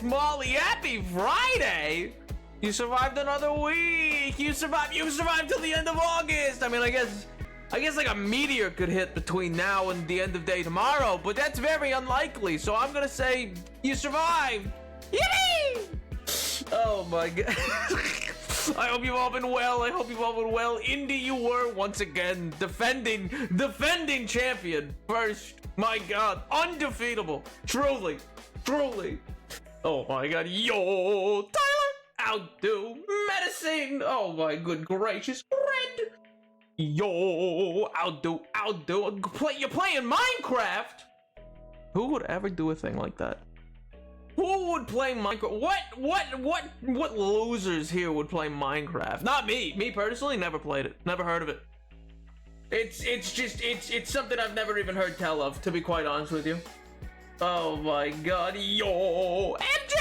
Miss Molly. Happy Friday. You survived another week. You survived till the end of August. I mean, I guess like a meteor could hit between now and the end of day tomorrow, but that's very unlikely. So I'm gonna say you survived. Yippee! Oh my god. I hope you've all been well. Indy, you were once again defending champion first. My god, undefeatable. Truly. Oh my god. Yo, Tyler, outdo medicine. Oh my good gracious. Red. Yo, outdo. You're playing Minecraft. Who would ever do a thing like that? Who would play Minecraft? What losers here would play Minecraft? Not me. Me personally, never played it. Never heard of it. It's something I've never even heard tell of, to be quite honest with you. Oh my god. Yo, MJ,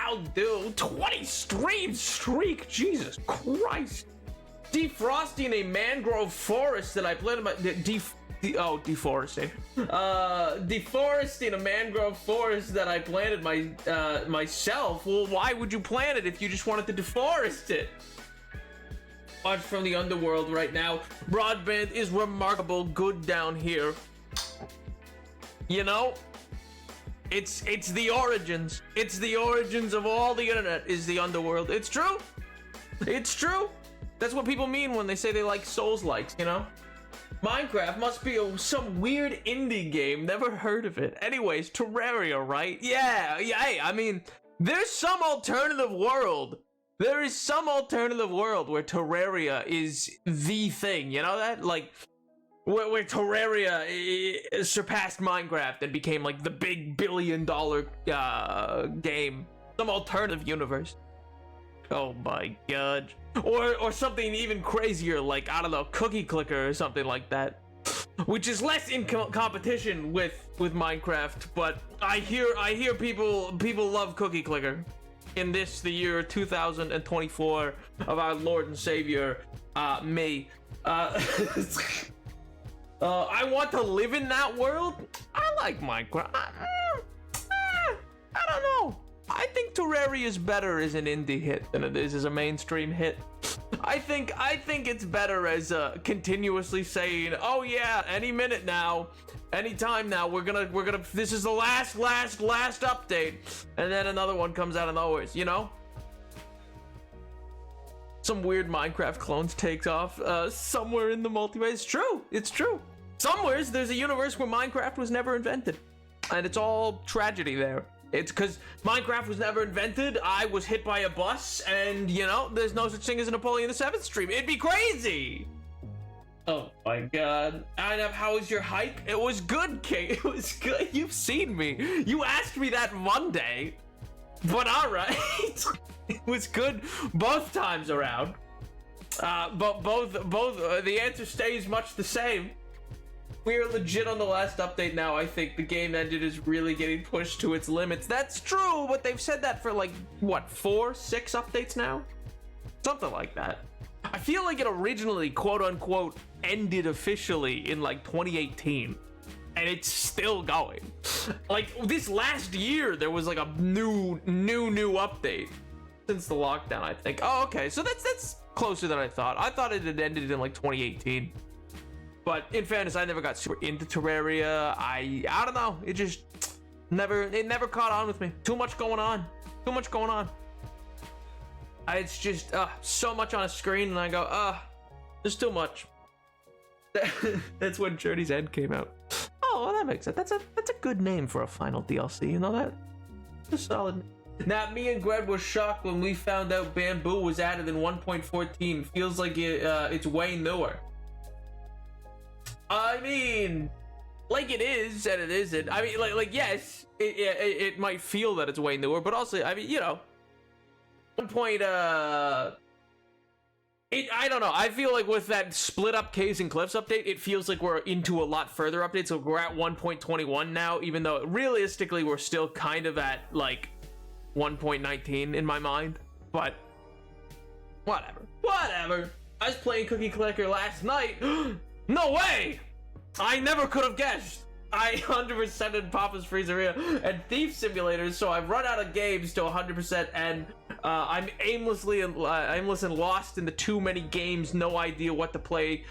outdo 20 stream streak. Jesus Christ. Defrosting a mangrove forest that I planted my deforesting. Deforesting a mangrove forest that I planted myself. Well, why would you plant it if you just wanted to deforest it? Watch from the underworld right now. Broadband is remarkable good down here. You know, it's the origins. It's the origins of all the internet is the underworld. It's true. It's true. That's what people mean when they say they like Souls-likes, you know? Minecraft must be some weird indie game. Never heard of it. Anyways, Terraria, right? Yeah, hey, I mean, there's some alternative world. There is some alternative world where Terraria is the thing. You know that? Like, where Terraria surpassed Minecraft and became like the big billion-dollar game. Some alternative universe. Oh my god. Or something even crazier, like, I don't know, Cookie Clicker or something like that. Which is less in competition with Minecraft, but I hear people love Cookie Clicker. In this, the year 2024 of our Lord and Savior, me. I want to live in that world. I like Minecraft. I don't know. I think Terraria is better as an indie hit than it is as a mainstream hit. I think it's better as continuously saying, oh yeah, any minute now, any time now, we're gonna, this is the last update, and then another one comes out of nowhere, you know? Some weird Minecraft clones takes off somewhere in the multiverse. It's true. Somewheres there's a universe where Minecraft was never invented, and it's all tragedy there. It's because Minecraft was never invented. I was hit by a bus, and, you know, there's no such thing as a Napoleon VII stream. It'd be crazy. Oh, my God. How was your hike? It was good, King. It was good. You've seen me. You asked me that Monday, but all right. It was good both times around. But both, the answer stays much the same. We're legit on the last update now. I think the game engine is really getting pushed to its limits. That's true, but they've said that for like, what, 4, 6 updates now? Something like that. I feel like it originally, quote unquote, ended officially in like 2018. And it's still going. Like this last year, there was like a new update since the lockdown, I think. Oh, okay. So that's closer than I thought. I thought it had ended in like 2018. But in fairness, I never got super into Terraria. I don't know. It just never caught on with me. Too much going on. It's just so much on a screen, and I go, there's too much. That's when Journey's End came out. Oh, well, that makes sense. That's a good name for a final DLC. You know that? It's a solid name. Now, me and Greg were shocked when we found out Bamboo was added in 1.14. Feels like it's way newer. I mean, like it is and it isn't. I mean, like yes, it might feel that it's way newer, but also, I mean, you know, 1 point, I don't know. I feel like with that split up Caves and Cliffs update, it feels like we're into a lot further updates. So we're at 1.21 now, even though realistically we're still kind of at like 1.19 in my mind. But whatever. I was playing Cookie Clicker last night. No way! I never could have guessed. I 100% in Papa's Freezeria and Thief Simulators, so I've run out of games to 100%, and I'm aimless and lost in the too many games, no idea what to play.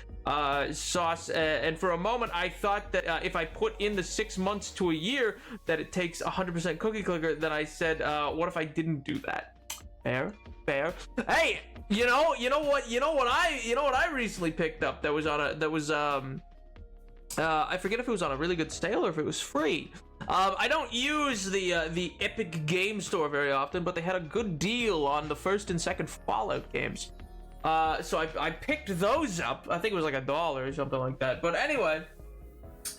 Sauce, and for a moment I thought that if I put in the 6 months to a year that it takes 100% cookie clicker, then I said, what if I didn't do that? Fair. Hey, you know what I recently picked up that was I forget if it was on a really good sale or if it was free. I don't use the Epic Game Store very often, but they had a good deal on the first and second Fallout games. So I picked those up. I think it was like $1 or something like that. But anyway,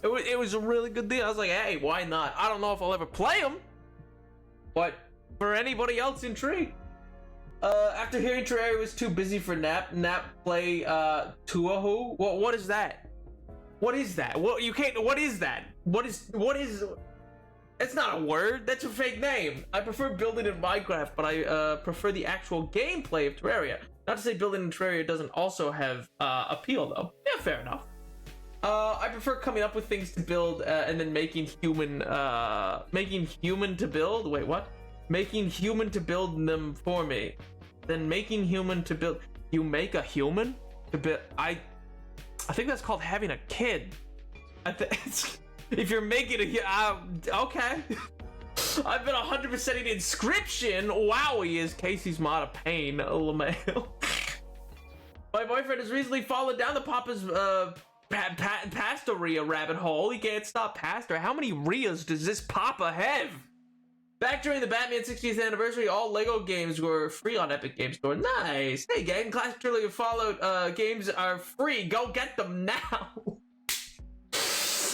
it was a really good deal. I was like, hey, why not? I don't know if I'll ever play them, but for anybody else intrigued. After hearing Terraria was too busy for Nap play Tuahu. What is that? What is that? What you can't? What is that? What is? It's not a word. That's a fake name. I prefer building in Minecraft, but I prefer the actual gameplay of Terraria. Not to say building in Terraria doesn't also have appeal, though. Yeah, fair enough. I prefer coming up with things to build and then making human to build. Wait, what? Making human to build them for me. Then making human to build. You make a human to build. I think that's called having a kid. If you're making a okay. I've been 100%ing Inscription. Wow, he is Casey's mod of pain. LaMail. My boyfriend has recently fallen down the Papa's Pastoria rabbit hole. He can't stop Pastor. How many Rias does this Papa have? Back during the Batman 60th anniversary, all LEGO games were free on Epic Game Store. Nice. Hey, gang, classic trilogy of Fallout games are free. Go get them now.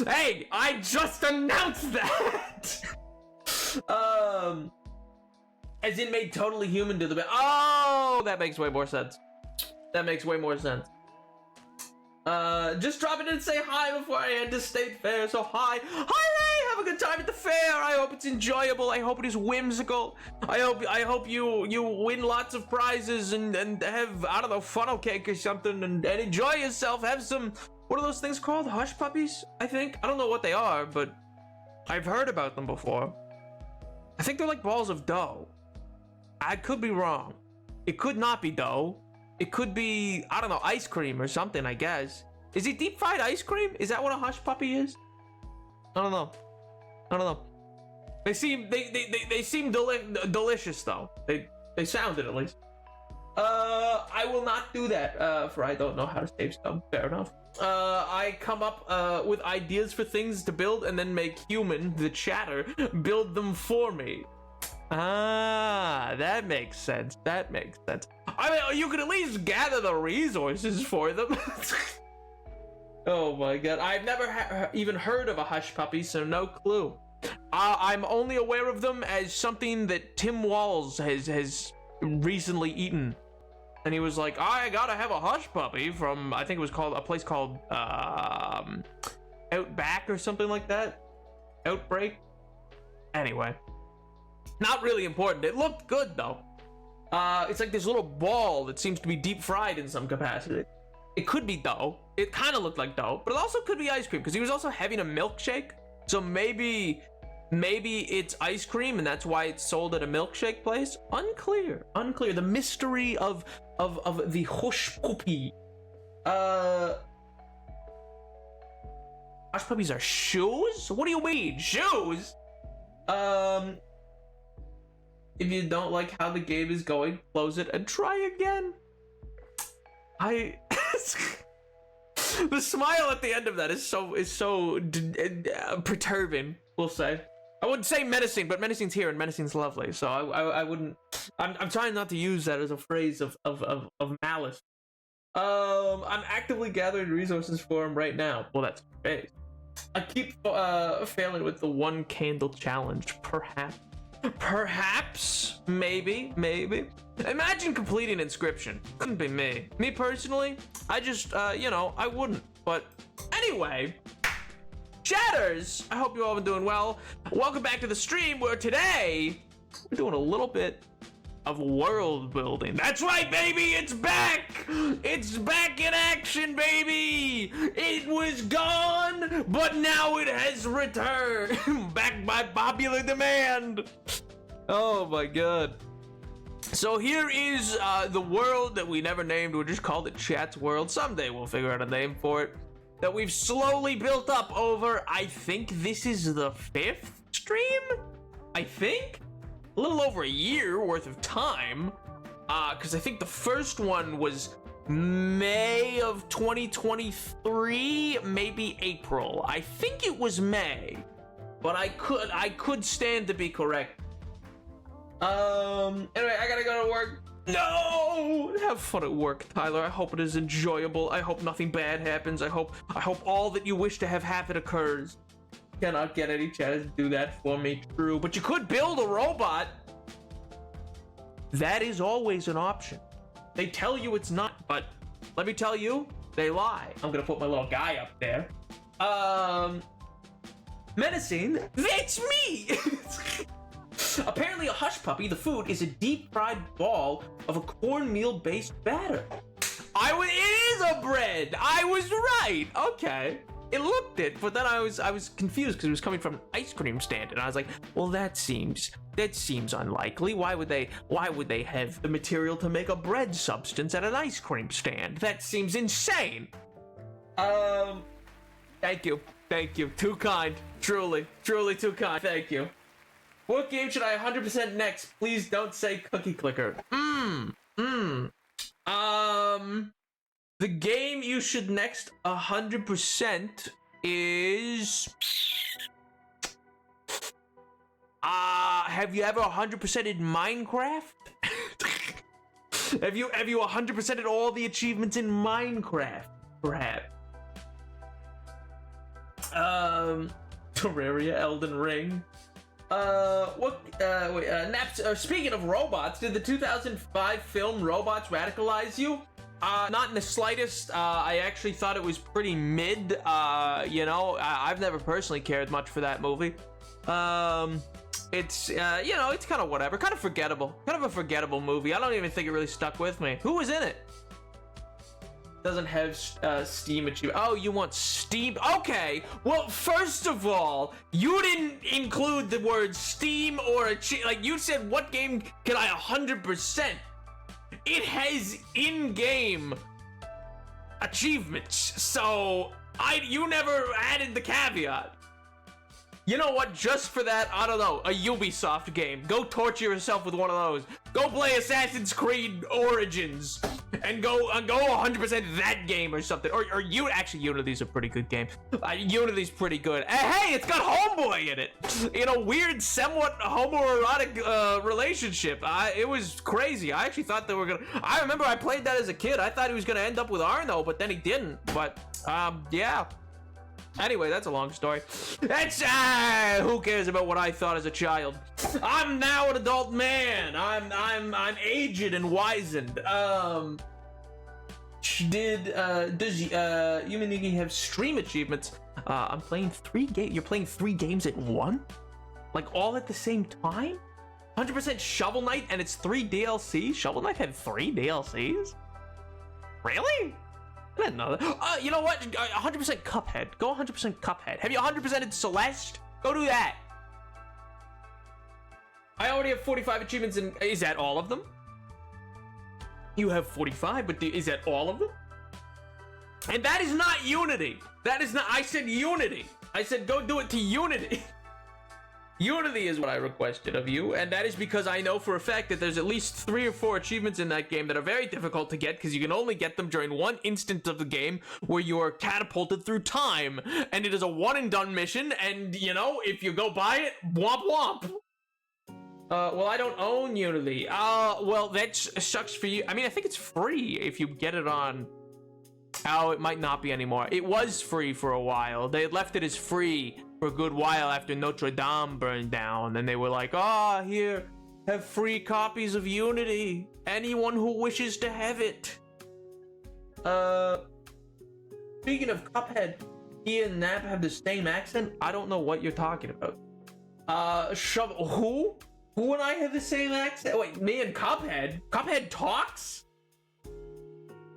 Hey, I just announced that. As in made totally human to the oh, that makes way more sense. Just dropping in to say hi before I end the state fair. So hi Ray, have a good time at the fair. I hope it's enjoyable. I hope it is whimsical. I hope you win lots of prizes and have, I don't know, funnel cake or something and enjoy yourself. Have some, what are those things called? Hush puppies, I think. I don't know what they are, but I've heard about them before. I think they're like balls of dough. I could be wrong. It could not be dough. It could be, I don't know, ice cream or something, I guess. Is it deep fried ice cream? Is that what a hush puppy is? I don't know. They seem delicious though. They sounded at least. I will not do that, for I don't know how to save stuff. Fair enough. I come up with ideas for things to build and then make human, the chatter, build them for me. Ah, that makes sense. I mean, you could at least gather the resources for them. Oh my god, I've never even heard of a hush puppy, so no clue. I'm only aware of them as something that Tim Walls has recently eaten. And he was like, I gotta have a hush puppy from, I think it was called, a place called Outback or something like that. Outbreak. Anyway. Not really important. It looked good though. It's like this little ball that seems to be deep fried in some capacity. It could be dough. It kind of looked like dough, but it also could be ice cream because he was also having a milkshake. So maybe it's ice cream and that's why it's sold at a milkshake place. Unclear. The mystery of the hush puppy. Hush puppies are shoes? What do you mean, shoes? If you don't like how the game is going, close it and try again. The smile at the end of that is so perturbing, we'll say. I wouldn't say menacing, but menacing's here and menacing's lovely, so I wouldn't. I'm trying not to use that as a phrase of malice. I'm actively gathering resources for him right now. Well, that's great. I keep failing with the one candle challenge. Perhaps, maybe. Imagine completing Inscription. Couldn't be me. Me personally, I just, I wouldn't. But anyway, chatters, I hope you all been doing well. Welcome back to the stream where today we're doing a little bit of world building. That's right, baby, it's back! It's back in action, baby! It was gone, but now it has returned, back by popular demand. Oh my god. So here is the world that we never named. We just called it Chat's World. Someday we'll figure out a name for it. That we've slowly built up over, I think this is the 5th stream? I think? A little over a year worth of time. Because I think the first one was May of 2023, maybe April. I think it was May, but I could stand to be correct. Anyway, I gotta go to work. No! Have fun at work, Tyler. I hope it is enjoyable. I hope nothing bad happens. I hope all that you wish to have happen occurs. Cannot get any chance to do that for me, true. But you could build a robot. That is always an option. They tell you it's not, but let me tell you, they lie. I'm gonna put my little guy up there. Menacing, that's me! Apparently a hush puppy, the food, is a deep-fried ball of a cornmeal-based batter. It is a bread! I was right! Okay. It looked it, but then I was confused because it was coming from an ice cream stand, and I was like, well, that seems unlikely. Why would they have the material to make a bread substance at an ice cream stand? That seems insane. Thank you. Too kind. Truly too kind. Thank you. What game should I 100% next? Please don't say Cookie Clicker. The game you should next 100% is... have you ever 100%ed Minecraft? Have you 100%ed all the achievements in Minecraft? Perhaps. Terraria, Elden Ring. Speaking of robots, did the 2005 film Robots radicalize you? Not in the slightest. I actually thought it was pretty mid. I've never personally cared much for that movie. It's it's kind of whatever, kind of forgettable, kind of a forgettable movie. I don't even think it really stuck with me. Who was in it? Doesn't have Steam achievement. Oh, you want Steam? Okay. Well, first of all, you didn't include the word Steam or like you said. What game can I 100%? It has in-game achievements, so you never added the caveat. You know what? Just for that, I don't know, a Ubisoft game. Go torture yourself with one of those. Go play Assassin's Creed Origins and go 100% that game or something. Or actually, Unity's a pretty good game. Unity's pretty good. Hey, it's got Homeboy in it. In a weird, somewhat homoerotic relationship. It was crazy. I actually thought they were gonna. I remember I played that as a kid. I thought he was gonna end up with Arno, but then he didn't. But yeah. Anyway, that's a long story. That's who cares about what I thought as a child? I'm now an adult man. I'm aged and wizened. Does Yuminigi have stream achievements? I'm playing 3 games. You're playing 3 games at once? Like all at the same time? 100% Shovel Knight and it's 3 DLCs? Shovel Knight had 3 DLCs? Really? I didn't know that. You know what? 100% Cuphead. Go 100% Cuphead. Have you 100%ed Celeste? Go do that. I already have 45 achievements and is that all of them? You have 45, but is that all of them? And that is not Unity. That is not, I said Unity. I said go do it to Unity. Unity is what I requested of you, and that is because I know for a fact that there's at least 3 or 4 achievements in that game that are very difficult to get because you can only get them during one instant of the game where you are catapulted through time, and it is a one-and-done mission, and, you know, if you go by it, womp womp. Well, I don't own Unity. Well, that sucks for you. I mean, I think it's free if you get it on... Oh, it might not be anymore. It was free for a while. They had left it as free for a good while after Notre Dame burned down. And they were like, here, have free copies of Unity. Anyone who wishes to have it. Speaking of Cuphead, he and Nap have the same accent. I don't know what you're talking about. Shovel, who? Who and I have the same accent? Wait, me and Cuphead? Cuphead talks?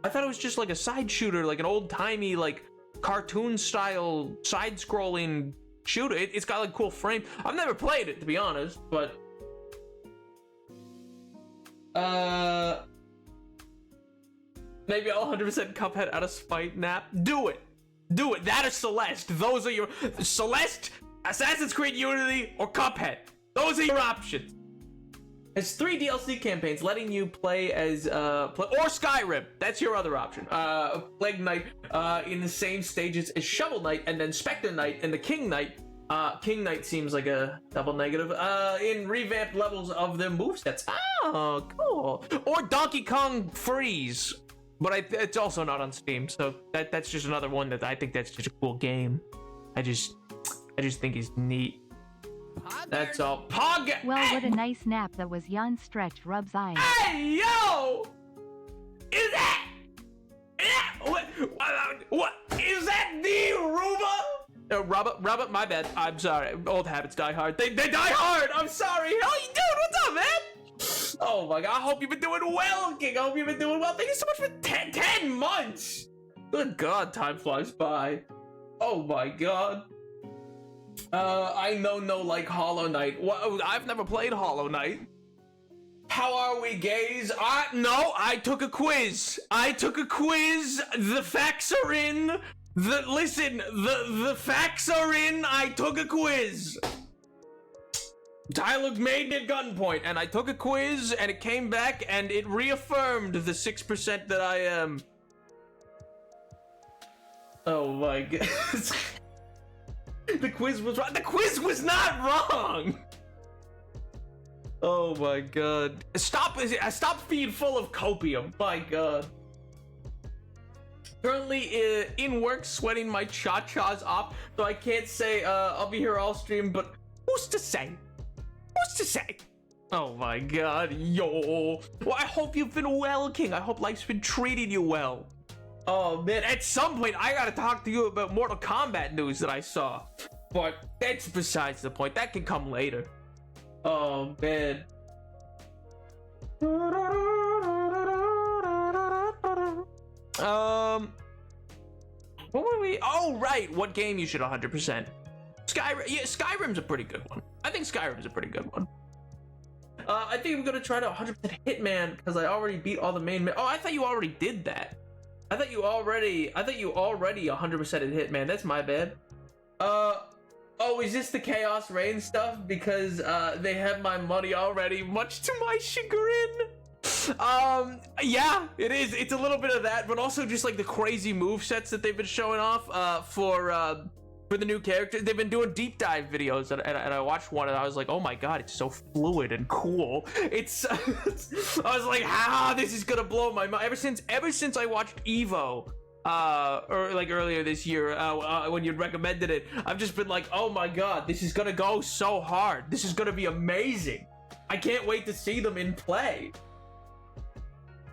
I thought it was just like a side shooter, like an old-timey, like, cartoon-style, side-scrolling shooter. It's got like cool frame. I've never played it, to be honest, but... Maybe I'll 100% Cuphead out of spite, Nap. Do it! Do it! That or Celeste. Those are your... Celeste, Assassin's Creed Unity, or Cuphead. Those are your options. It's 3 DLC campaigns letting you play as, or Skyrim. That's your other option. Plague Knight, in the same stages as Shovel Knight, and then Spectre Knight, and the King Knight. King Knight seems like a double negative. In revamped levels of their movesets. Oh, cool. Or Donkey Kong Freeze. But it's also not on Steam, so that's just another one that I think that's just a cool game. I just think he's neat. That's all. Pog. Well, what a nice nap that was. Yawn stretch rubs eyes. Hey, yo! Is that? What? Is that the Ruba? Ruba, my bad. I'm sorry. Old habits die hard. They die hard. I'm sorry. Oh, dude, what's up, man? Oh my god. I hope you've been doing well, King. I hope you've been doing well. Thank you so much for 10 months. Good god, time flies by. Oh my god. I know no like Hollow Knight. Well, I've never played Hollow Knight. How are we, gays? No, I took a quiz. The facts are in. The facts are in. I took a quiz. Tyler made me at gunpoint, and I took a quiz, and it came back, and it reaffirmed the 6% that I am. Oh my god. The quiz was wrong. The quiz was not wrong. Oh my god. Stop feed full of copium. My god. Currently in work sweating my cha-chas off, so I can't say I'll be here all stream, but who's to say? Who's to say? Oh my god, yo. Well, I hope you've been well, King. I hope life's been treating you well. Oh man, at some point I gotta talk to you about Mortal Kombat news that I saw. But that's besides the point. That can come later. Oh man. What were we? Oh right, what game you should 100%? Skyrim. Yeah, Skyrim's a pretty good one. I think Skyrim's a pretty good one. I think I'm gonna try to 100% Hitman because I already beat all the main. Oh, I thought you already did that. I thought you already 100%ed Hitman. That's my bad. Oh, is this the Chaos Reign stuff? Because they have my money already, much to my chagrin. Yeah, it is. It's a little bit of that, but also just like the crazy movesets that they've been showing off for the new characters. They've been doing deep dive videos, and I watched one, and I was like, oh my god, it's so fluid and cool. It's I was like, how this is gonna blow my mind. Ever since I watched Evo, or like earlier this year, when you recommended it, I've just been like, oh my god, this is gonna go so hard. This is gonna be amazing. I can't wait to see them in play.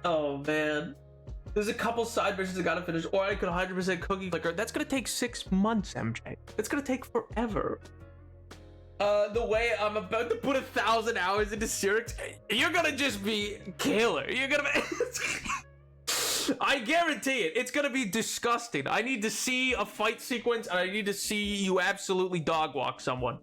Oh man. There's a couple side missions I gotta finish, or I could 100% Cookie Clicker. That's gonna take 6 months, MJ. It's gonna take forever. The way I'm about to put 1,000 hours into Syrinx, you're gonna just be killer. You're gonna be... I guarantee it. It's gonna be disgusting. I need to see a fight sequence, and I need to see you absolutely dog walk someone.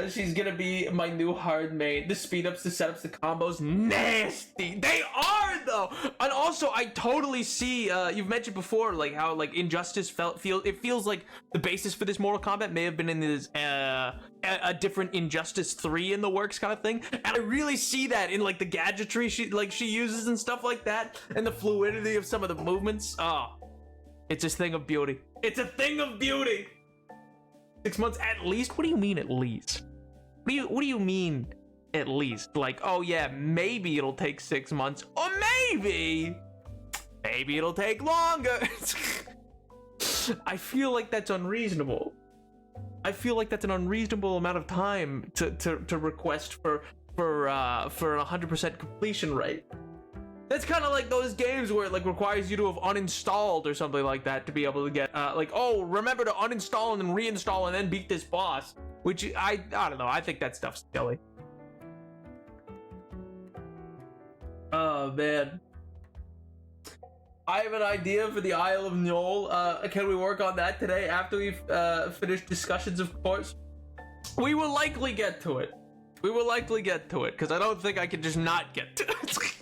She's gonna be my new hard main. The speed ups, the setups, the combos, nasty. They are though. And also, I totally see. You've mentioned before, like how like Injustice feels like the basis for this Mortal Kombat may have been in this a different Injustice 3 in the works kind of thing. And I really see that in like the gadgetry she uses and stuff like that, and the fluidity of some of the movements. Oh, it's a thing of beauty. It's a thing of beauty. 6 months at least? What do you mean at least? What do you mean at least? Like, oh yeah, maybe it'll take 6 months, or maybe it'll take longer. I feel like that's unreasonable. I feel like that's an unreasonable amount of time to request for a 100% completion rate. That's kind of like those games where it like requires you to have uninstalled or something like that to be able to get like, oh, remember to uninstall and then reinstall and then beat this boss, which I don't know. I think that stuff's silly. Oh, man. I have an idea for the Isle of Knoll. Can we work on that today after we've finished discussions, of course? We will likely get to it. We will likely get to it, because I don't think I can just not get to it.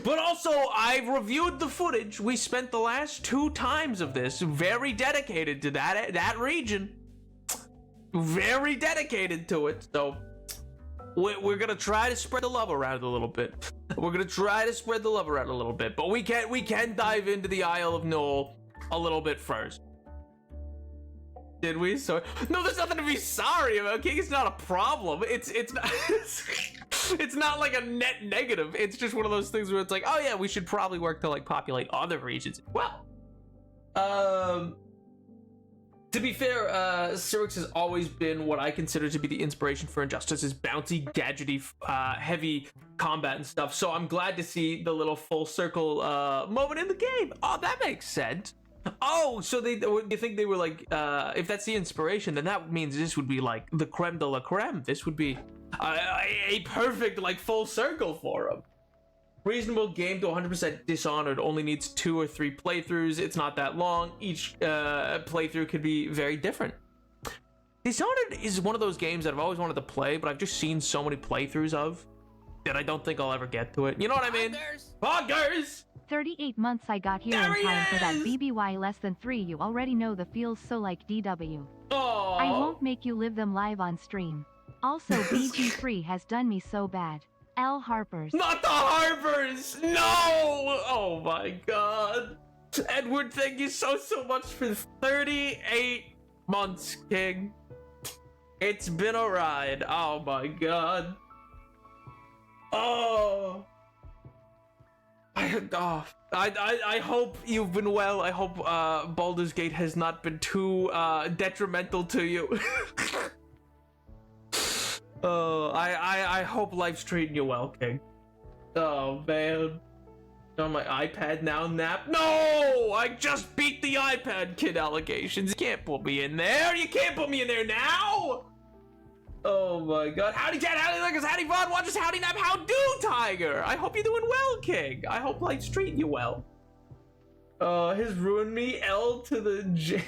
But also, I've reviewed the footage. We spent the last 2 times of this very dedicated to that region. Very dedicated to it, so we're gonna try to spread the love around a little bit. We're gonna try to spread the love around a little bit, but we can dive into the Isle of Knoll a little bit first. Did we? So no, there's nothing to be sorry about. King, it's not a problem. It's not. It's not like a net negative. It's just one of those things where it's like, oh yeah, we should probably work to like populate other regions. Well, to be fair, Cyrix has always been what I consider to be the inspiration for Injustice's bouncy, gadgety, heavy combat and stuff. So I'm glad to see the little full circle moment in the game. Oh, that makes sense. Oh, so you think they were like, if that's the inspiration, then that means this would be like the creme de la creme. This would be a perfect like full circle for them. Reasonable game to 100% Dishonored only needs 2 or 3 playthroughs. It's not that long. Each playthrough could be very different. Dishonored is one of those games that I've always wanted to play, but I've just seen so many playthroughs of that I don't think I'll ever get to it. You know what I mean? Poggers! 38 months I got here There in time for that he is! BBY less than 3. You already know the feels so like DW. Oh. I won't make you live them live on stream. Also, BG3 has done me so bad. L. Harpers. Not the Harpers! No! Oh my god. Edward, thank you so much for 38 months, King. It's been a ride. Oh my god. Oh. I hope you've been well. I hope Baldur's Gate has not been too detrimental to you. Oh, I hope life's treating you well, King. Oh, man. On my iPad now, nap. No! I just beat the iPad kid allegations. You can't put me in there. You can't put me in there now! Oh my god. Howdy chat, howdy lookers, howdy Vaughn, watchers, howdy nap, how do, Tiger? I hope you're doing well, King. I hope life's treating you well. Has ruined me. L to the J.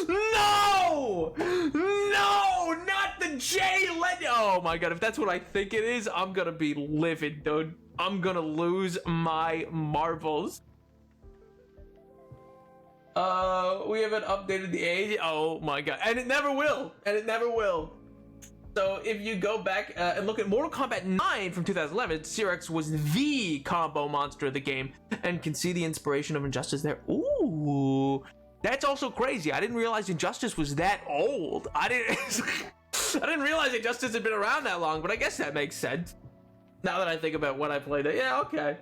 No! No! Not the J! Oh my god, if that's what I think it is, I'm gonna be livid, dude. I'm gonna lose my marbles. We haven't updated the age. Oh my god. And it never will. And it never will. So if you go back and look at Mortal Kombat 9 from 2011, Cyrix was the combo monster of the game and can see the inspiration of Injustice there. Ooh. That's also crazy. I didn't realize Injustice was that old. I didn't realize Injustice had been around that long, but I guess that makes sense. Now that I think about when I played it. Yeah, okay.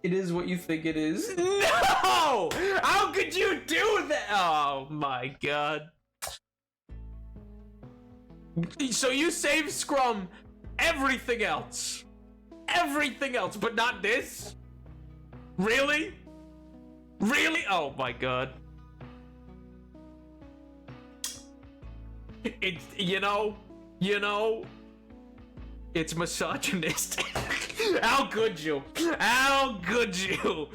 It is what you think it is. No! How could you do that? Oh my god. So you save Scrum everything else. Everything else, but not this? Really? Really? Oh my god. It's, you know, it's misogynistic. How could you? How could you?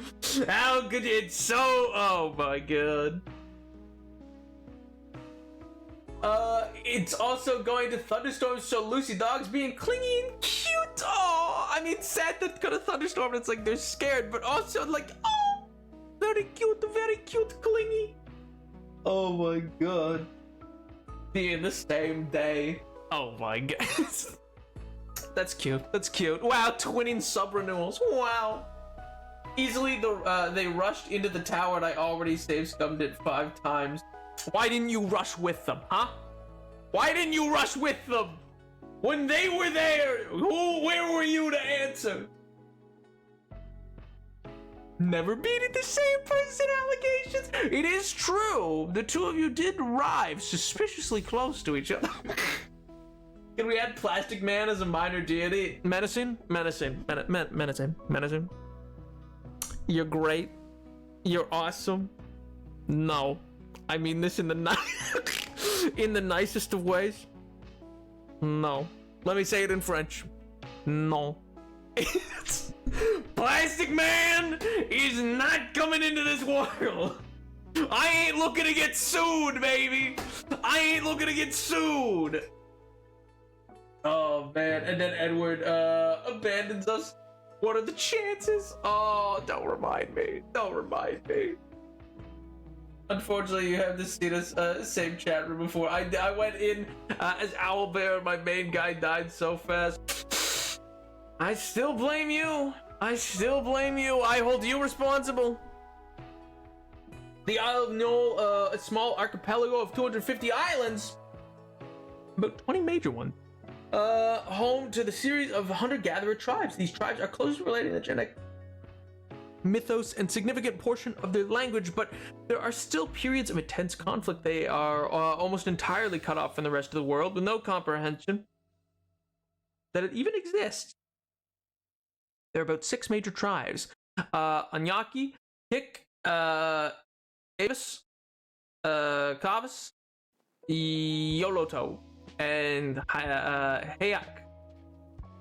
How could you? It's so, oh my god. It's also going to thunderstorms, so Lucy Dog's being clingy and cute. Oh, I mean, sad that it's gonna thunderstorm. It's like they're scared, but also like, oh, very cute, clingy. Oh my god. Being the same day. Oh my god. That's cute. That's cute. Wow, twinning sub renewals. Wow. Easily they rushed into the tower and I already save scummed it 5 times. Why didn't you rush with them, huh? Why didn't you rush with them? When they were there, where were you to answer? Never been in the same person allegations. It is true. The two of you did arrive suspiciously close to each other. Can we add Plastic Man as a minor deity? Menacing? Menacing. Menacing. You're great. You're awesome. No. I mean this in the in the nicest of ways. No. Let me say it in French. No. Plastic Man is not coming into this world. I ain't looking to get sued, baby. I ain't looking to get sued. Oh man, and then Edward abandons us. What are the chances? Oh, don't remind me. Don't remind me. Unfortunately, you have to see this same chat room before. I went in as Owlbear. My main guy died so fast. I still blame you. I still blame you. I hold you responsible. The Isle of Knoll, a small archipelago of 250 islands, about 20 major ones. Home to the series of hunter-gatherer tribes. These tribes are closely related to the genetic mythos and significant portion of their language, but there are still periods of intense conflict. They are almost entirely cut off from the rest of the world with no comprehension that it even exists. There are about 6 major tribes. Anyaki, Hik, Avis, Kavas, Yoloto, and Hayak.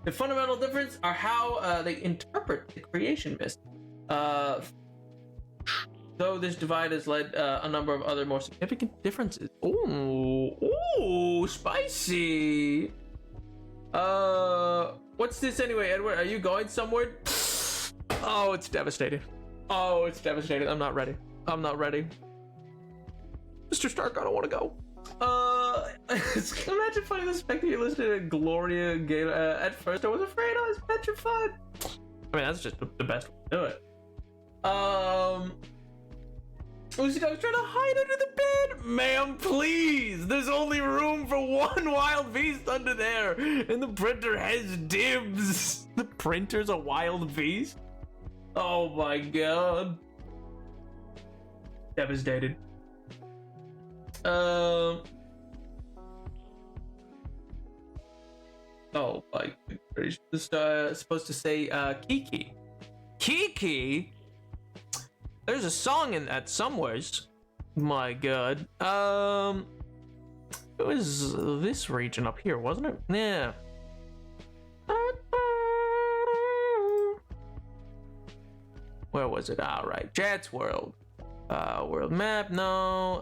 The fundamental difference are how they interpret the creation myth. Though this divide has led a number of other more significant differences. Ooh, spicy. What's this anyway, Edward? Are you going somewhere? Oh, it's devastating. Oh, it's devastating. I'm not ready. I'm not ready. Mr. Stark, I don't want to go. Imagine finding the spectator listed at Gloria Gate. At first, I was afraid I was petrified. I mean, that's just the best way to do it. Lucy Dog's trying to hide under the bed. Ma'am, please. There's only room for one wild beast under there, and the printer has dibs. The printer's a wild beast? Oh my god. Devastated. Oh my goodness. This supposed to say Kiki. Kiki? There's a song in that somewheres. My god. It was this region up here, wasn't it? Yeah. Where was it? Alright, Jet's World. World map, no.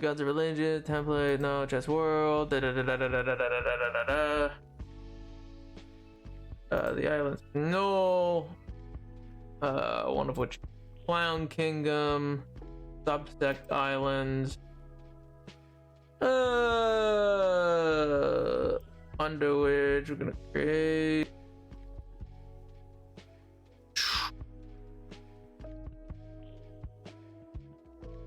Gods of religion, template, no. Jet's World. The islands, no. One of which, Clown Kingdom, Subsect Islands, under which we're gonna create.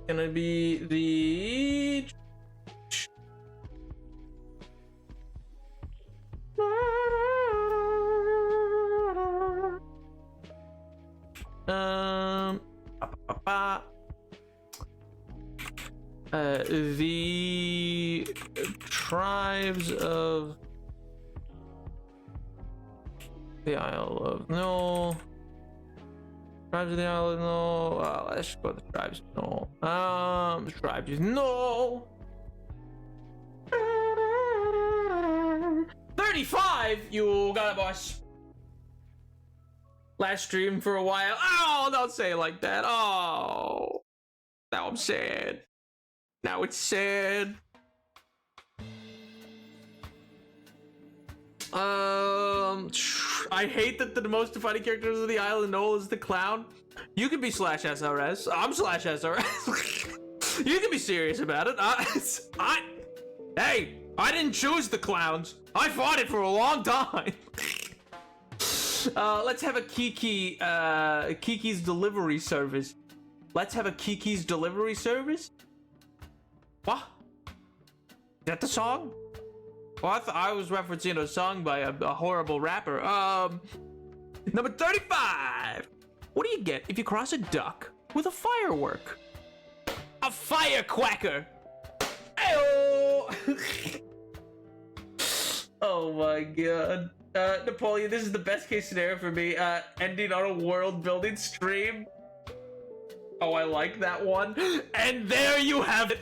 Gonna be the the tribes of the Isle of No. Tribes of the Isle of No. Let's go with the tribes of No. Tribes of No. 35. You got it, boss. Last stream for a while. Oh, don't say it like that. Oh, now I'm sad. Now it's sad. I hate that the most defining characters of the Isle of Noel is the clown. You can be /SRS. I'm /SRS. You can be serious about it. Hey, I didn't choose the clowns. I fought it for a long time. Let's have a Kiki's delivery service. Let's have a Kiki's delivery service? What? Is that the song? Well, I thought I was referencing a song by a horrible rapper. Number 35. What do you get if you cross a duck with a firework? A firecracker. Ayo! Oh my god. Napoleon, this is the best case scenario for me. Ending on a world building stream. Oh, I like that one. And there you have it.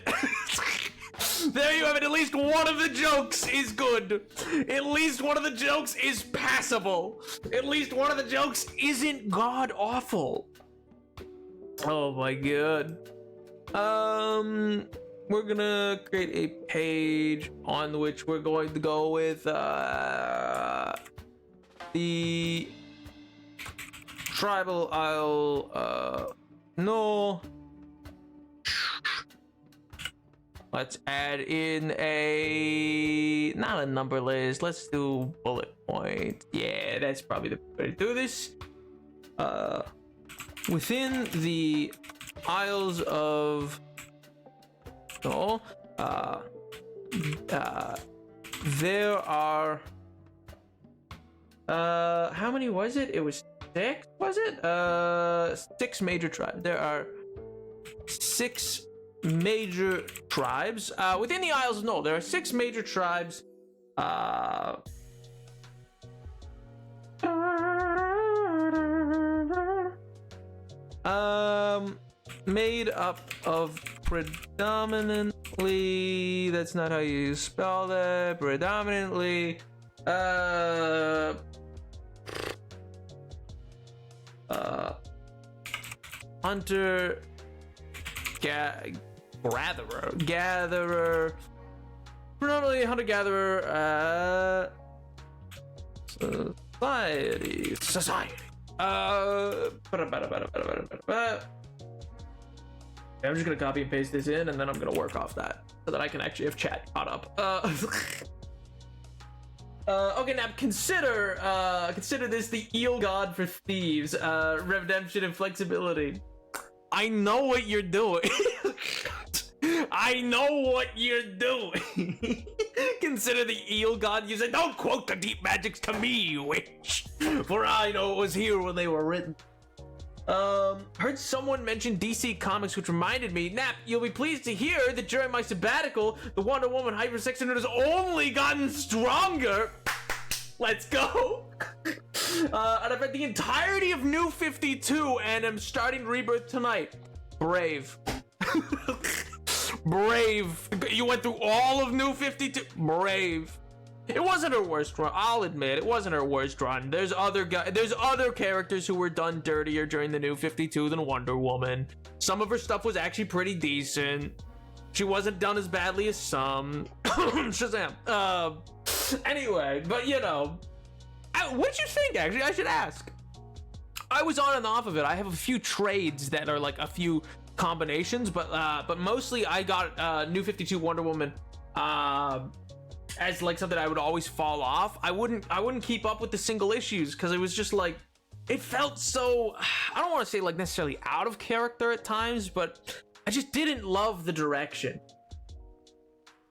There you have it. At least one of the jokes is good. At least one of the jokes is passable. At least one of the jokes isn't god awful. Oh my god. We're gonna create a page on which we're going to go with the tribal isle. No. Let's add in not a number list. Let's do bullet points. Yeah, that's probably the way to do this. Within the Isles of there are how many was it? It was 6, was it? 6 major tribes. There are 6 major tribes within the Isles. No, there are 6 major tribes made up of predominantly, that's not how you spell that, predominantly hunter gatherer, predominantly hunter-gatherer, society. I'm just gonna copy and paste this in, and then I'm gonna work off that so that I can actually have chat caught up. Okay, now consider this the eel god for thieves, redemption and flexibility. I know what you're doing. I know what you're doing. Consider the eel god. You said, "Don't quote the deep magics to me, you witch, for I know it was here when they were written." Heard someone mention DC Comics, which reminded me, Nap, you'll be pleased to hear that during my sabbatical, the Wonder Woman hypersexual has only gotten stronger. Let's go. And I've read the entirety of New 52 and I'm starting Rebirth tonight. Brave. Brave. You went through all of New 52. Brave. It wasn't her worst run. I'll admit, it wasn't her worst run. There's other characters who were done dirtier during the New 52 than Wonder Woman. Some of her stuff was actually pretty decent. She wasn't done as badly as some. Shazam. Anyway, but you know, what'd you think? Actually, I should ask. I was on and off of it. I have a few trades that are like a few combinations, but mostly I got New 52 Wonder Woman as like something I would always fall off. I wouldn't keep up with the single issues because it was just like, it felt so, I don't want to say like necessarily out of character at times, but I just didn't love the direction.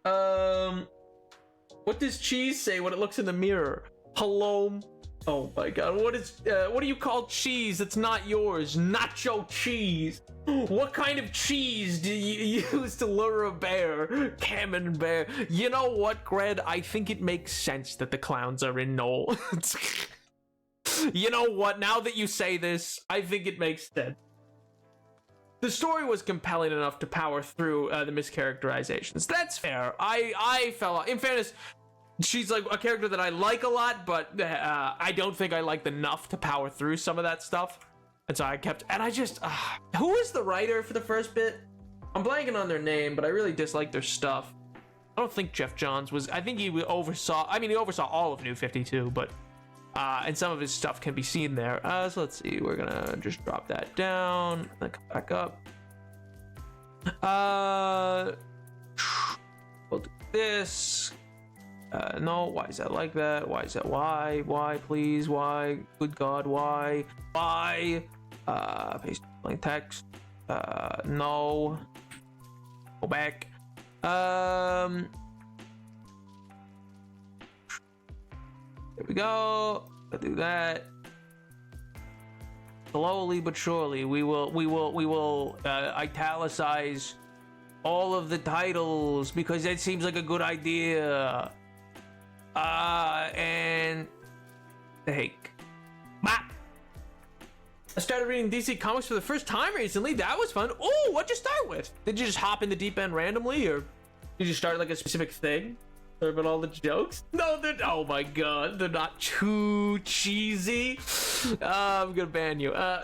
What does cheese say when it looks in the mirror? Hello. Oh my god, what do you call cheese that's not yours? Nacho cheese. What kind of cheese do you use to lure a bear? Camembert. You know what, Gred? I think it makes sense that the clowns are in Knoll. You know what? Now that you say this, I think it makes sense. The story was compelling enough to power through the mischaracterizations. That's fair. I fell off. In fairness, she's like a character that I like a lot, but I don't think I liked enough to power through some of that stuff. And so I kept, and I just, who was the writer for the first bit? I'm blanking on their name, but I really disliked their stuff. I don't think Jeff Johns was, I think he oversaw all of New 52, but, and some of his stuff can be seen there. So let's see, we're gonna just drop that down, then come back up. We'll do this. No, why is that like that? Why is that? Why, please? Why? Good God, why? Why? Paste plain text. No. Go back. There we go. I'll do that. Slowly but surely, we will italicize all of the titles because that seems like a good idea. And heck, I started reading DC Comics for the first time recently. That was fun. Oh, what'd you start with? Did you just hop in the deep end randomly, or Did you start like a specific thing? About all the jokes? No, they're, oh my god, they're not too cheesy. I'm gonna ban you. I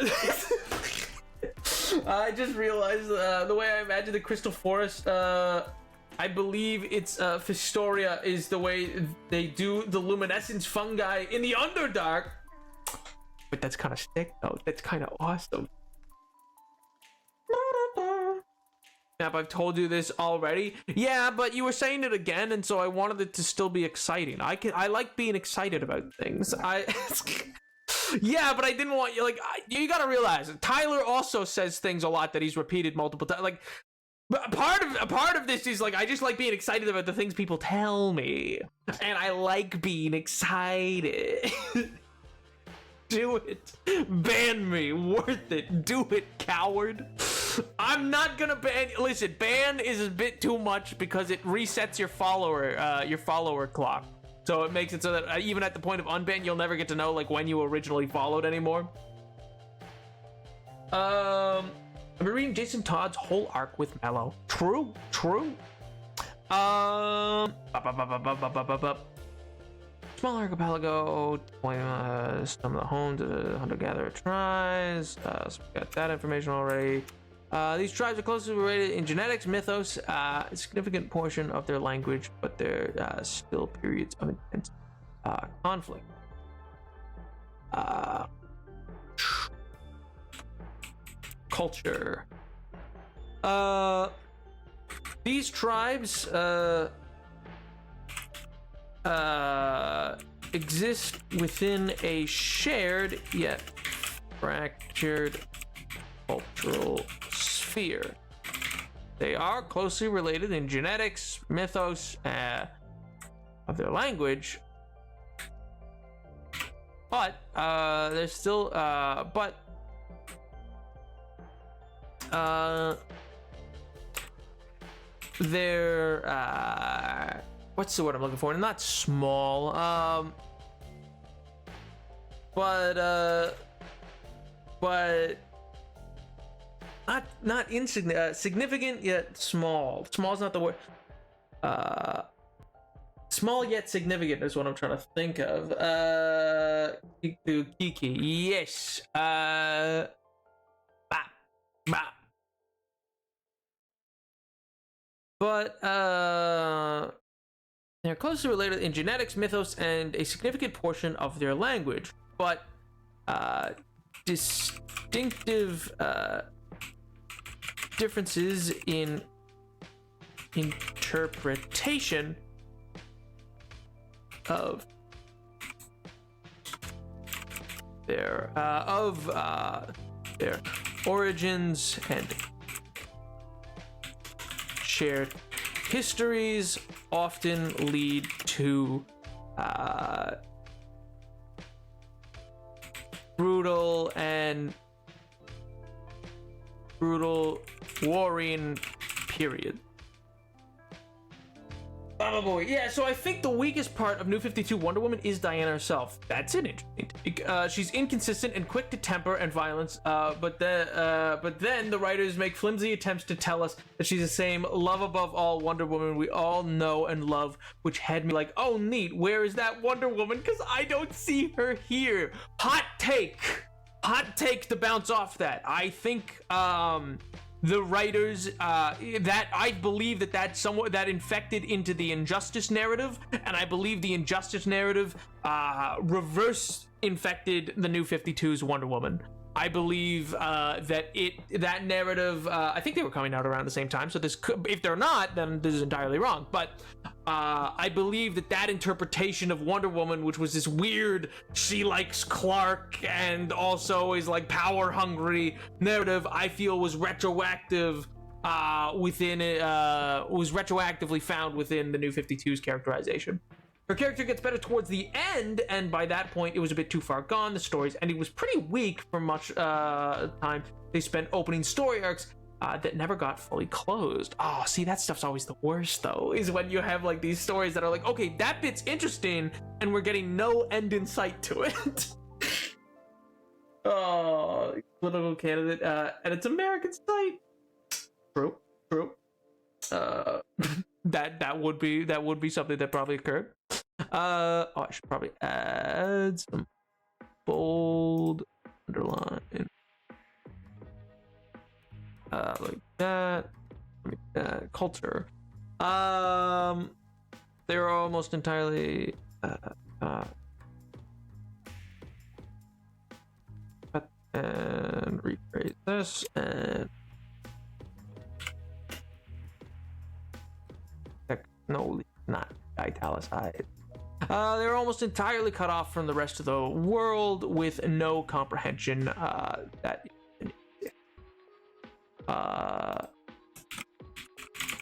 just realized the way I imagine the Crystal Forest, I believe it's Fistoria is the way they do the luminescence fungi in the Underdark. But that's kind of sick though. That's kind of awesome. Map, I've told you this already. Yeah, but you were saying it again, and so I wanted it to still be exciting. I like being excited about things. Yeah, but I didn't want you, like, you gotta realize, Tyler also says things a lot that he's repeated multiple times. Like, a part of this is, like, I just like being excited about the things people tell me. And I like being excited. Do it. Ban me. Worth it. Do it, coward. I'm not gonna ban. Listen, ban is a bit too much because it resets your follower clock. So it makes it so that even at the point of unban, you'll never get to know like when you originally followed anymore. I've been reading Jason Todd's whole arc with Mello. True. Small archipelago, some of the homes of the hunter-gatherer tribes. So we got that information already. These tribes are closely related in genetics, mythos, a significant portion of their language, but there are still periods of intense conflict. Culture. These tribes exist within a shared yet fractured cultural sphere. They are closely related in genetics, mythos, of their language, but there's still they're what's the word I'm looking for? Not small, but not insignificant, significant yet small. Small is not the word. Small yet significant is what I'm trying to think of. Kiki, yes. But they're closely related in genetics, mythos, and a significant portion of their language. But distinctive differences in interpretation of their origins and shared histories often lead to brutal warring period. Oh boy, yeah. So I think the weakest part of New 52 Wonder Woman is Diana herself. That's an interesting take. She's inconsistent and quick to temper and violence. But then the writers make flimsy attempts to tell us that she's the same love above all Wonder Woman we all know and love, which had me like, oh neat, where is that Wonder Woman? Because I don't see her here. Hot take to bounce off that. I think the writers that I believe that's somewhat that infected into the Injustice narrative, and I believe the Injustice narrative reverse infected the New 52's Wonder Woman. I believe that narrative, I think they were coming out around the same time, so this could, if they're not, then this is entirely wrong. But I believe that interpretation of Wonder Woman, which was this weird, she likes Clark and also is like power hungry narrative, I feel was retroactive within it, was retroactively found within the New 52's characterization. Her character gets better towards the end, and by that point, it was a bit too far gone. The story's ending was pretty weak for much time. They spent opening story arcs that never got fully closed. Oh, see, that stuff's always the worst, though, is when you have like these stories that are like, okay, that bit's interesting, and we're getting no end in sight to it. Oh, political candidate, and it's American site. True. that would be something that probably occurred. I should probably add some bold underline like that. Culture. They're almost entirely and rephrase this and no, not italicized. They're almost entirely cut off from the rest of the world with no comprehension that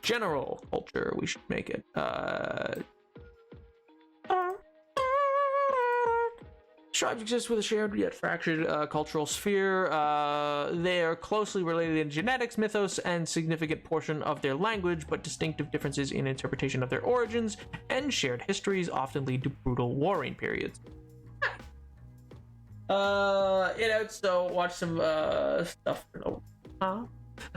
general culture, we should make it. Tribes exist with a shared yet fractured cultural sphere. They are closely related in genetics, mythos, and significant portion of their language, but distinctive differences in interpretation of their origins and shared histories often lead to brutal warring periods. So watch some stuff.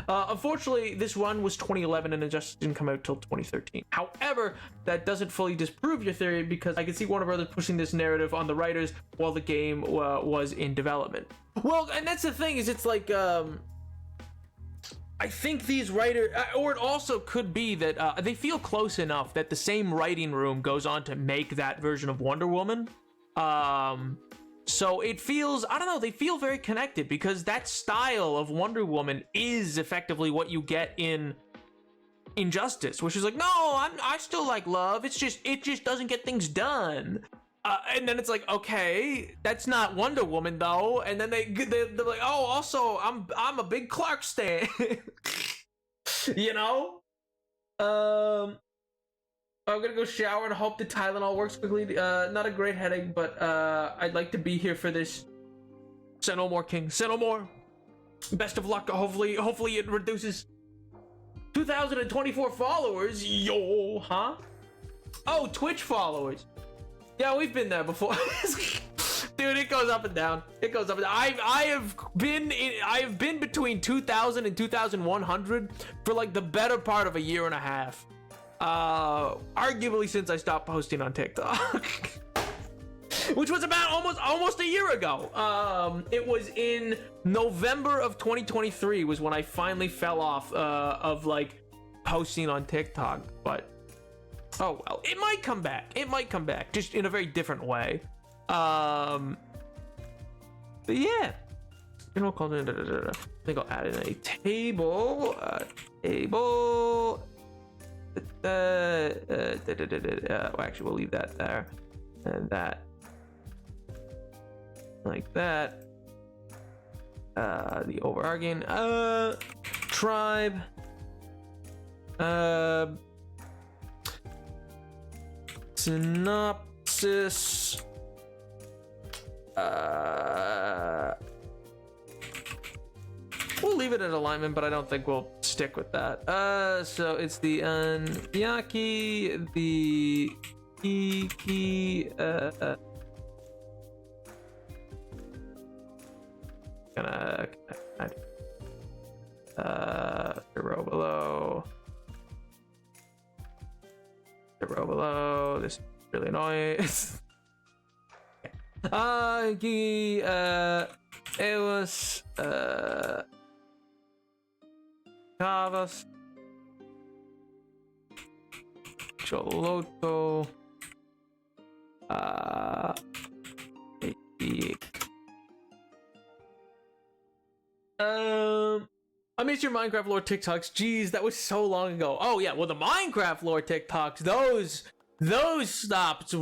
Unfortunately, this run was 2011 and it just didn't come out till 2013. However, that doesn't fully disprove your theory because I can see Warner Brothers pushing this narrative on the writers while the game was in development. Well, and that's the thing, is it's like, I think these writers, or it also could be that they feel close enough that the same writing room goes on to make that version of Wonder Woman. So it feels, I don't know, they feel very connected because that style of Wonder Woman is effectively what you get in Injustice, which is like, no, I still like love. It just doesn't get things done. And then it's like, okay, that's not Wonder Woman though. And then they're like, oh, also I'm a big Clark stan. You know? I'm gonna go shower and hope the Tylenol works quickly. Not a great headache, but I'd like to be here for this. Say no more, King. Say no more. Best of luck. Hopefully it reduces. 2024 followers. Yo, huh? Oh, Twitch followers. Yeah, we've been there before. Dude, it goes up and down. It goes up and down. I have been between 2,000 and 2,100 for like the better part of a year and a half. Arguably since I stopped posting on TikTok. Which was about almost a year ago. It was in November of 2023 was when I finally fell off of like posting on TikTok, but oh well, it might come back. It might come back, just in a very different way. But yeah. I think I'll add in a table. Well, actually, we'll leave that there, and that, like that. The overarching tribe. Synopsis. We'll leave it at alignment, but I don't think we'll stick with that. So it's the Yaki, the Iki, gonna row below. This is really annoying. Eos, Cavas, Choloto, I missed your Minecraft lore TikToks. Jeez, that was so long ago. Oh yeah, well the Minecraft lore TikToks, those stopped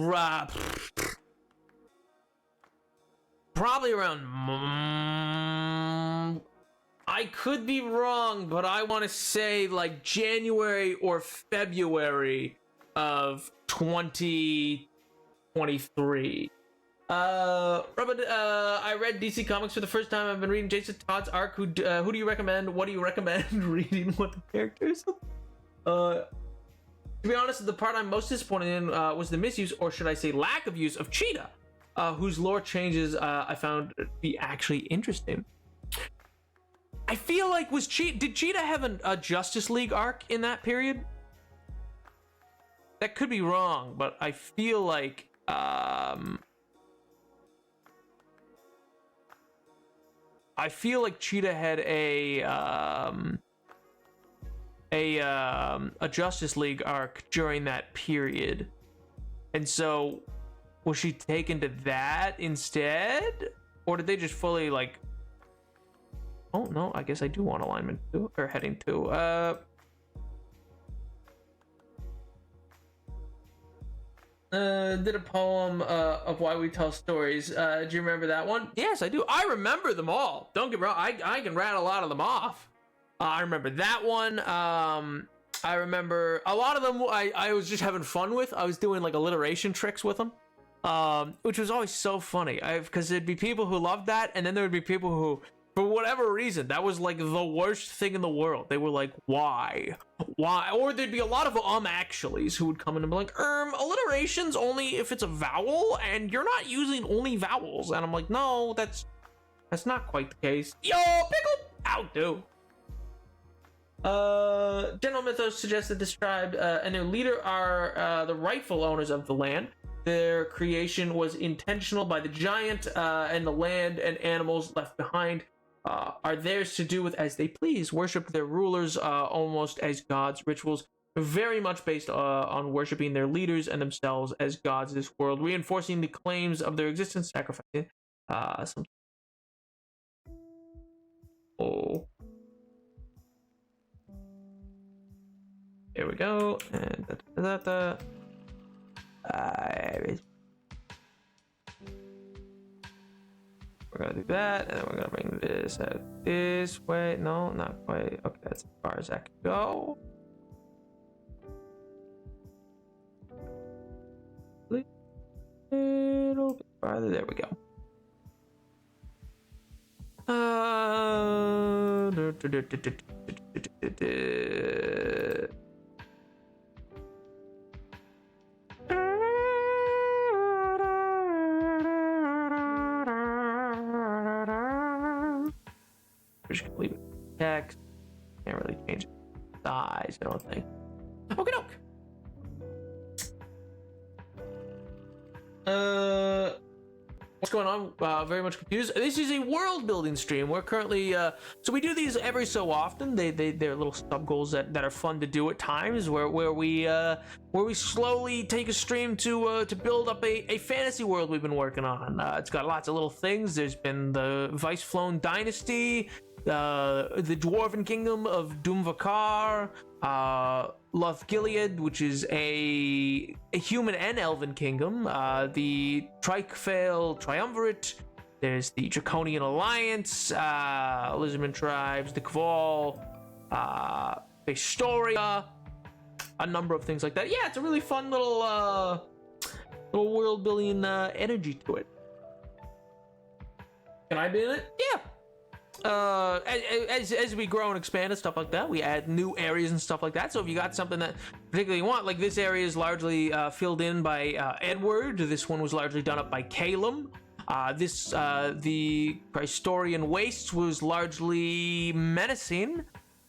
probably around. I could be wrong, but I want to say like January or February of 2023. I read DC Comics for the first time. I've been reading Jason Todd's arc. Who do you recommend? What do you recommend reading? What the characters? To be honest, the part I'm most disappointed in was the misuse, or should I say lack of use, of Cheetah, whose lore changes I found to be actually interesting. I feel like did Cheetah have a Justice League arc in that period? that could be wrong, but I feel like Cheetah had a Justice League arc during that period, and so was she taken to that instead, or did they just fully like? Oh no, I guess I do want alignment 2 or heading 2. Did a poem of why we tell stories. Do you remember that one? Yes, I do. I remember them all. Don't get me wrong. I can rattle a lot of them off. I remember that one. I remember a lot of them. I was just having fun with. I was doing like alliteration tricks with them, which was always so funny. Because there'd be people who loved that, and then there would be people who, for whatever reason, that was like the worst thing in the world. They were like, why? Or there'd be a lot of actuallys who would come in and be like, alliteration's only if it's a vowel, and you're not using only vowels. And I'm like, no, that's not quite the case. Yo, pickle! How do? General Mythos suggests that this tribe and their leader are the rightful owners of the land. Their creation was intentional by the giant, and the land and animals left behind are theirs to do with as they please. Worship their rulers almost as gods. Rituals very much based on worshiping their leaders and themselves as gods of this world, reinforcing the claims of their existence, sacrificing some. Oh. Here we go. And we're gonna do that, and then we're gonna bring this out this way. No, not quite. Okay, that's as far as that can go. A little bit farther. There we go. Just gonna leave it text. Can't really change size, I don't think. Okay, doke. What's going on? Very much confused. This is a world building stream. We're currently so we do these every so often. They're little sub goals that are fun to do at times, where we slowly take a stream to build up a fantasy world we've been working on. It's got lots of little things. There's been the Vice Flown Dynasty, the Dwarven Kingdom of Doomvakar, Lothgilead, which is a human and elven kingdom, the Trikefale Triumvirate, there's the Draconian Alliance, Lizardman Tribes, the Kval, Historia, a number of things like that. Yeah, it's a really fun little world building energy to it. Can I be in it? Yeah. As we grow and expand and stuff like that, we add new areas and stuff like that. So if you got something that particularly you want, like this area is largely filled in by Edward. This one was largely done up by Calum. The Christorian Wastes was largely menacing.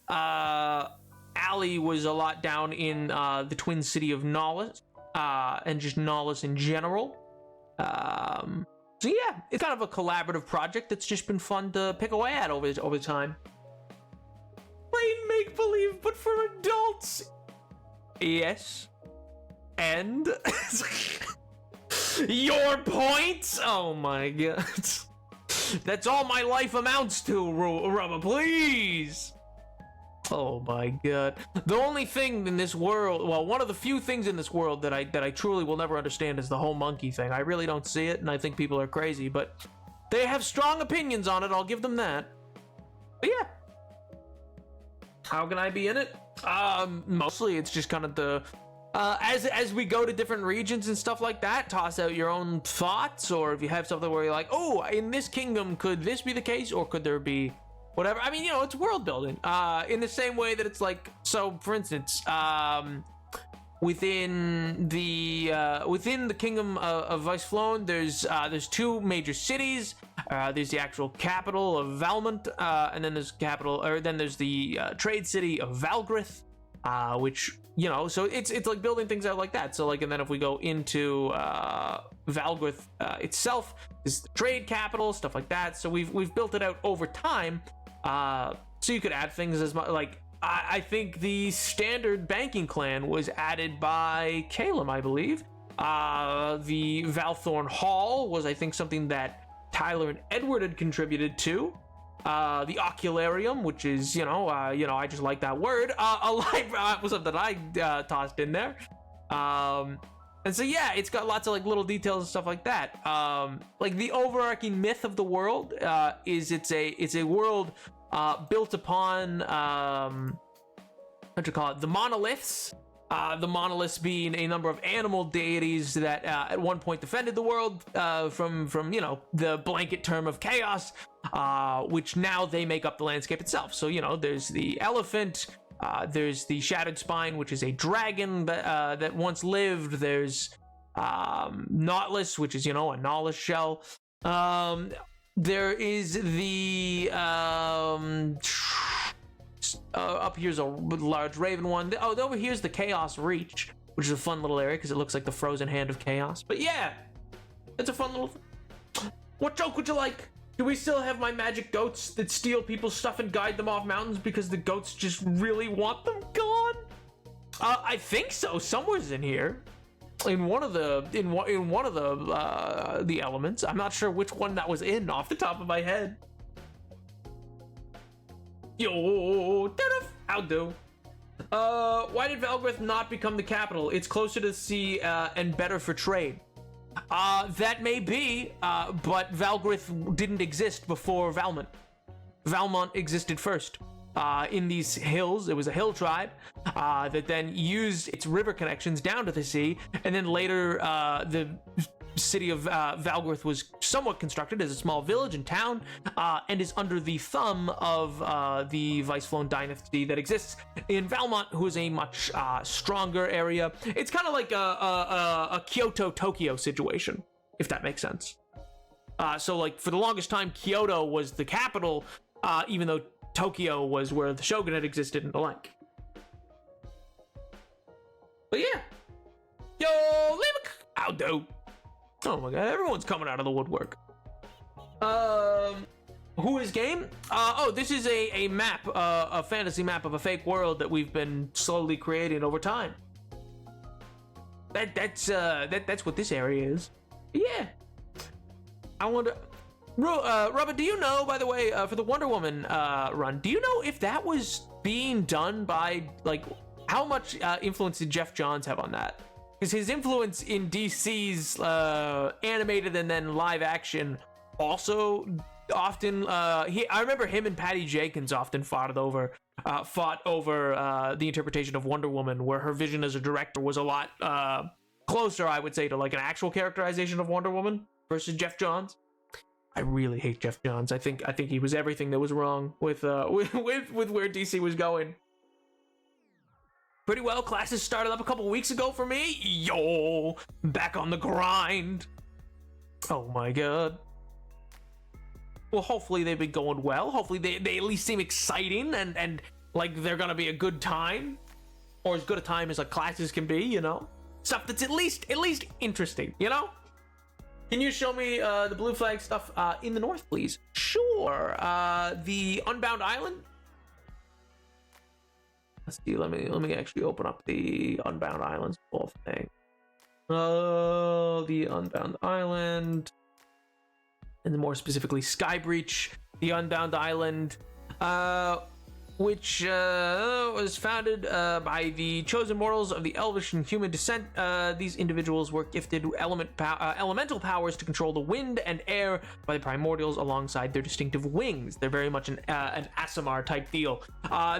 Alley was a lot down in the Twin City of Nollis, and just Nollis in general. So yeah, it's kind of a collaborative project that's just been fun to pick away at over time. Plain make-believe, but for adults. Yes. And your point? Oh my god. That's all my life amounts to, Rubber, please. Oh my god. The only thing in this world, well, one of the few things in this world that I truly will never understand is the whole monkey thing. I really don't see it, and I think people are crazy, but they have strong opinions on it, I'll give them that. But yeah. How can I be in it? Mostly it's just kind of the as we go to different regions and stuff like that, toss out your own thoughts, or if you have something where you're like, oh, in this kingdom, could this be the case, or could there be whatever? I mean, you know, it's world building. In the same way that it's like, so for instance, within the kingdom of Vice Flown, there's two major cities. There's the actual capital of Valmont, and then there's the trade city of Valgrith. which, you know, so it's like building things out like that. So like, and then if we go into Valgrith itself, is the trade capital, stuff like that. So we've built it out over time. So you could add things as much, like I think the standard banking clan was added by Calum, I believe. The Valthorn Hall was, I think, something that Tyler and Edward had contributed to. The Ocularium, which is, you know, I just like that word. A library was something that I tossed in there. And so yeah, it's got lots of like little details and stuff like that. Like the overarching myth of the world is it's a world built upon what you call it, the monoliths. The monoliths being a number of animal deities that at one point defended the world from you know, the blanket term of chaos, which now they make up the landscape itself. So, you know, there's the elephant, there's the shattered spine, which is a dragon that once lived. There's Nautilus, which is, you know, a Nautilus shell. There is the up here's a large raven one. Oh, over here's the Chaos Reach, which is a fun little area because it looks like the frozen hand of chaos. But yeah, it's a fun little. What joke would you like? Do we still have my magic goats that steal people's stuff and guide them off mountains because the goats just really want them gone? I think so. Somewhere's in here, in one of the the elements. I'm not sure which one that was in off the top of my head. Yo, how do? Why did Valgrith not become the capital? It's closer to the sea and better for trade. That may be, but Valgrith didn't exist before Valmont. Valmont existed first. In these hills, it was a hill tribe that then used its river connections down to the sea, and then later the city of Valgrith was somewhat constructed as a small village and town, and is under the thumb of the Viceflown dynasty that exists in Valmont, who is a much stronger area. It's kind of like a Kyoto-Tokyo situation, if that makes sense. So like for the longest time, Kyoto was the capital, even though Tokyo was where the shogunate existed and the like. But yeah. Yo, how do? Oh my god, everyone's coming out of the woodwork. Who is game? Oh, this is a map, a fantasy map of a fake world that we've been slowly creating over time. That's what this area is. Yeah. I wonder, Robert, do you know, by the way, for the Wonder Woman run, do you know if that was being done by, like, how much influence did Jeff Johns have on that? Because his influence in DC's animated and then live action also often, I remember him and Patty Jenkins often fought over the interpretation of Wonder Woman, where her vision as a director was a lot closer, I would say, to like an actual characterization of Wonder Woman versus Jeff Johns. I really hate Jeff Johns. I think he was everything that was wrong with where DC was going. Pretty well. Classes started up a couple weeks ago for me. Yo, back on the grind. Oh my god. Well, hopefully they've been going well. Hopefully they at least seem exciting and like they're gonna be a good time, or as good a time as like classes can be. You know, stuff that's at least interesting. You know. Can you show me the blue flag stuff in the north, please? Sure. The Unbound Island. Let's see. Let me actually open up the Unbound Islands whole thing. The Unbound Island, and then more specifically Skybreach, the Unbound Island, which was founded by the chosen mortals of the Elvish and human descent. These individuals were gifted elemental powers to control the wind and air by the primordials alongside their distinctive wings. They're very much an Aasimar type deal.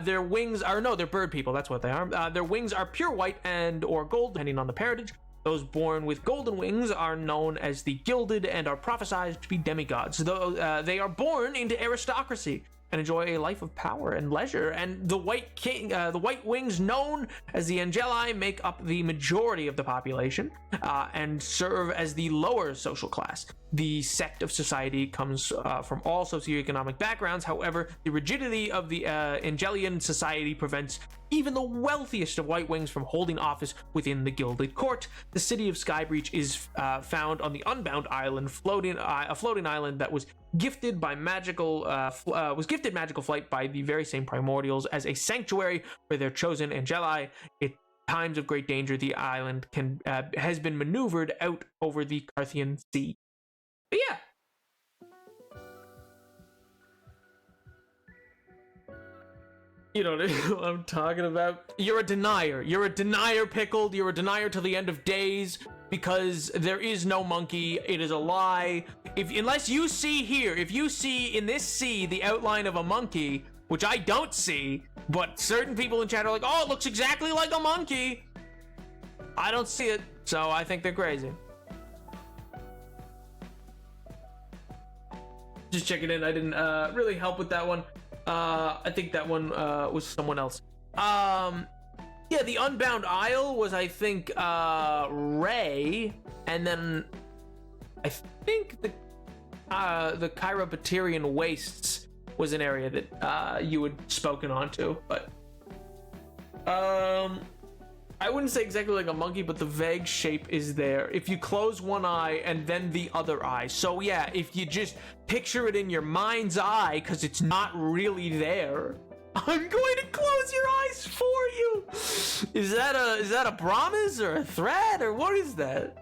Their wings are, no, they're bird people, that's what they are. Their wings are pure white and or gold, depending on the parentage. Those born with golden wings are known as the Gilded and are prophesied to be demigods, though they are born into aristocracy. and enjoy a life of power and leisure. And the White Wings, known as the Angeli, make up the majority of the population and serve as the lower social class. The sect of society comes from all socioeconomic backgrounds. However, the rigidity of the Angelian society prevents even the wealthiest of White Wings from holding office within the gilded court. The city of Skybreach is found on the Unbound Island, a floating island that was gifted magical flight by the very same primordials as a sanctuary for their chosen Angeli. In times of great danger, the island has been maneuvered out over the Carthian Sea. But yeah. You don't know what I'm talking about. You're a denier. You're a denier, Pickled. You're a denier till the end of days because there is no monkey. It is a lie. Unless you see here, if you see in this sea the outline of a monkey, which I don't see, but certain people in chat are like, oh, it looks exactly like a monkey. I don't see it, so I think they're crazy. Just checking in. I didn't really help with that one. I think that one was someone else. Yeah, the Unbound Isle was, I think, Ray, and then I think the Chirobaterian Wastes was an area that you had spoken onto, but I wouldn't say exactly like a monkey, but the vague shape is there. If you close one eye and then the other eye. So yeah, if you just picture it in your mind's eye, because it's not really there, I'm going to close your eyes for you. Is that a promise or a threat or what is that?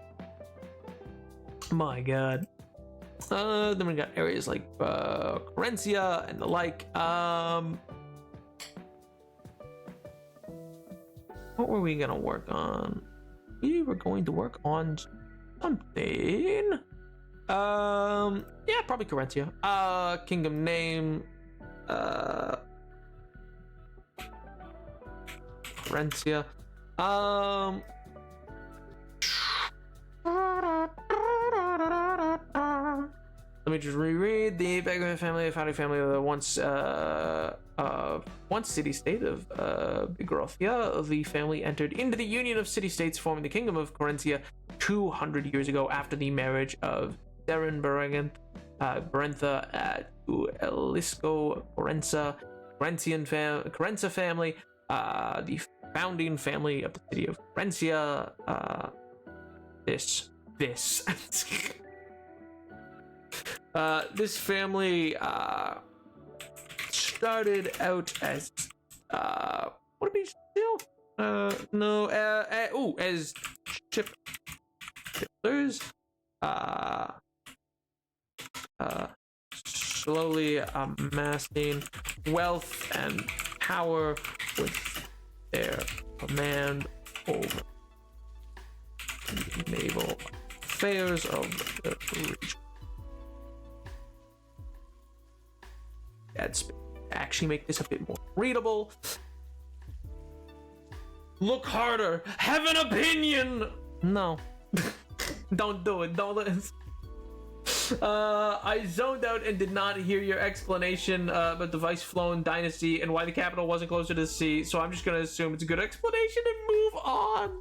My God. Then we got areas like Corencia and the like. What were we gonna work on? We were going to work on something. Yeah, probably Corencia. Kingdom name. Corencia. Let me just reread. The Beggar family, a founding family of the once city-state of Bigrothia. The family entered into the Union of City-States, forming the Kingdom of Corencia 200 years ago after the marriage of Darren Berentha to Elisco Corenza family, the founding family of the city of Corencia. This family started out as what did we steal? As shippers. Slowly amassing wealth and power with their command over the naval affairs of the region. That's actually make this a bit more readable. Look harder. Have an opinion. No. Don't do it. Don't listen. I zoned out and did not hear your explanation about the Vice-Flown dynasty and why the capital wasn't closer to the sea, so I'm just gonna assume it's a good explanation and move on.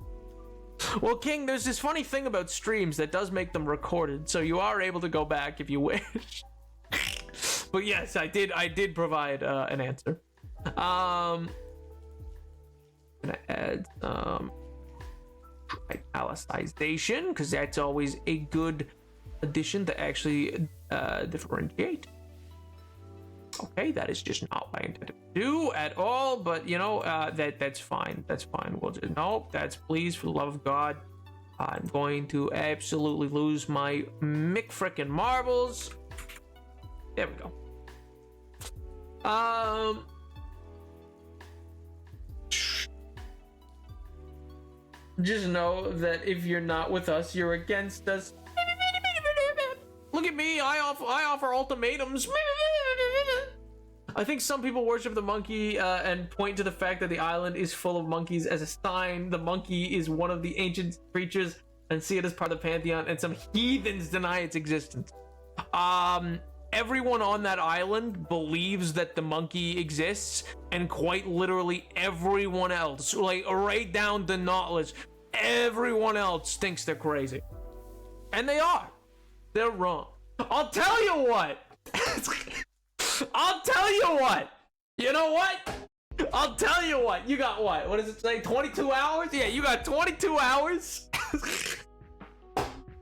Well, King, there's this funny thing about streams that does make them recorded, so you are able to go back if you wish. But yes, I did provide an answer. Gonna add italicization, because that's always a good addition to actually differentiate. Okay, that is just not what I intended to do at all, but you know, that's fine. That's fine. We'll just, nope, that's please, for the love of God. I'm going to absolutely lose my McFrickin' marbles. There we go. Just know that if you're not with us, you're against us. Look at me, I offer ultimatums. I think some people worship the monkey and point to the fact that the island is full of monkeys as a sign the monkey is one of the ancient creatures and see it as part of the pantheon, and some heathens deny its existence. everyone on that island believes that the monkey exists, and quite literally everyone else, like right down to Nautilus, everyone else thinks they're crazy. And they are. They're wrong. I'll tell you what. I'll tell you what. You know what? I'll tell you what. You got what? What does it say? 22 hours? Yeah, you got 22 hours.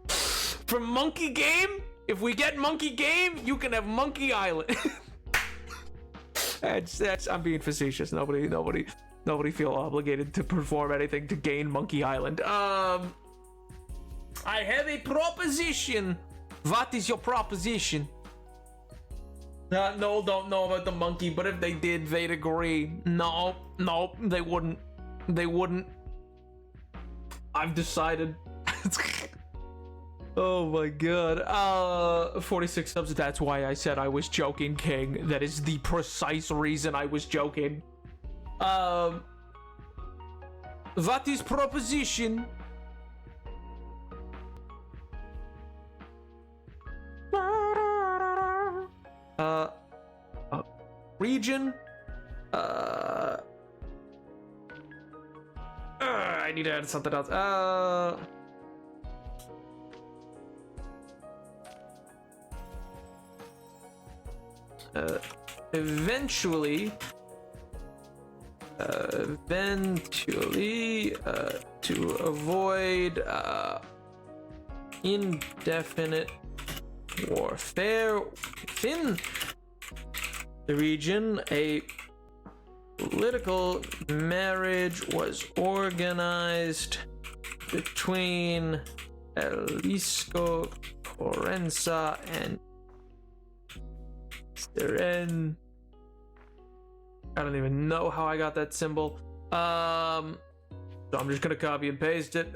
For Monkey Game? If we get Monkey Game, you can have Monkey Island. That's I'm being facetious. Nobody feel obligated to perform anything to gain Monkey Island. I have a proposition. What is your proposition? No, don't know about the monkey, but if they did, they'd agree. No, they wouldn't. They wouldn't. I've decided. Oh my god. 46 subs, that's why I said I was joking, King. That is the precise reason I was joking. What is proposition? Region? I need to add something else. Eventually, to avoid indefinite warfare within the region, a political marriage was organized between Elisco Corenza and Seren. I don't even know how I got that symbol. So I'm just gonna copy and paste it.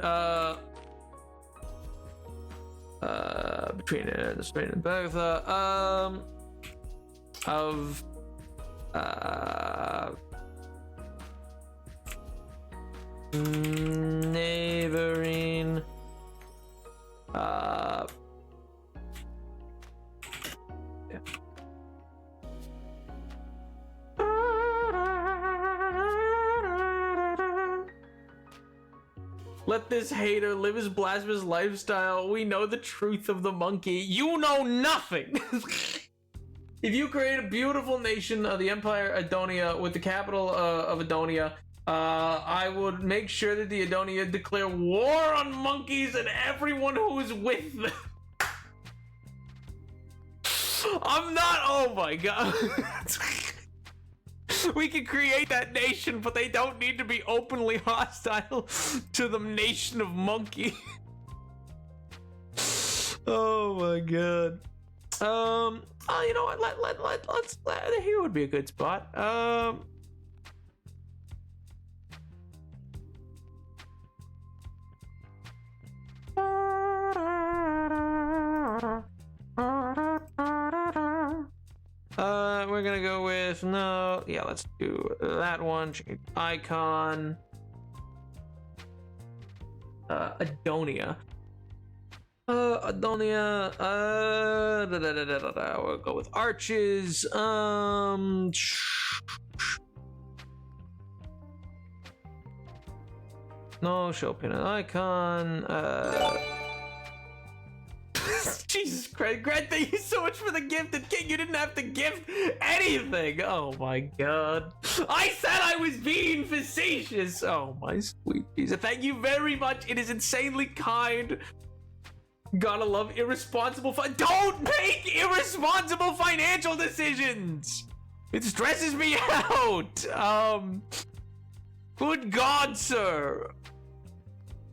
Between Spain and Bertha. Of neighboring yeah. Let this hater live his blasphemous lifestyle. We know the truth of the monkey. You know nothing. If you create a beautiful nation of the Empire Adonia with the capital of Adonia, I would make sure that the Adonia declare war on monkeys and everyone who is with them. I'm not. Oh my god. We can create that nation, but they don't need to be openly hostile to the nation of monkey. Oh my god. You know what? Let's here would be a good spot. We're gonna go with no. Yeah, let's do that one. Change icon. Adonia. Adonia. We'll go with arches. No, show pin an icon. Jesus Christ, Grant, thank you so much for the gifted King. You didn't have to gift anything. Oh my god. I said I was being facetious. Oh my sweet Jesus. Thank you very much. It is insanely kind. Gotta love irresponsible don't make irresponsible financial decisions. It stresses me out. Good God, sir.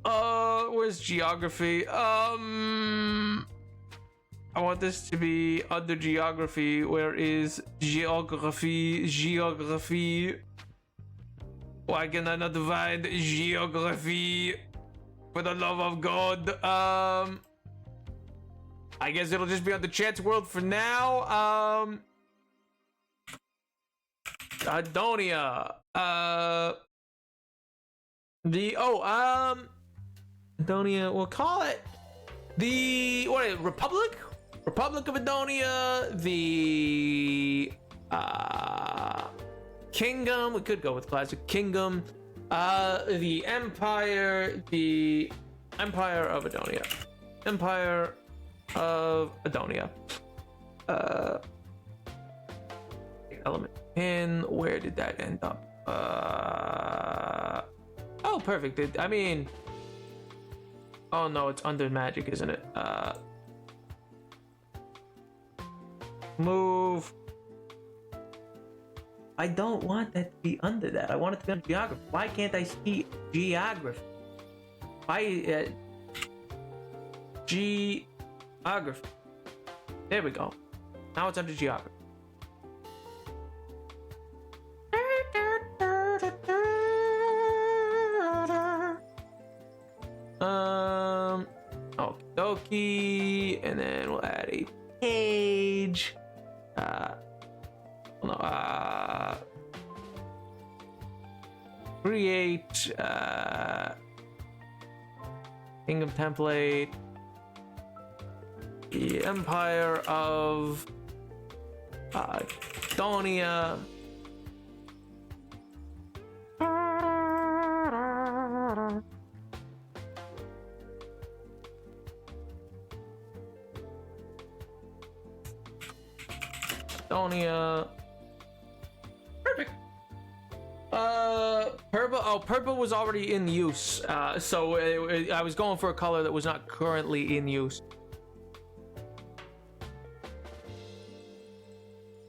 Where's geography? I want this to be under geography. Where is geography? Geography. Why can I not find geography? For the love of God. I guess it'll just be on the chat's world for now. Adonia. Adonia, we'll call it the Republic? Republic of Adonia, the Kingdom. We could go with classic Kingdom. The Empire of Adonia. Empire of Adonia. Element pin. Where did that end up? Oh, perfect. I mean, oh no, it's under magic, isn't it? Move. I don't want that to be under that. I want it to be under geography. Why can't I see geography? Why? Geography. There we go. Now it's under geography. Okie dokie, and then we'll add a page. Create kingdom template. The Empire of Adonia. Adonia. Perfect. Purple. Oh, purple was already in use. So I was going for a color that was not currently in use.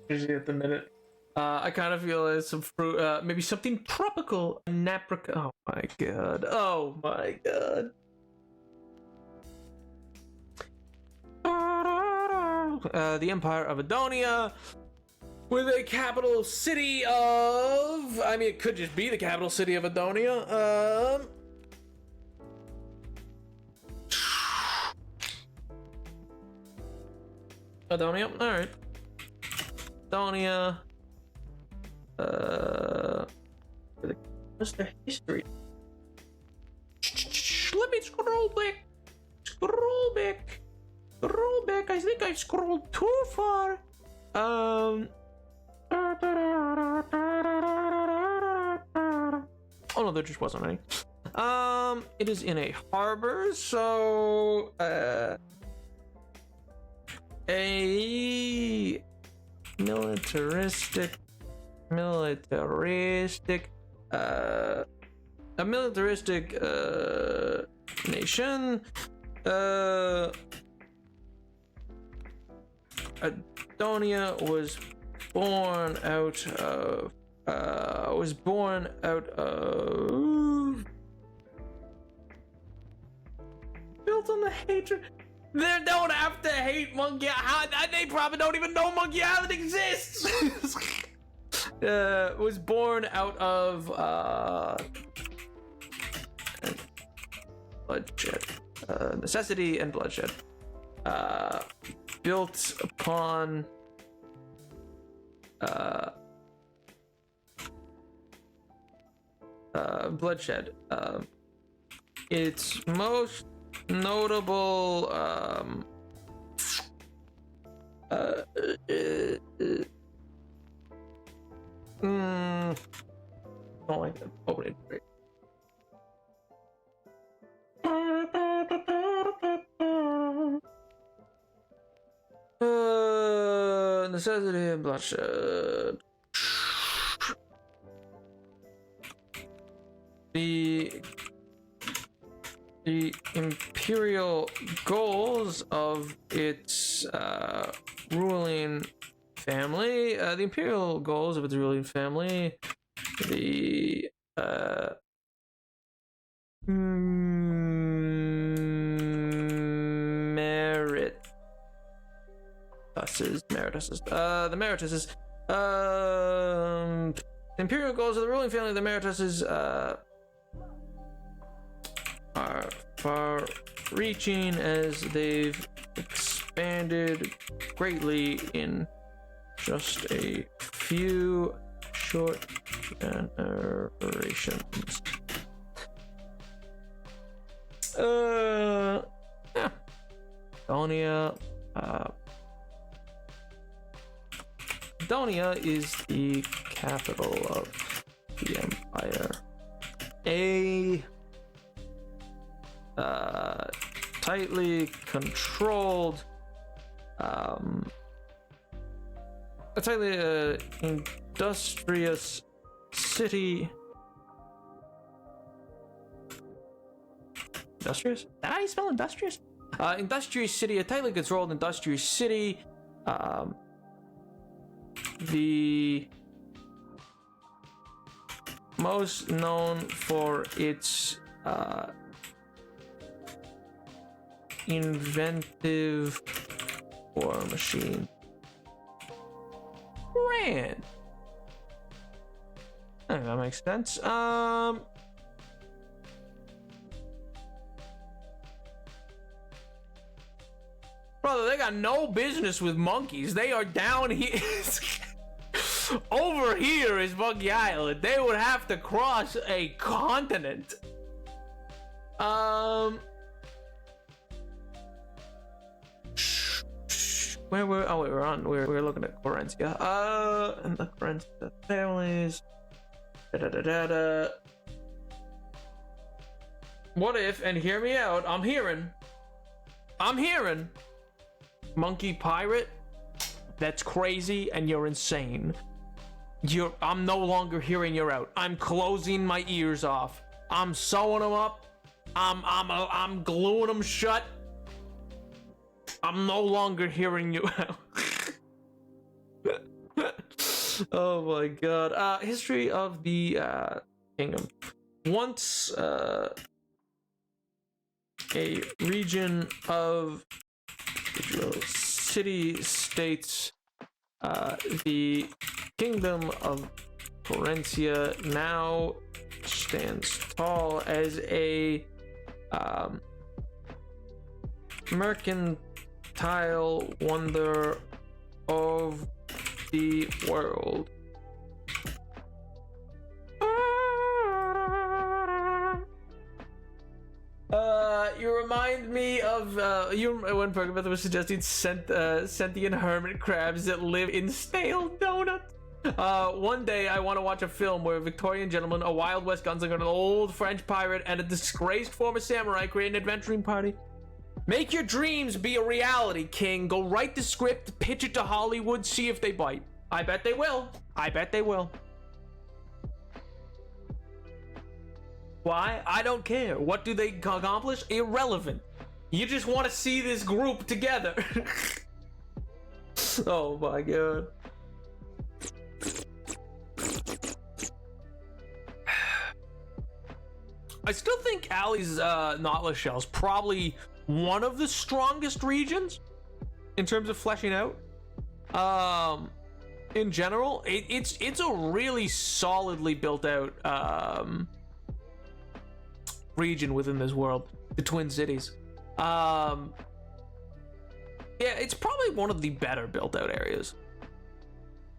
At the minute. I kind of feel there's some fruit, maybe something tropical. Naprica. Oh my god. Oh my god. The Empire of Adonia, with a capital city of, I mean, it could just be the capital city of Adonia. Adonia, all right. Adonia. What's their history? Let me scroll back. Scroll back. Scroll back. I think I've scrolled too far. Oh no, there just wasn't any. It is in a harbor, so a militaristic nation. Adonia was born out of built on the hatred. They don't have to hate Monkey Island. They probably don't even know Monkey Island exists. Was born out of bloodshed, necessity and bloodshed. Built upon bloodshed. Its most notable don't like that. Open it. Necessity and bloodshed. The imperial goals of its ruling family. The imperial goals of its ruling family. The the Marituses. The imperial goals of the ruling family of the Marituses are far-reaching as they've expanded greatly in just a few short generations. Yeah. Adonia, Macedonia is the capital of the empire. A tightly controlled, a tightly industrious city. Industrious? Is that how you spell industrious? Industrious city, a tightly controlled industrious city. The most known for its inventive war machine. Grand. I think that makes sense. Brother, they got no business with monkeys. They are down here. Over here is Monkey Island. They would have to cross a continent. Where were? Oh wait, we're looking at Florencia. And the Florencia families. What if? And hear me out. I'm hearing. Monkey pirate. That's crazy, and you're insane. I'm no longer hearing you out. I'm closing my ears off. I'm sewing them up. I'm gluing them shut. I'm no longer hearing you out. Oh my god. History of the kingdom. Once a region of city-states, the kingdom of Florencia now stands tall as a mercantile wonder of the world. You remind me of when Pergameth was suggesting sentient hermit crabs that live in stale donuts. One day I want to watch a film where a Victorian gentleman, a Wild West gunslinger, an old French pirate, and a disgraced former samurai create an adventuring party. Make your dreams be a reality, King. Go write the script, pitch it to Hollywood, see if they bite. I bet they will. I bet they will. Why? I don't care. What do they accomplish? Irrelevant. You just want to see this group together. Oh my god. I still think Allie's Nautilus shell is probably one of the strongest regions in terms of fleshing out. In general, it's a really solidly built out region within this world, the Twin Cities. Yeah, it's probably one of the better built out areas.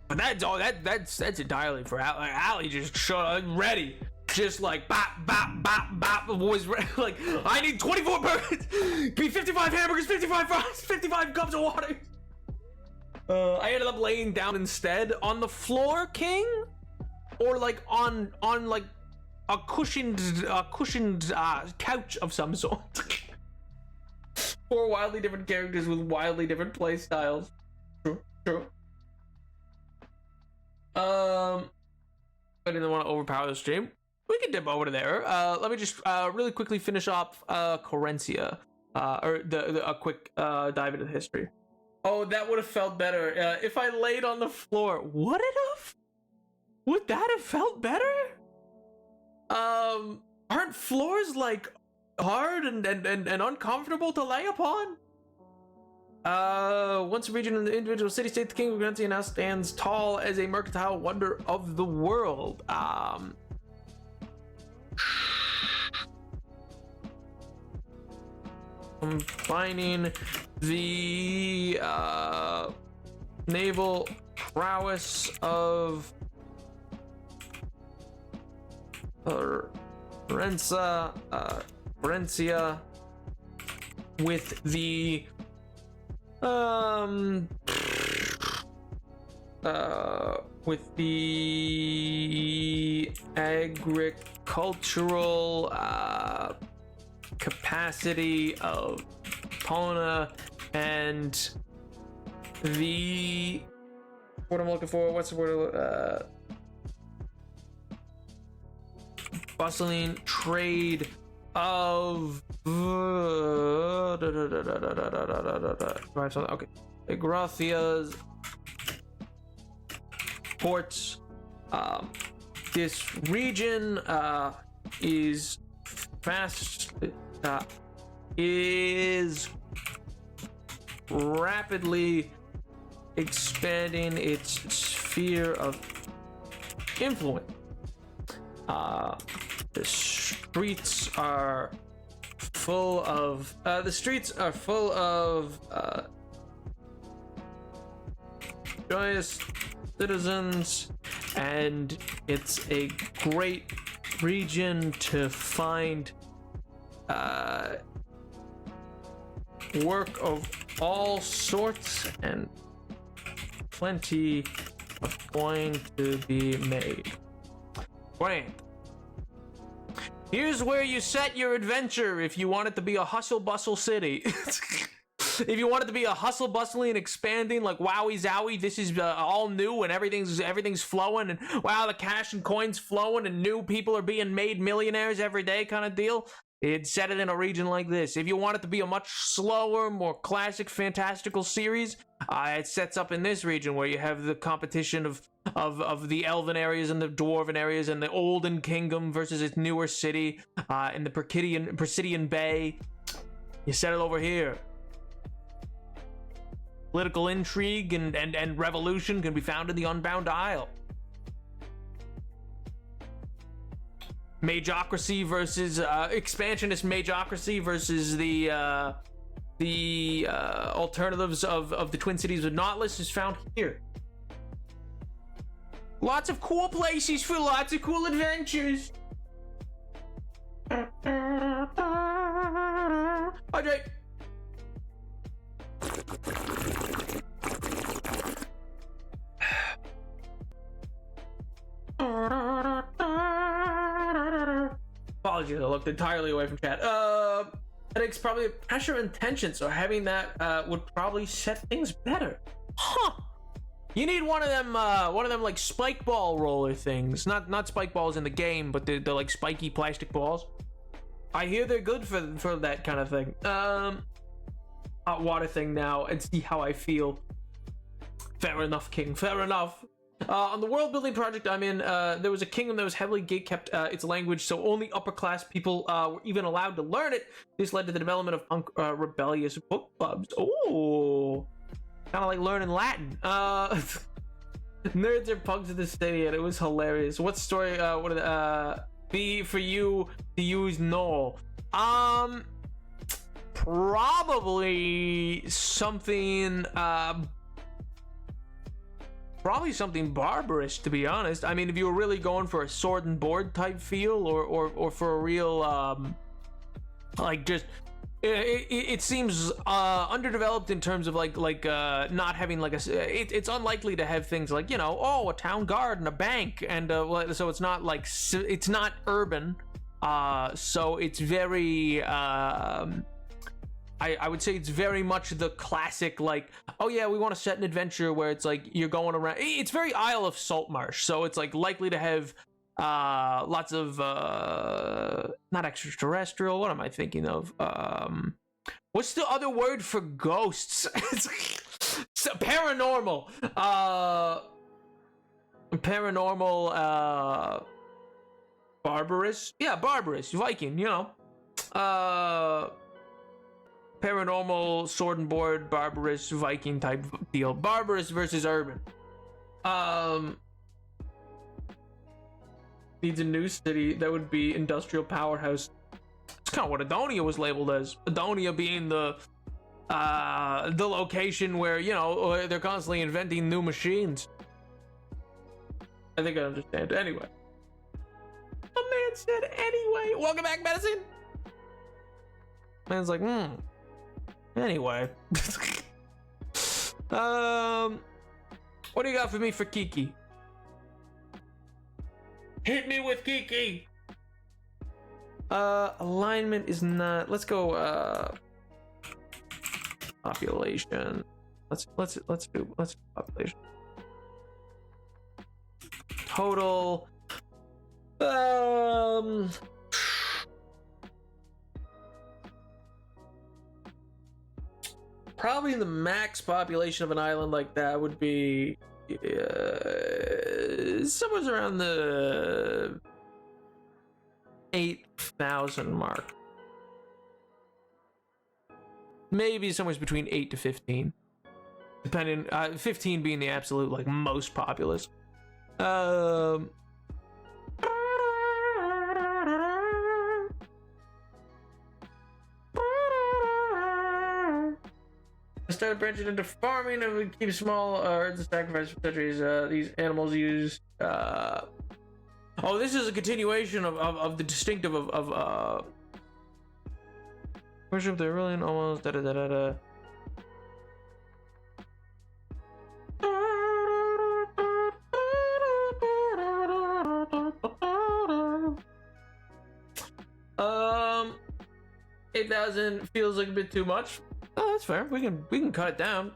But that's entirely for Allie. Allie just showed up ready, just like bop bop bop bop. Was like, I need 24 burgers, give me 55 hamburgers, 55 fries, 55 cups of water. I ended up laying down instead on the floor, King, or like on like a cushioned couch of some sort. 4 wildly different characters with wildly different play styles. True. I didn't want to overpower the stream. We can dip over to there. Let me just really quickly finish off Corencia, or a quick dive into the history. Oh, that would have felt better if I laid on the floor. Would it have? Would that have felt better? Aren't floors like hard and uncomfortable to lay upon? Once a region in the individual city-state, the King of Corencia now stands tall as a mercantile wonder of the world. Combining the naval prowess of Florencia with the with the agricultural capacity of Pona and the what I'm looking for. What's the word? Bustling trade of okay. Graphia's ports. This region is rapidly expanding its sphere of influence. The streets are full of joyous citizens, and it's a great region to find work of all sorts and plenty of coin to be made. Brain. Here's where you set your adventure if you want it to be a hustle bustle city. If you want it to be a hustle bustling, expanding, like wowie zowie, this is all new and everything's flowing, and wow, the cash and coins flowing and new people are being made millionaires every day kind of deal. It'd set it in a region like this. If you want it to be a much slower, more classic, fantastical series, it sets up in this region where you have the competition of the elven areas and the dwarven areas and the olden kingdom versus its newer city in the Presidian Bay. You set it over here. Political intrigue and revolution can be found in the Unbound Isle. Mageocracy versus expansionist mageocracy versus the alternatives of the Twin Cities of Nautilus is found here. Lots of cool places for lots of cool adventures. Hydrate. Apologies, I looked entirely away from chat. I think it's probably pressure and tension, so having that would probably set things better. Huh. You need one of them like spike ball roller things. Not spike balls in the game, but they're like spiky plastic balls. I hear they're good for that kind of thing. Hot water thing now and see how I feel. Fair enough, King. Fair enough. On the world building project I'm in, there was a kingdom that was heavily gate-kept its language, so only upper-class people were even allowed to learn it. This led to the development of punk rebellious book clubs. Ooh, kind of like learning Latin. Nerds are punks in the city, and it was hilarious. What story would be for you to use Noel? Probably something barbarous, to be honest. I mean, if you were really going for a sword and board type feel, or for a real like just it seems underdeveloped in terms of like not having like it's unlikely to have things like, you know, a town guard and a bank, and so it's not like it's not urban, so it's very I would say it's very much the classic, like, oh yeah, we want to set an adventure where it's like you're going around. It's very Isle of Saltmarsh, so it's like likely to have lots of not extraterrestrial. What am I thinking of? What's the other word for ghosts? So, paranormal. Paranormal. Barbarous. Yeah, barbarous. Viking. You know. Paranormal, sword and board, barbarous, Viking type deal. Barbarous versus urban. Needs a new city that would be industrial powerhouse. It's kind of what Adonia was labeled as. Adonia being the location where, you know, they're constantly inventing new machines. I think I understand. Anyway. A man said anyway. Welcome back, Medicine. Man's like, Anyway. What do you got for me for Kiki? Hit me with Kiki. Alignment is not. Let's go. Population. Let's do population. Total. Probably the max population of an island like that would be somewhere around the 8,000 mark. Maybe somewhere between 8 to 15, depending. 15 being the absolute like most populous. I started branching into farming and we keep small herds of sacrifice for centuries. These animals use. Oh, this is a continuation of the distinctive of worship the Aurelian almost da da da da da. Um, 8,000 feels like a bit too much. Oh, that's fair. We can cut it down.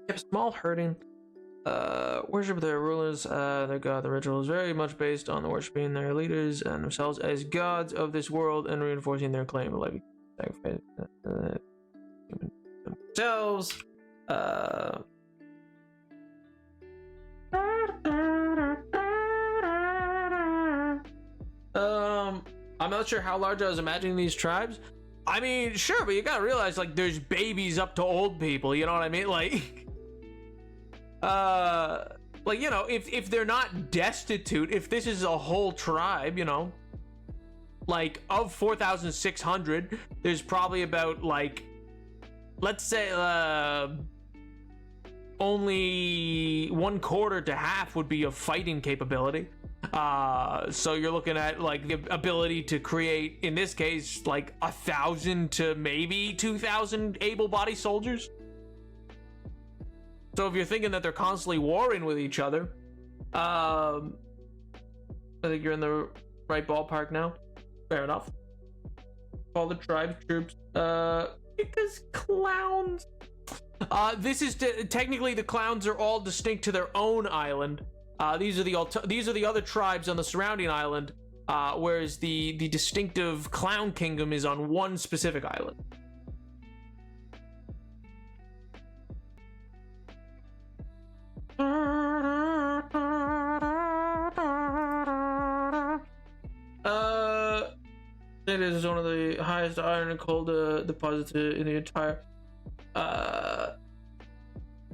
Yep, small herding. Worship their rulers, their god. The ritual is very much based on the worshiping their leaders and themselves as gods of this world and reinforcing their claim of life. Sacrifice themselves. I'm not sure how large I was imagining these tribes. I mean, sure, but you gotta realize, like, there's babies up to old people, you know what I mean? Like, you know, if they're not destitute, if this is a whole tribe, you know, like, of 4,600, there's probably about, like, let's say, only 1/4 to half would be of fighting capability. So you're looking at like the ability to create, in this case, like 1,000 to maybe 2,000 able-bodied soldiers. So if you're thinking that they're constantly warring with each other, I think you're in the right ballpark now. Fair enough. All the tribe troops, because clowns. This is technically the clowns are all distinct to their own island. These are the other tribes on the surrounding island, whereas the distinctive clown kingdom is on one specific island. It is one of the highest iron and coal deposits in the entire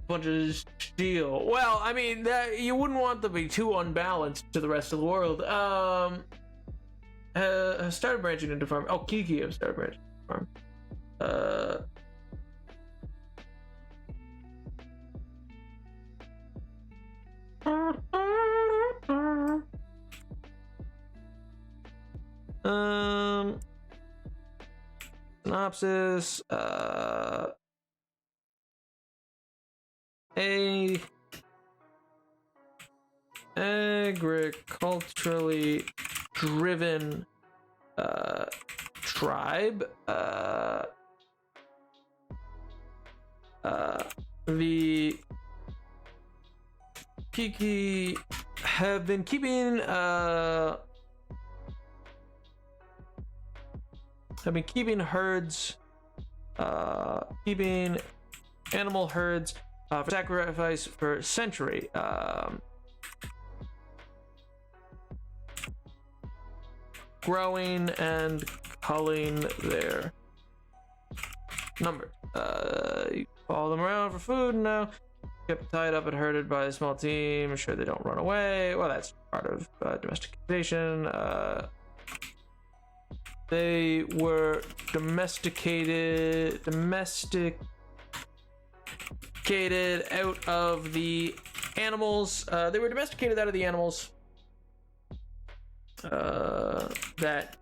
bunch of steel. Well, I mean, that you wouldn't want them to be too unbalanced to the rest of the world. Has started branching into farm. Oh, Kiki have started branching into farm. Synopsis. A agriculturally driven tribe. The Kiki have been keeping herds, keeping animal herds for sacrifice for a century. Growing and culling their numbers. You follow them around for food now. Kept tied up and herded by a small team. Ensure they don't run away. Well, that's part of domestication. They were domesticated out of the animals. They were domesticated out of the animals that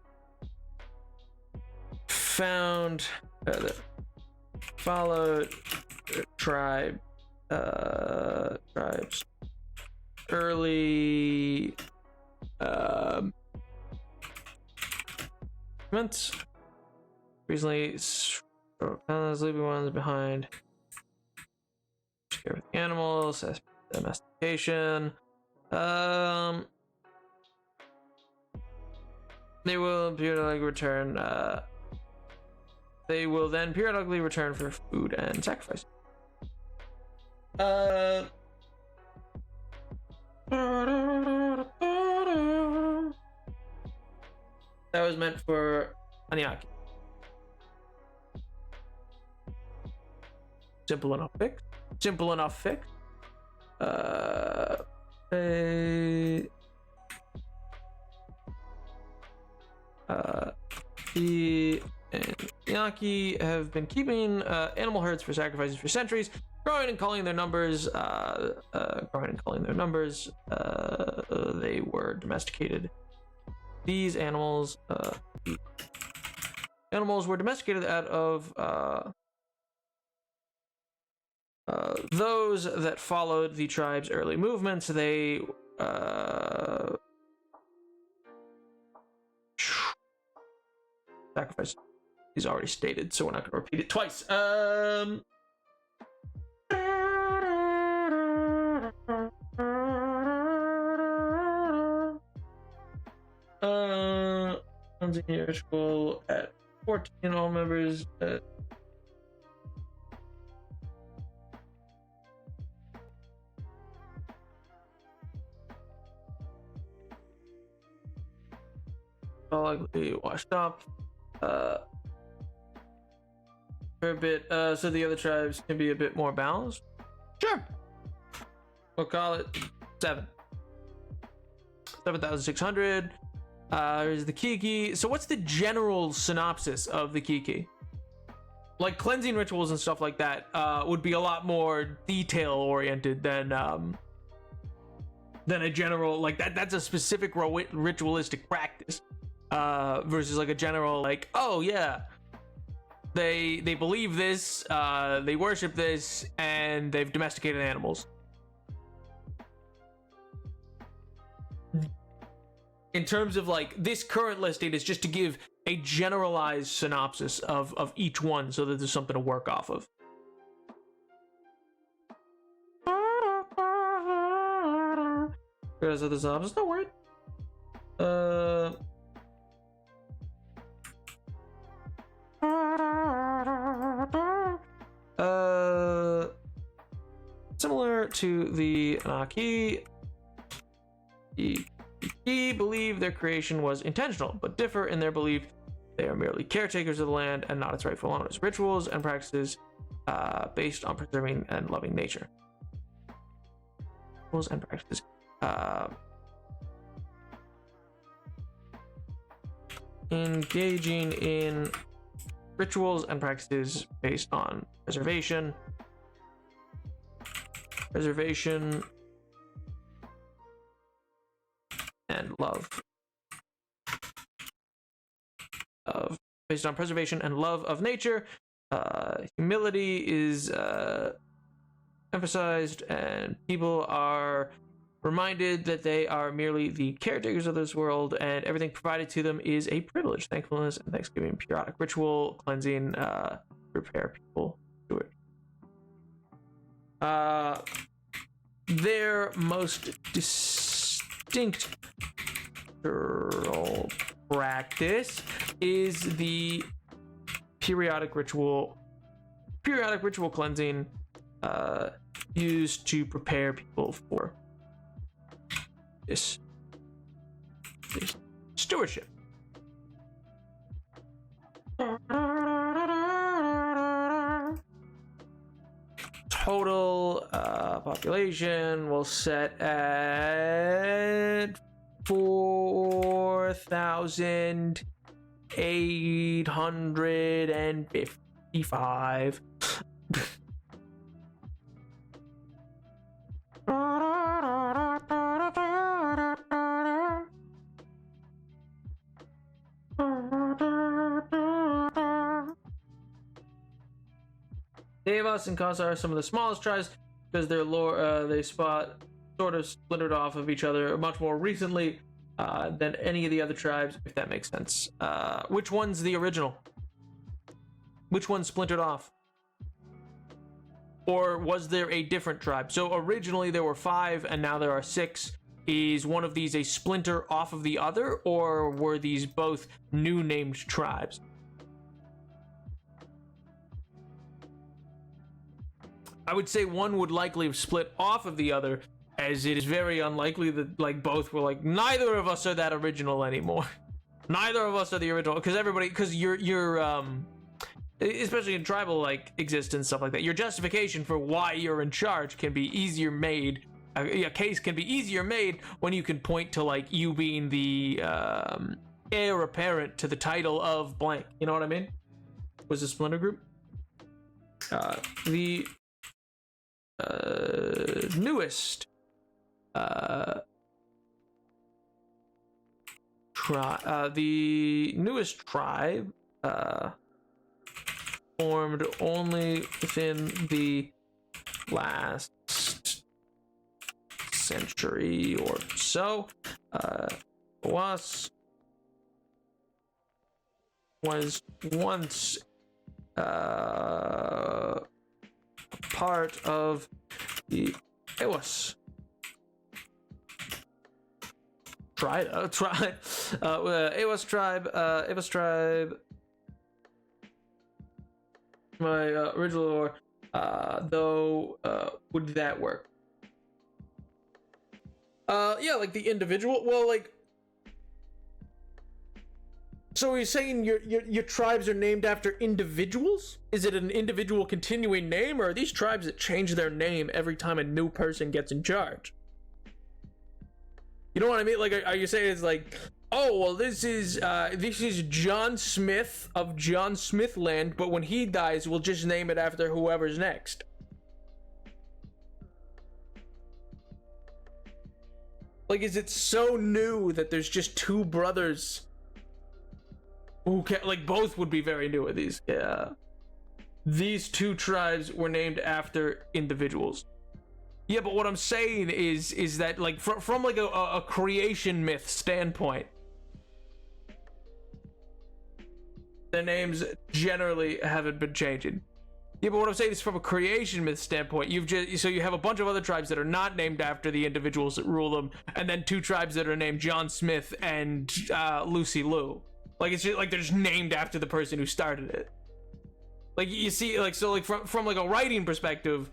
found that followed tribes early events. Recently, leaving ones behind. Care with the animals, domestication. They will periodically return. They will then periodically return for food and sacrifice. That was meant for Aniaki. Simple enough fix. Simple enough fix. He and Aniaki have been keeping animal herds for sacrifices for centuries, growing and culling their numbers. They were domesticated. These animals were domesticated out of those that followed the tribe's early movements. They sacrifice is already stated, so we're not going to repeat it twice. Ritual at 14 all members. All ugly, washed up. For a bit, so the other tribes can be a bit more balanced. Sure. We'll call it 7,600. Here's the Kiki. So what's the general synopsis of the Kiki? Like cleansing rituals and stuff like that would be a lot more detail oriented than a general, like that's a specific ritualistic practice versus like a general, like, oh yeah, they believe this, they worship this, and they've domesticated animals. In terms of like this current listing is just to give a generalized synopsis of each one so that there's something to work off of. Because of the synopsis, don't worry. Similar to the Anaki, He believe their creation was intentional, but differ in their belief they are merely caretakers of the land and not its rightful owners. Rituals and practices based on preserving and loving nature. Rituals and practices engaging in rituals and practices based on preservation and love based on preservation and love of nature. Humility is emphasized, and people are reminded that they are merely the caretakers of this world, and everything provided to them is a privilege. Thankfulness and thanksgiving, periodic ritual, cleansing, prepare people to it. Their most distinct practice is the periodic ritual cleansing used to prepare people for this stewardship. Total population will set at 4,855. Evos and Khazar are some of the smallest tribes because their lore, they spot sort of splintered off of each other much more recently than any of the other tribes, if that makes sense. Which one's the original? Which one splintered off? Or was there a different tribe? So originally there were 5 and now there are 6. Is one of these a splinter off of the other, or were these both new named tribes? I would say one would likely have split off of the other, as it is very unlikely that like both were like, neither of us are that original anymore. Neither of us are the original, because you're especially in tribal like existence, stuff like that, your justification for why you're in charge can be easier made. A case can be easier made when you can point to like you being the heir apparent to the title of blank. You know what I mean? Was a splinter group? The newest tribe formed only within the last century or so. Was once part of the Ewas tribe. Ewas tribe. My original lore, though, would that work? Yeah, like the individual. Well, like, so are you saying your tribes are named after individuals? Is it an individual continuing name, or are these tribes that change their name every time a new person gets in charge? You know what I mean? Like, are you saying it's like, oh, well, this is John Smith of John Smith Land, but when he dies, we'll just name it after whoever's next? Like, is it so new that there's just 2 brothers who can, like, both would be very new at these? Yeah. These 2 tribes were named after individuals. Yeah, but what I'm saying is that, like, from like a creation myth standpoint, their names generally haven't been changing. Yeah, but what I'm saying is from a creation myth standpoint, you have a bunch of other tribes that are not named after the individuals that rule them, and then 2 tribes that are named John Smith and Lucy Liu. Like, it's just like they're just named after the person who started it. Like, you see, like, so like from like a writing perspective,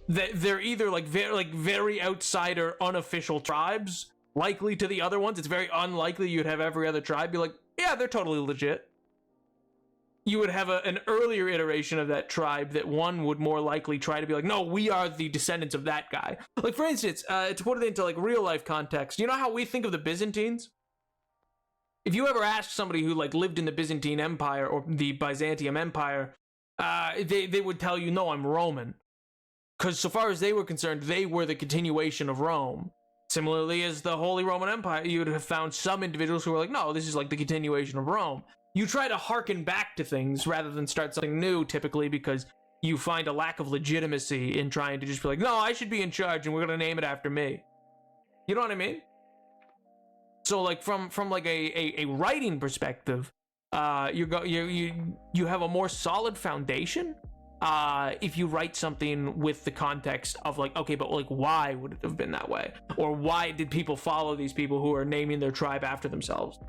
they're either like very outsider unofficial tribes, likely to the other ones. It's very unlikely you'd have every other tribe be like, yeah, they're totally legit. You would have an earlier iteration of that tribe that one would more likely try to be like, no, we are the descendants of that guy. Like, for instance, to put it into like real life context, you know how we think of the Byzantines? If you ever asked somebody who like lived in the Byzantine Empire or the Byzantium Empire, they would tell you, no, I'm Roman. Because so far as they were concerned, they were the continuation of Rome. Similarly, as the Holy Roman Empire, you would have found some individuals who were like, no, this is like the continuation of Rome. You try to harken back to things rather than start something new, typically, because you find a lack of legitimacy in trying to just be like, no, I should be in charge and we're going to name it after me. You know what I mean? So, like, from like a writing perspective, you have a more solid foundation if you write something with the context of like, okay, but like, why would it have been that way? Or why did people follow these people who are naming their tribe after themselves?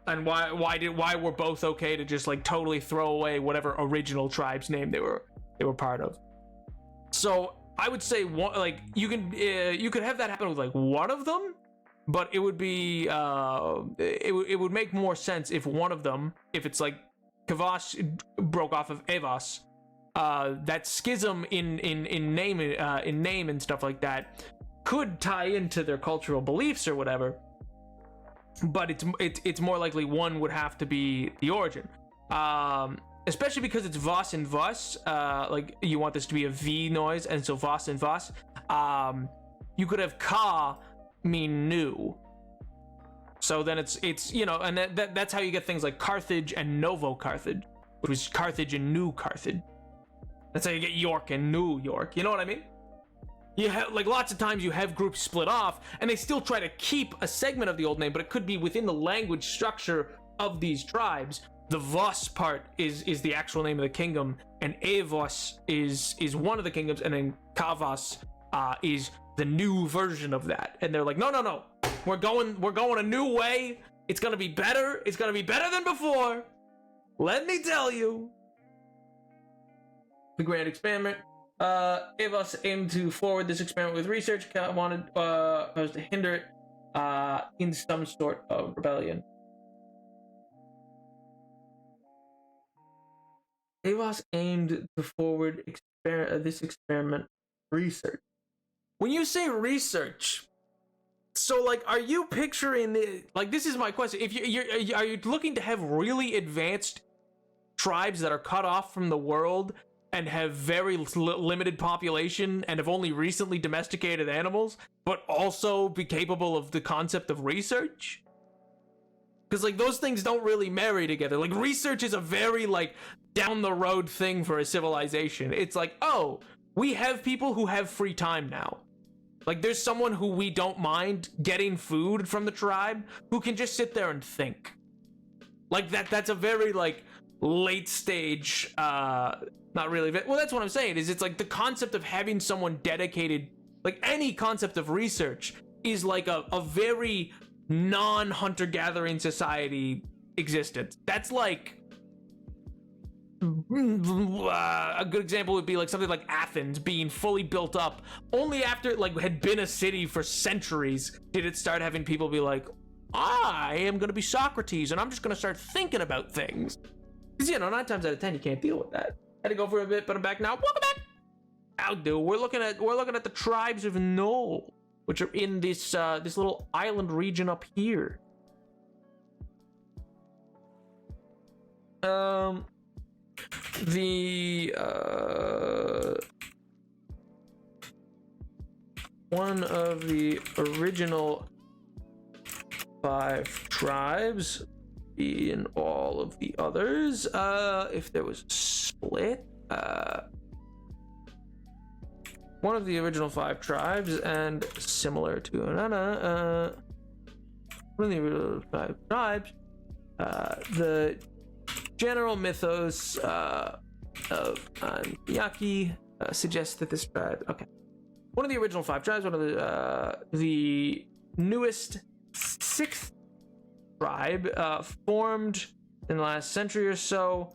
And why were both okay to just like totally throw away whatever original tribe's name they were part of? So I would say one, like, you could have that happen with like one of them, but it would be it would make more sense if one of them, if it's like Kavash broke off of Evos, that schism in name and stuff like that could tie into their cultural beliefs or whatever. But it's more likely one would have to be the origin, especially because it's Voss and Voss. Like, you want this to be a V noise, and so Voss and Voss. You could have Ka mean new, so then it's you know, and that's how you get things like Carthage and Novo Carthage. which was Carthage and New Carthage. That's how you get York and New York. You know what I mean? You have, like, lots of times you have groups split off, and they still try to keep a segment of the old name, but it could be within the language structure of these tribes. The Vos part is the actual name of the kingdom, and Evos is one of the kingdoms, and then Kavos is the new version of that. And they're like, no, we're going a new way. It's gonna be better. It's gonna be better than before. Let me tell you. The grand experiment. Evos aimed to forward this experiment with research. Wanted was to hinder it in some sort of rebellion. Evos aimed to forward this experiment research. When you say research, so like, are you picturing the, like, this is my question. If are you looking to have really advanced tribes that are cut off from the world and have very limited population and have only recently domesticated animals, but also be capable of the concept of research? Because, like, those things don't really marry together. Like, research is a very, like, down the road thing for a civilization. It's like, oh, we have people who have free time now. Like, there's someone who we don't mind getting food from the tribe who can just sit there and think. Like, that's a very, like, late stage, not really, well, that's what I'm saying, is it's like the concept of having someone dedicated, like, any concept of research is like a very non-hunter-gathering society existence. That's like, a good example would be like something like Athens being fully built up. Only after it, like, had been a city for centuries did it start having people be like, I am going to be Socrates and I'm just going to start thinking about things. Because, you know, 9 times out of 10 you can't deal with that. Had to go for a bit, but I'm back now. Welcome back. How do we're looking at the tribes of Knoll, which are in this this little island region up here. One of the original 5 tribes, in all of the others, if there was a split, one of the original 5 tribes, and similar to one of the original 5 tribes, the general mythos of Miyaki suggests that this okay. One of the original 5 tribes, one of the newest 6th tribe, formed in the last century or so,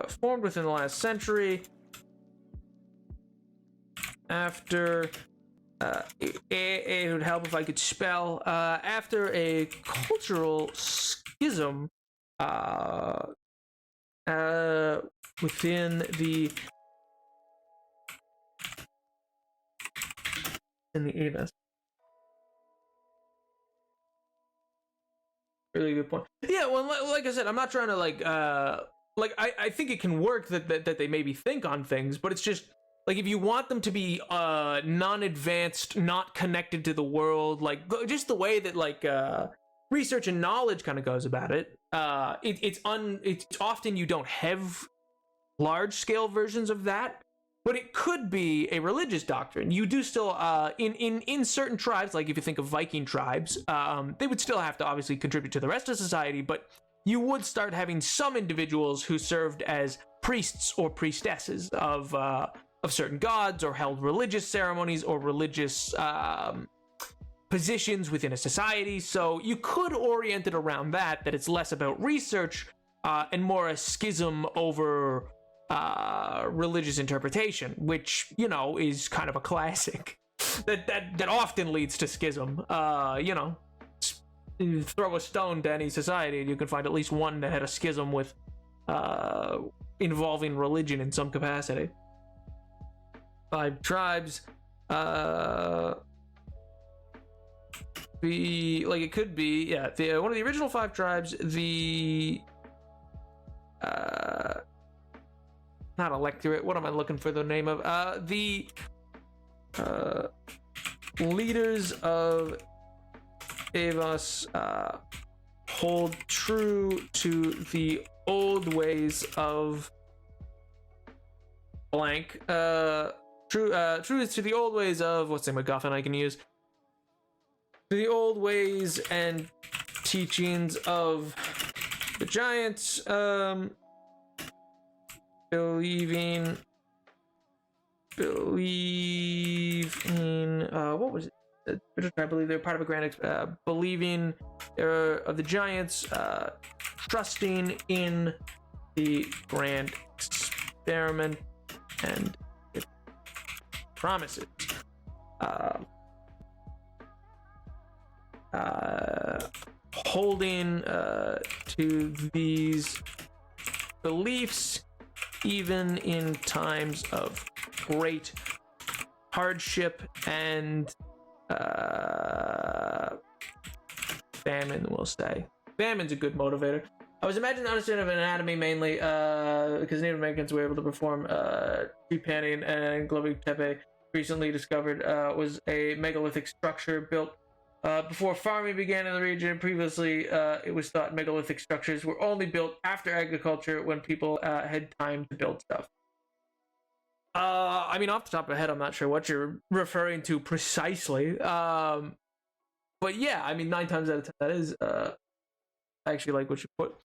formed within the last century after it would help if I could spell, after a cultural schism within the Avis. Really good point. Yeah, well, like I said, I'm not trying to I think it can work that they maybe think on things, but it's just like, if you want them to be non-advanced, not connected to the world, like just the way that like research and knowledge kind of goes about it, it's often you don't have large scale versions of that. But it could be a religious doctrine. You do still, in certain tribes, like if you think of Viking tribes, they would still have to obviously contribute to the rest of society, but you would start having some individuals who served as priests or priestesses of certain gods, or held religious ceremonies or religious positions within a society. So you could orient it around that it's less about research and more a schism over religious interpretation, which, you know, is kind of a classic that often leads to schism. You know, you throw a stone to any society and you can find at least one that had a schism with involving religion in some capacity. 5 tribes, it could be, yeah, one of the original 5 tribes, not electorate, what am I looking for the name of? The leaders of Evos hold true to the old ways of blank. True to the old ways of, what's the MacGuffin I can use? The old ways and teachings of the giants. Believe in what was it? I believe they're part of a grand believing of the giants, trusting in the grand experiment and its promises. Holding to these beliefs even in times of great hardship and famine, we'll say. Famine's a good motivator. I was imagining the understanding of anatomy mainly because Native Americans were able to perform tree panning, and Globi Tepe recently discovered was a megalithic structure built before farming began in the region. Previously, it was thought megalithic structures were only built after agriculture when people had time to build stuff. I mean, off the top of my head, I'm not sure what you're referring to precisely. But yeah, I mean, 9 times out of 10, that is, I actually like what you put.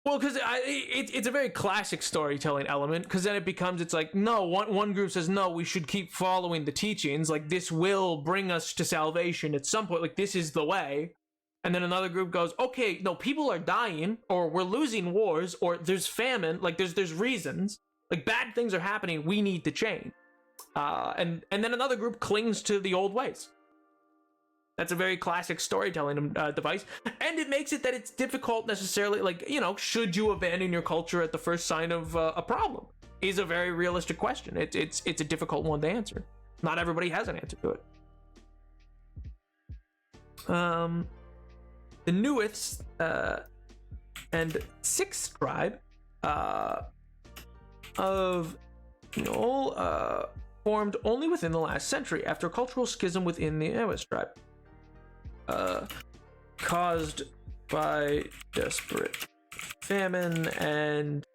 Well, because it's a very classic storytelling element, because then it becomes, it's like, no, one group says, no, we should keep following the teachings, like, this will bring us to salvation at some point, like, this is the way. And then another group goes, okay, no, people are dying, or we're losing wars, or there's famine, like, there's reasons, like, bad things are happening, we need to change. And then another group clings to the old ways. That's a very classic storytelling device, and it makes it that it's difficult necessarily, like, you know, should you abandon your culture at the first sign of a problem is a very realistic question. It's a difficult one to answer. Not everybody has an answer to it. The Nuiths and sixth tribe of Nol formed only within the last century after a cultural schism within the Nuith tribe. Caused by desperate famine and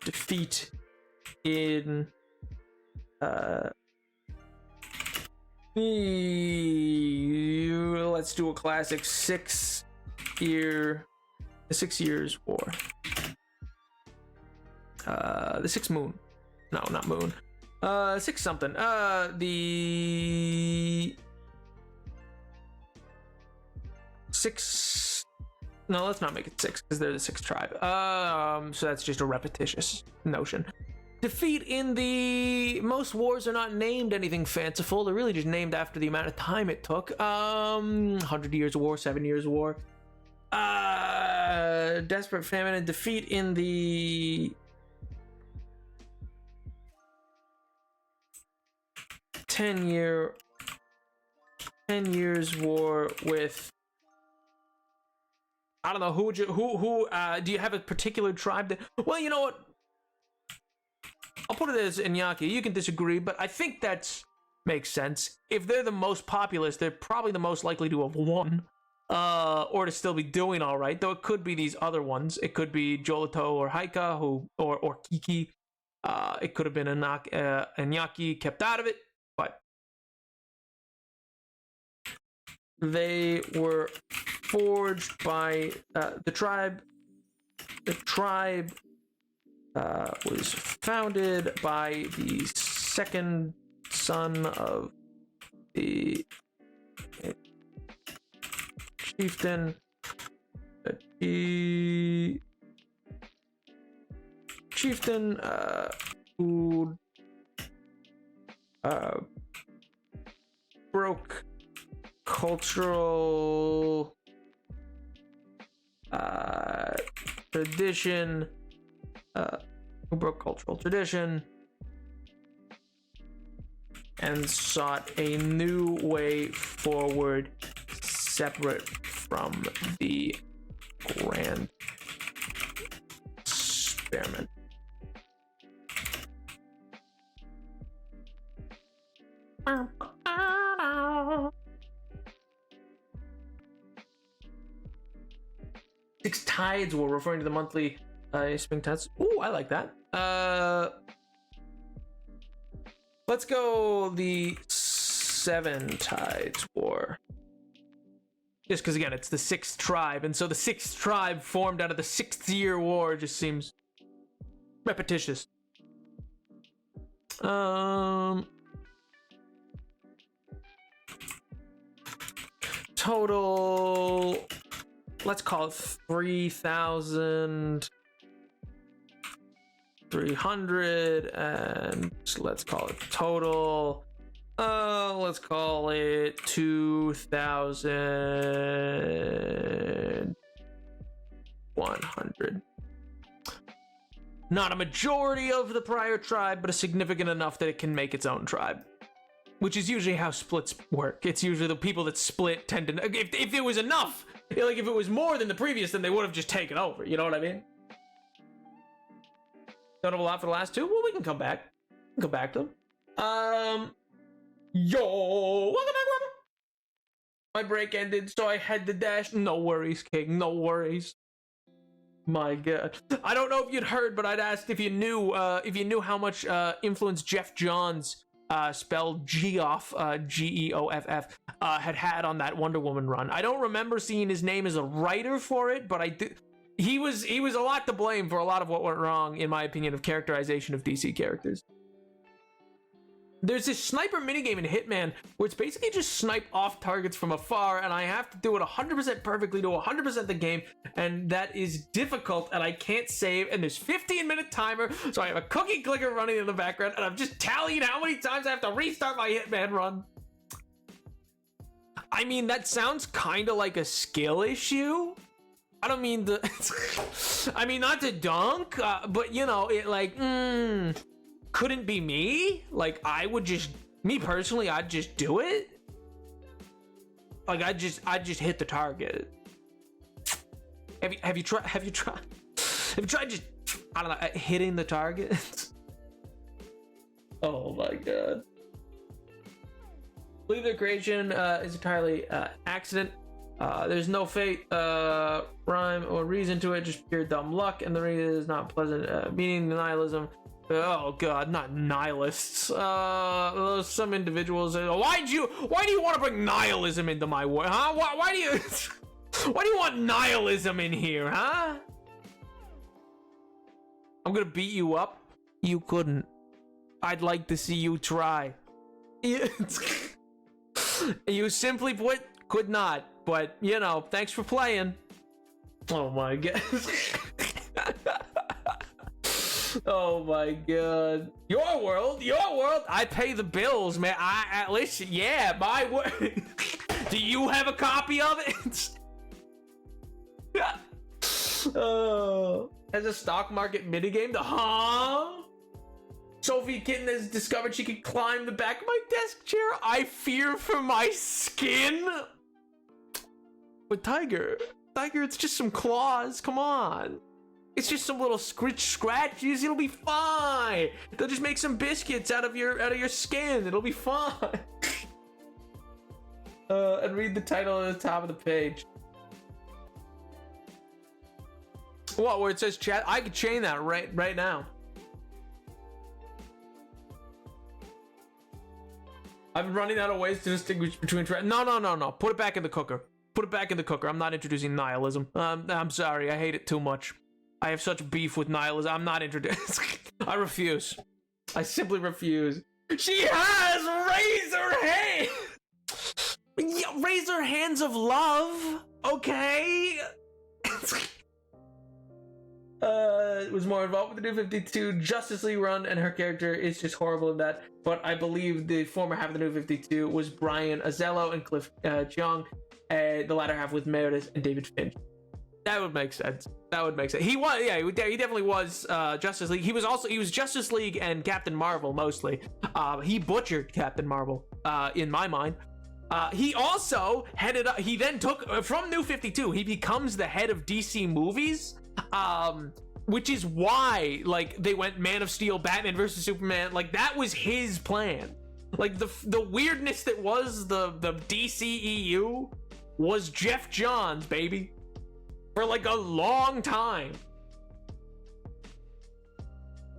defeat in let's do a classic 6 years war. The 6 moon. No, not moon. 6 something. The 6. No, let's not make it 6 because they're the 6th tribe. So that's just a repetitious notion. Defeat in the most wars are not named anything fanciful. They're really just named after the amount of time it took. 100 years of war, 7 years of war. Desperate famine and defeat in the 10 years war with, I don't know, who do you have a particular tribe that, well, you know what, I'll put it as Iñaki. You can disagree, but I think that makes sense. If they're the most populous, they're probably the most likely to have won, or to still be doing all right. Though it could be these other ones. It could be Jolito or Haika, or Kiki. It could have been Iñaki kept out of it, but they were forged by the tribe. The tribe was founded by the second son of the chieftain. Who broke cultural tradition. Who broke cultural tradition and sought a new way forward separate from the grand experiment. Six Tides War, referring to the monthly spring tides. Ooh, I like that. Let's go the Seven Tides War. Just because, again, it's the sixth tribe, and so the sixth tribe formed out of the 6th-year war just seems repetitious. Total, let's call it 3,300, and let's call it total. Let's call it 2,100. Not a majority of the prior tribe, but a significant enough that it can make its own tribe. Which is usually how splits work. It's usually the people that split tend to... If it was enough, like if it was more than the previous, then they would have just taken over. You know what I mean? Don't have a lot for the last two? Well, we can come back. We can come back to them. Yo! Welcome back, Robert! My break ended, so I had to dash. No worries, King. No worries. My God. I don't know if you'd heard, but I'd asked if you knew how much influence Jeff Johns, spelled Geoff, Geoff, had on that Wonder Woman run. I don't remember seeing his name as a writer for it, but he was a lot to blame for a lot of what went wrong, in my opinion, of characterization of DC characters. There's this sniper minigame in Hitman where it's basically just snipe off targets from afar, and I have to do it 100% perfectly to 100% the game, and that is difficult, and I can't save, and there's 15-minute timer, so I have a cookie clicker running in the background, and I'm just tallying how many times I have to restart my Hitman run. I mean, that sounds kind of like a skill issue. I don't mean the... I mean, not to dunk, but, you know, it like, couldn't be me. Like, I would just, me personally, I'd just do it. Like, I'd just hit the target. Have you tried just, I don't know, hitting the target? Oh my God. I believe their creation is entirely accident. There's no fate, rhyme, or reason to it, just pure dumb luck, and the reason is not pleasant, meaning nihilism. Oh God, not nihilists. Some individuals. Why do you want to bring nihilism into my world, huh? Why do you want nihilism in here, huh? I'm gonna beat you up. You couldn't. I'd like to see you try. You simply put, could not. But you know, thanks for playing. Oh my God. Oh my God. Your world. I pay the bills, man. At least, yeah, my word. Do you have a copy of it? As a stock market minigame, Sophie Kitten has discovered she can climb the back of my desk chair. I fear for my skin. But Tiger, it's just some claws. Come on. It's just some little scratches. It'll be fine. They'll just make some biscuits out of your skin. It'll be fine. And read the title at the top of the page. What? Where it says chat? I could chain that right now. I've been running out of ways to distinguish between. No. Put it back in the cooker. I'm not introducing nihilism. I'm sorry. I hate it too much. I have such beef with nihilism. I'm not introduced. I refuse. I simply refuse. She has razor hands. Yeah, razor hands of love. Okay. Was more involved with the New 52 Justice League run, and her character is just horrible in that. But I believe the former half of the New 52 was Brian Azello and Cliff Chung, and the latter half with Meredith and David Finch. That would make sense. He was, yeah, he definitely was Justice League. He was Justice League and Captain Marvel mostly. He butchered Captain Marvel in my mind. He also headed up. He then took from New 52. He becomes the head of DC movies. Which is why, like, they went Man of Steel, Batman versus Superman. Like, that was his plan. Like, the weirdness that was the DCEU was Jeff Johns, baby. for like a long time.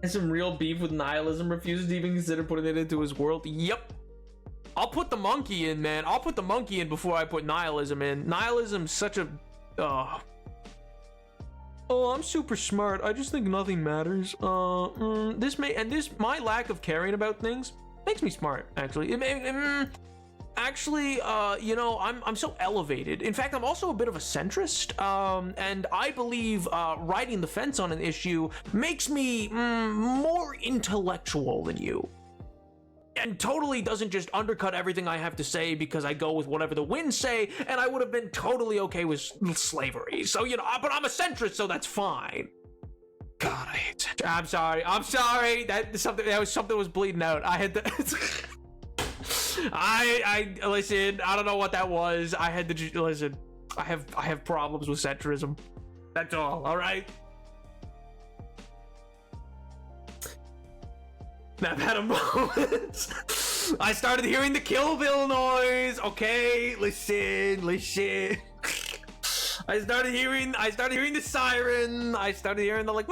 And some real beef with nihilism, refuses to even consider putting it into his world. Yep. I'll put the monkey in, man. I'll put the monkey in before I put nihilism in. Nihilism's such a... Oh, I'm super smart. I just think nothing matters. My lack of caring about things makes me smart, actually. You know, I'm so elevated. In fact, I'm also a bit of a centrist, and I believe riding the fence on an issue makes me more intellectual than you, and totally doesn't just undercut everything I have to say because I go with whatever the winds say, and I would have been totally okay with slavery. So, you know, but I'm a centrist, so that's fine. God, I hate centrist. I'm sorry. Something was bleeding out. I had to... I listen, I don't know what that was. I had to listen. I have problems with centrism. That's all right? I've had a moment. I started hearing the Kill Bill noise. Okay, listen. I started hearing the siren. I started hearing the like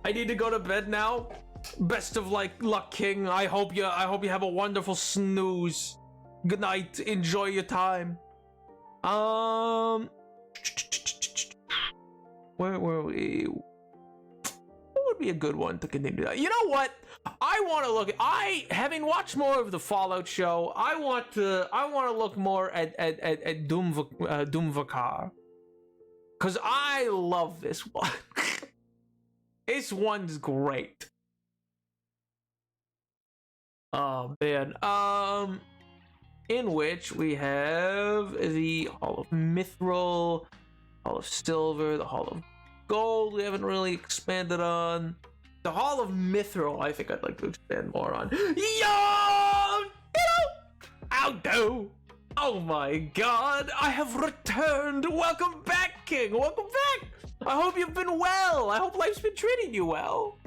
I need to go to bed now. Best of luck, King. I hope you have a wonderful snooze. Good night. Enjoy your time. Where were we? What would be a good one to continue that? You know what? I want to look. Having watched more of the Fallout show, I want to look more at Doomvakar, because I love this one. This one's great. Oh man. In which we have the Hall of Mithril, Hall of Silver, the Hall of Gold. We haven't really expanded on. The Hall of Mithril, I think I'd like to expand more on. I'll do. Oh my god, I have returned. Welcome back, King. Welcome back. I hope you've been well. I hope life's been treating you well.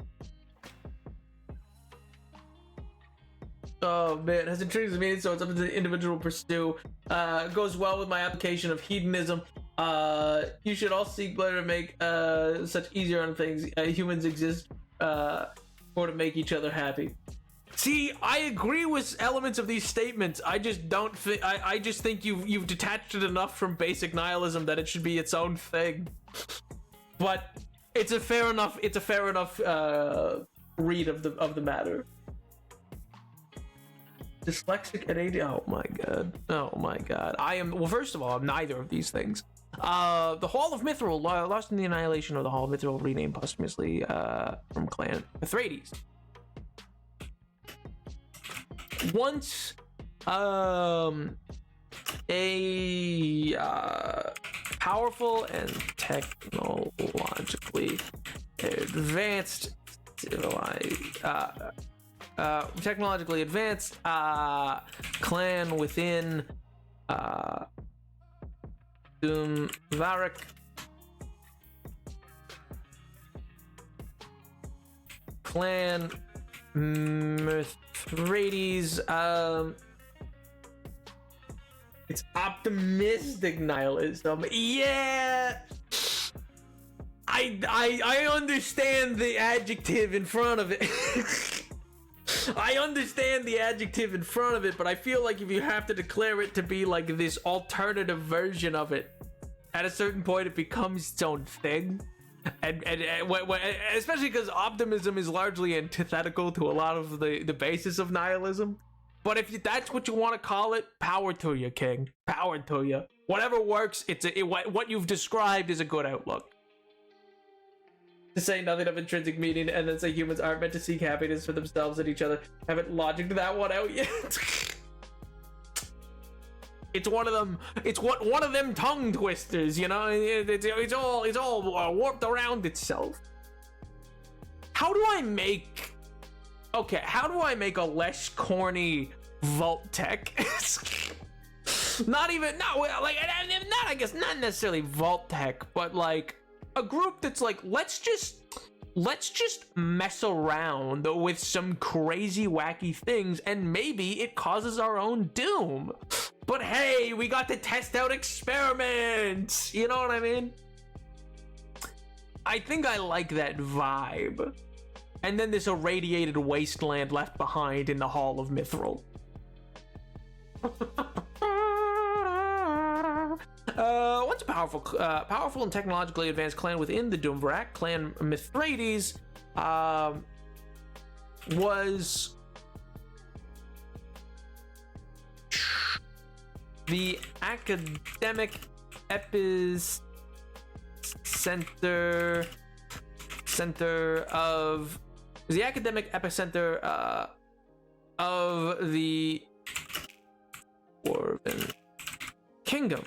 Oh man, has intrigued me, so it's up to the individual to pursue. Goes well with my application of hedonism. You should all seek better to make such easier on things. Humans exist for to make each other happy. See, I agree with elements of these statements. I just don't think. I just think you've detached it enough from basic nihilism that it should be its own thing. But it's a fair enough. Read of the matter. Dyslexic at 80. Oh my god. I am. Well, first of all, I'm neither of these things. The Hall of Mithril, lost in the annihilation of the Hall of Mithril, renamed posthumously from Clan Atreides. Once a powerful and technologically advanced clan within Doomvarik clan Atreides. It's optimistic nihilism. Yeah, I understand the adjective in front of it. I understand the adjective in front of it, but I feel like if you have to declare it to be like this alternative version of it, at a certain point it becomes its own thing. And especially because optimism is largely antithetical to a lot of the basis of nihilism. But if that's what you want to call it, power to you, King. Power to you. Whatever works, what you've described is a good outlook. To say nothing of intrinsic meaning, and then say humans aren't meant to seek happiness for themselves and each other. Haven't logicked that one out yet. It's one of them. It's one of them tongue twisters, you know. It's all warped around itself. How do I make? Okay, how do I make a less corny vault tech? Not necessarily vault tech, but like a group that's like, let's just let's just mess around with some crazy wacky things and maybe it causes our own doom. But hey, we got to test out experiments, you know what I mean? I think I like that vibe. And then this irradiated wasteland left behind in the Hall of Mithril. Once a powerful and technologically advanced clan within the Doomvrak, Clan Mithridates, was the academic epicenter of the Dwarven Kingdom.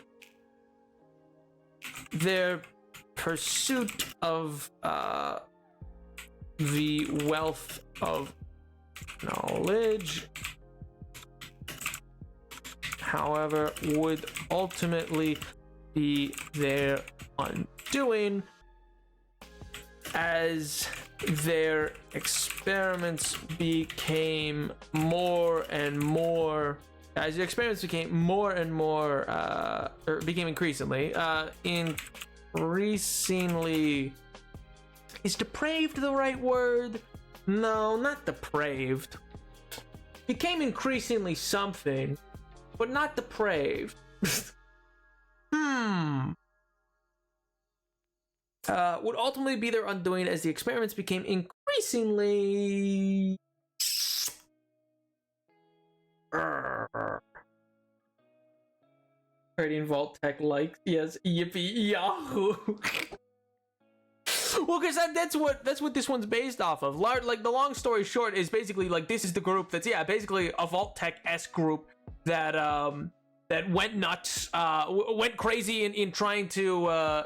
Their pursuit of the wealth of knowledge, however, would ultimately be their undoing, as their experiments became more and more, as the experiments became more and more, or became increasingly, is depraved the right word? No, not depraved. Became increasingly something, but not depraved. Would ultimately be their undoing as the experiments became increasingly... Creating Vault Tech likes, yes, yippee yahoo. Well, because that's what this one's based off of. Like, the long story short is basically like this is the group that's basically a Vault Tech-esque group that that went nuts, went crazy in trying to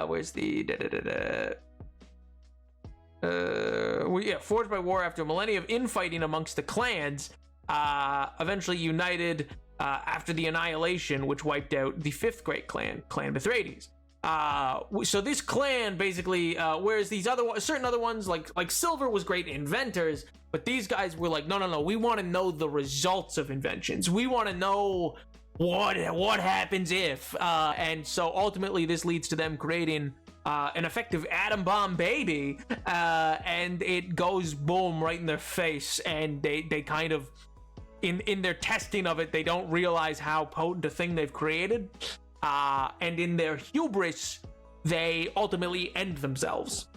where's the forged by war after a millennia of infighting amongst the clans, eventually united after the annihilation, which wiped out the fifth great clan, Clan Mithridates. So this clan basically, whereas these certain other ones like Silver was great inventors, but these guys were like, no, we want to know the results of inventions. We want to know what happens if, and so ultimately this leads to them creating an effective atom bomb baby, and it goes boom right in their face, and they kind of in their testing of it, they don't realize how potent a thing they've created, and in their hubris they ultimately end themselves.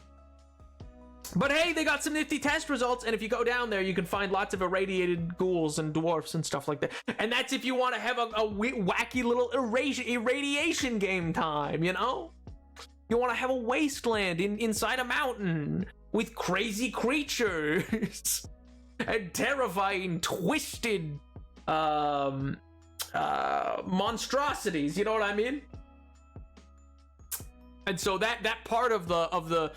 But hey, they got some nifty test results, and if you go down there, you can find lots of irradiated ghouls and dwarfs and stuff like that. And that's if you want to have a wacky little irradiation game time, you know? You want to have a wasteland inside a mountain with crazy creatures and terrifying, twisted monstrosities, you know what I mean? And so that part of the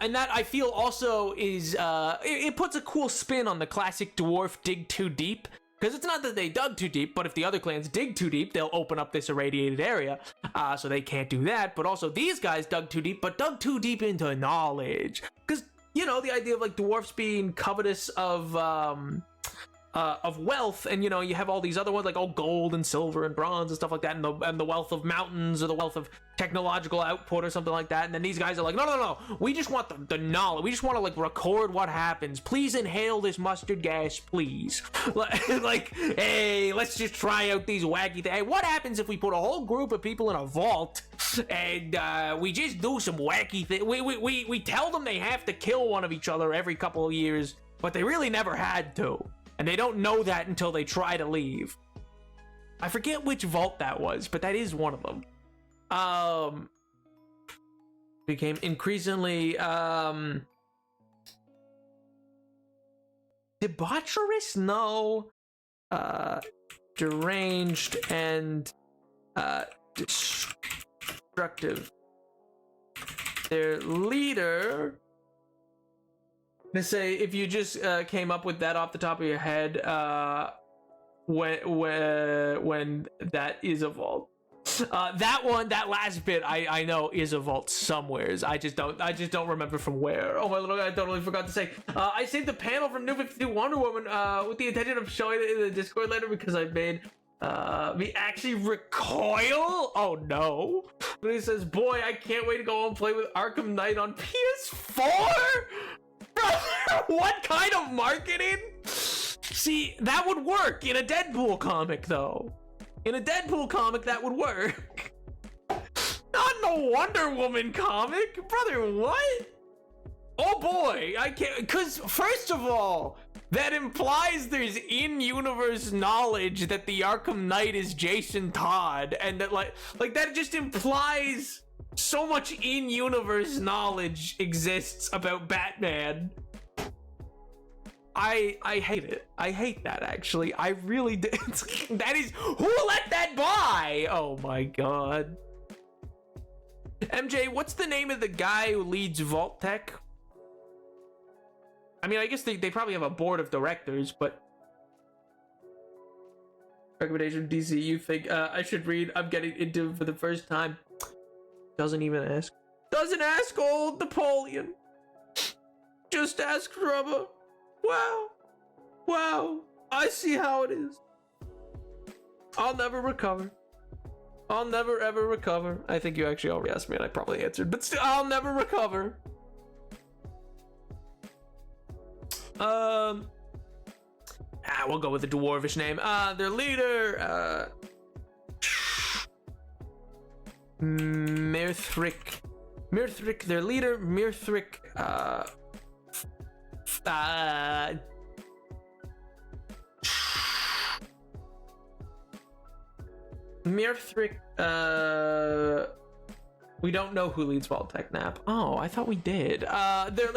and that I feel also is it puts a cool spin on the classic dwarf dig too deep, because it's not that they dug too deep, but if the other clans dig too deep, they'll open up this irradiated area, so they can't do that. But also these guys dug too deep, but dug too deep into knowledge, because you know the idea of like dwarfs being covetous of wealth, and you know you have all these other ones like gold and silver and bronze and stuff like that, and the wealth of mountains or the wealth of technological output or something like that. And then these guys are like, no, we just want the knowledge. We just want to like record what happens. Please inhale this mustard gas, please. Like, hey, let's just try out these wacky things. Hey, what happens if we put a whole group of people in a vault and we just do some wacky things? We tell them they have to kill one of each other every couple of years, but they really never had to. And they don't know that until they try to leave. I forget which vault that was, but that is one of them. Became increasingly debaucherous? No. Deranged and destructive. Their leader... To say, if you just came up with that off the top of your head, when that is a vault. That last bit, I know is a vault somewheres. I just don't remember from where. Oh my little guy, I totally forgot to say. I saved the panel from New 52 Wonder Woman with the intention of showing it in the Discord later because I made me actually recoil. Oh no! But he says, "Boy, I can't wait to go and play with Arkham Knight on PS4." Brother, what kind of marketing? See, that would work in a Deadpool comic, though. In a Deadpool comic, that would work. Not in a Wonder Woman comic. Brother, what? Oh boy, I can't, because first of all, that implies there's in-universe knowledge that the Arkham Knight is Jason Todd, and that like that just implies so much in-universe knowledge exists about Batman. I hate it. I hate that, actually. I really did. That is, who let that by? Oh my god. MJ, what's the name of the guy who leads Vault Tech? I mean, I guess they probably have a board of directors, but... Recommendation DC, you think I should read? I'm getting into it for the first time. Doesn't even ask. Doesn't ask old Napoleon. Just ask Rubber. Wow. Wow. I see how it is. I'll never recover. I'll never ever recover. I think you actually already asked me and I probably answered, but still, I'll never recover. We'll go with the dwarvish name. Their leader, Mirthric, their leader, Mirthric, we don't know who leads Vault-Tec Nap. Oh, I thought we did. They're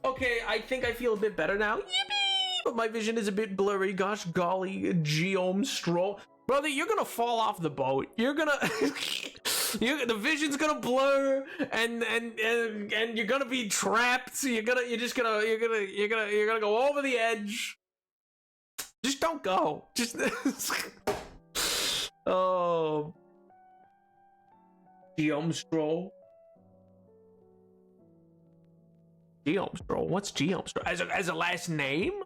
okay, I think I feel a bit better now. Yippee! But my vision is a bit blurry. Gosh golly, Geom Stroll. Brother, you're gonna fall off the boat. You're gonna the vision's gonna blur and you're gonna be trapped. You're gonna go over the edge. Just don't go. Just oh, Geom Stroll. Geom Stroll. What's Geom Stroll? As a last name?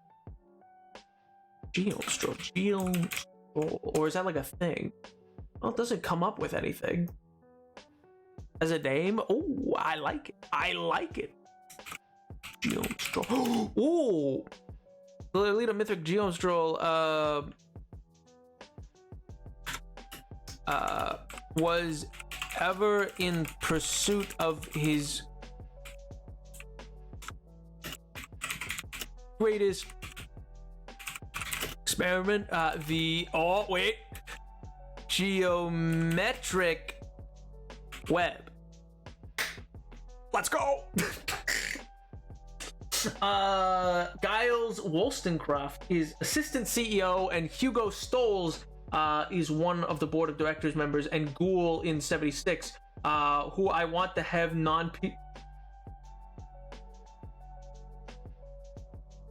Geom Stroll. Geom Stroll. Or is that like a thing? Well, it doesn't come up with anything. As a name? Oh, I like it. I like it. Geom Stroll. Oh! The leader Mythic Geom Stroll was ever in pursuit of his greatest experiment, geometric web. Let's go. Giles Wollstonecraft is assistant CEO, and Hugo Stolz is one of the board of directors members, and Ghoul in 76, who I want to have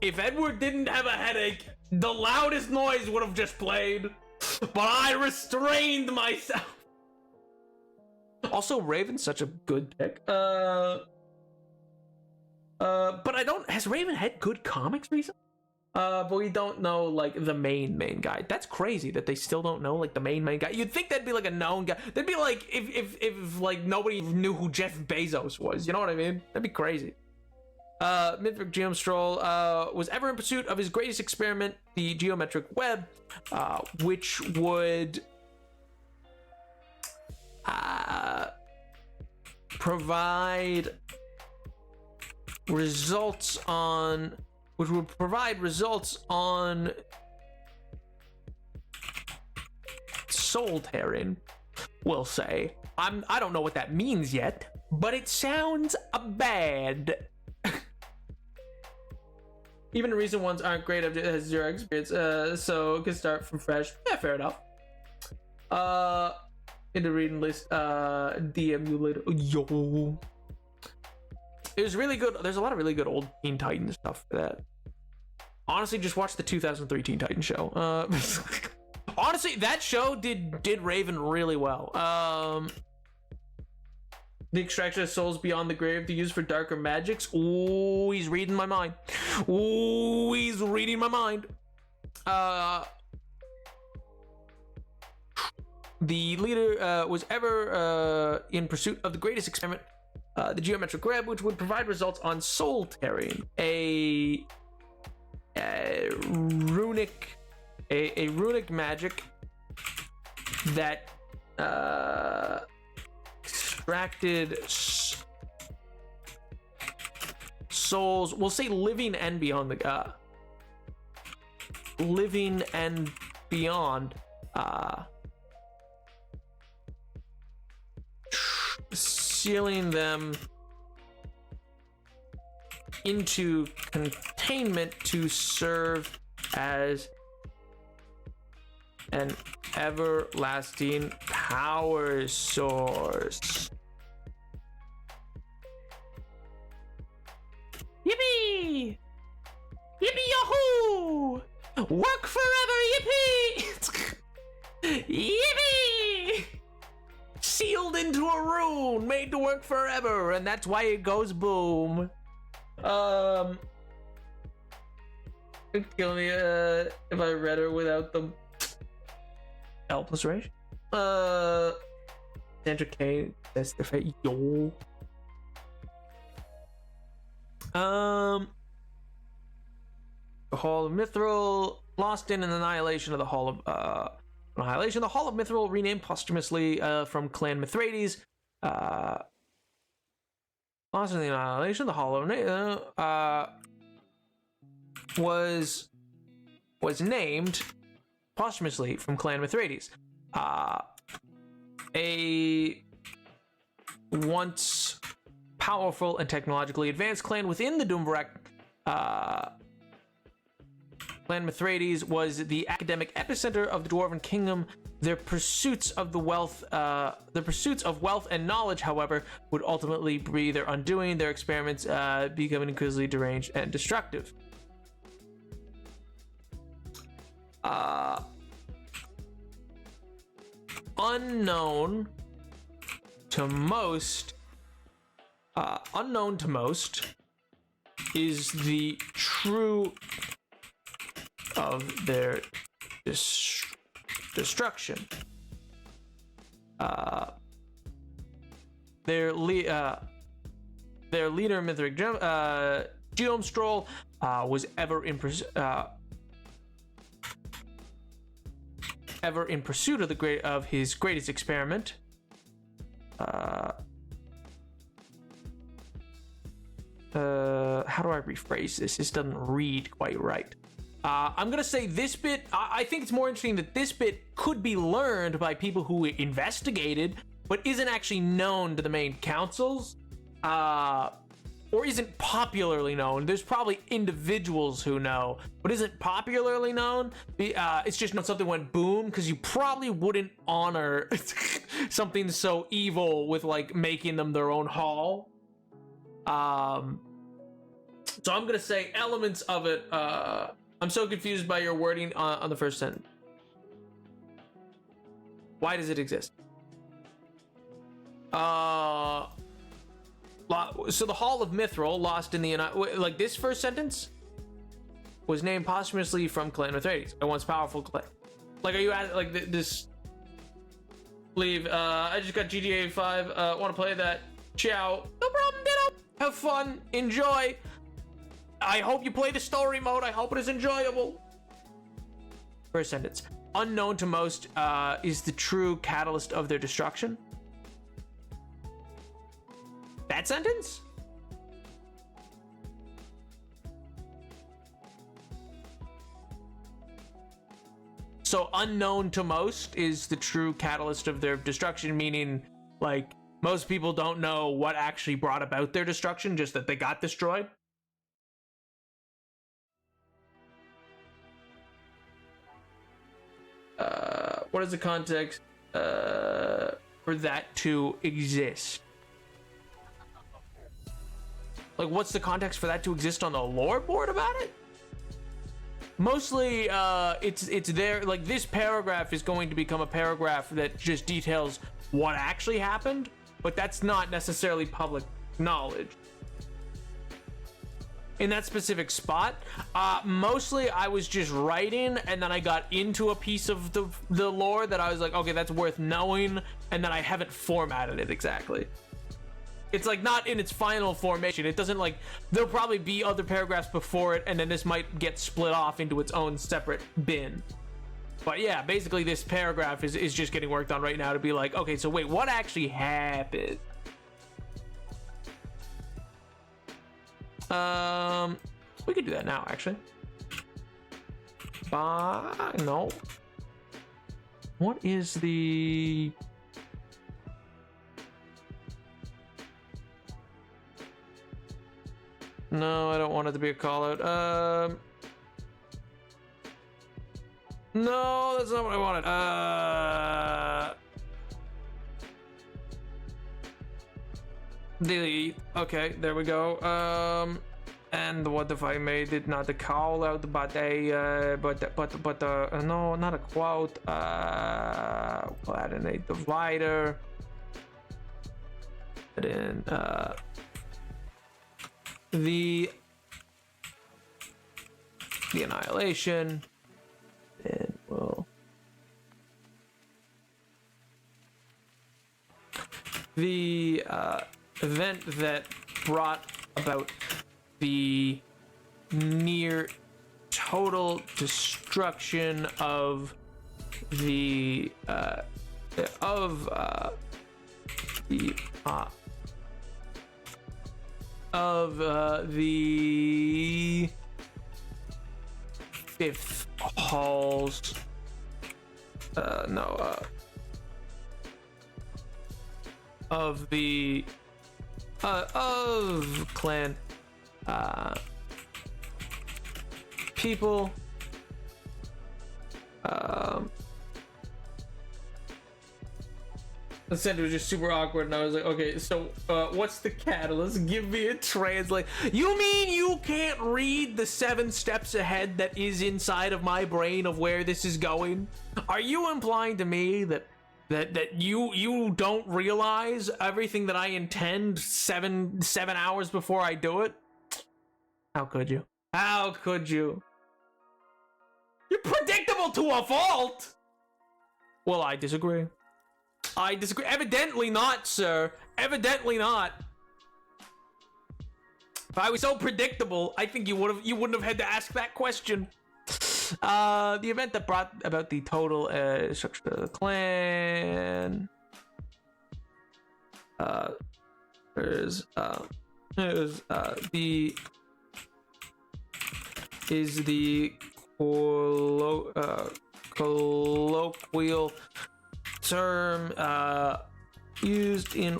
If Edward didn't have a headache, the loudest noise would have just played, but I restrained myself. Also, Raven's such a good pick. But I don't. Has Raven had good comics recently? But we don't know like the main guy. That's crazy that they still don't know like the main guy. You'd think that'd be like a known guy. That'd be like if like nobody knew who Jeff Bezos was. You know what I mean? That'd be crazy. Mythic Geom Stroll was ever in pursuit of his greatest experiment, the geometric web, which would provide results on soul tearing, we'll say. I don't know what that means yet, but it sounds bad. Even the recent ones aren't great. It has zero experience, so it can start from fresh. Yeah, fair enough. In the reading list, DM you later. Yo, it was really good. There's a lot of really good old Teen Titans stuff for that. Honestly, just watch the 2003 Teen Titans show. Honestly, that show did Raven really well. The extraction of souls beyond the grave to use for darker magics. Ooh, he's reading my mind. Ooh, he's reading my mind. The leader was ever in pursuit of the greatest experiment, the geometric web, which would provide results on soul tearing, a runic magic that extracted souls. We'll say living and beyond the living and beyond. Sealing them into containment to serve as an everlasting power source. Yippee! Yippee yahoo! Work forever, yippee! Yippee! Sealed into a rune, made to work forever, and that's why it goes boom. It'd kill me if I read her without the L plus rage. Sandra K, that's the fate. Yo. The Hall of Mithril, lost in an annihilation of the Hall of Annihilation. The Hall of Mithril, renamed posthumously from Clan Mithridates. Lost in the Annihilation. The Hall of was named posthumously from Clan Mithridates. A once powerful and technologically advanced clan within the Doombarak. Clan Mithridates was the academic epicenter of the Dwarven Kingdom. Their pursuits of wealth and knowledge, however, would ultimately be their undoing. Their experiments becoming increasingly deranged and destructive. Unknown to most is the true of their destruction. Their leader, Mithric Geomstroll, was ever in pursuit of his greatest experiment. How do I rephrase this? This doesn't read quite right. I'm gonna say this bit, I think it's more interesting that this bit could be learned by people who investigated, but isn't actually known to the main councils, or isn't popularly known. There's probably individuals who know, but isn't popularly known. It's just not something went boom, because you probably wouldn't honor something so evil with like making them their own hall. So I'm gonna say elements of it. I'm so confused by your wording on the first sentence. Why does it exist? So the Hall of Mithril, lost in the like this first sentence, was named posthumously from Clan Mithridates, a once powerful clan. Like, are you at like this? Leave. I just got GTA 5. Want to play that? Ciao. No problem. Ditto. Have fun. Enjoy. I hope you play the story mode. I hope it is enjoyable. First sentence. Unknown to most is the true catalyst of their destruction. That sentence? So unknown to most is the true catalyst of their destruction, meaning like most people don't know what actually brought about their destruction, just that they got destroyed. What is the context for that to exist? Like, what's the context for that to exist on the lore board about it? Mostly, it's there. Like, this paragraph is going to become a paragraph that just details what actually happened, but that's not necessarily public knowledge. In that specific spot, mostly I was just writing, and then I got into a piece of the lore that I was like, okay, that's worth knowing, and then I haven't formatted it exactly. It's like not in its final formation. It doesn't like, there'll probably be other paragraphs before it, and then this might get split off into its own separate bin. But yeah, basically this paragraph is just getting worked on right now to be like, okay, so wait, what actually happened? We could do that now, actually. No. What is the... No, I don't want it to be a call out. No, that's not what I wanted. Delete. Okay, there we go. And what if I made it not a call out, but a no, not a quote. We'll add in a divider. And then the annihilation, and we'll the event that brought about the near total destruction of the fifth halls. Of the of clan people. The center was just super awkward, and I was like, okay, so what's the catalyst? Give me a translate. You mean you can't read the 7 steps ahead that is inside of my brain of where this is going? Are you implying to me that you don't realize everything that I intend seven hours before I do it? How could you? How could you? You're predictable to a fault! Well, I disagree. I disagree. Evidently not, sir. Evidently not. If I was so predictable, I think you wouldn't have had to ask that question. The event that brought about the total structure of the clan. Is the colloquial term used in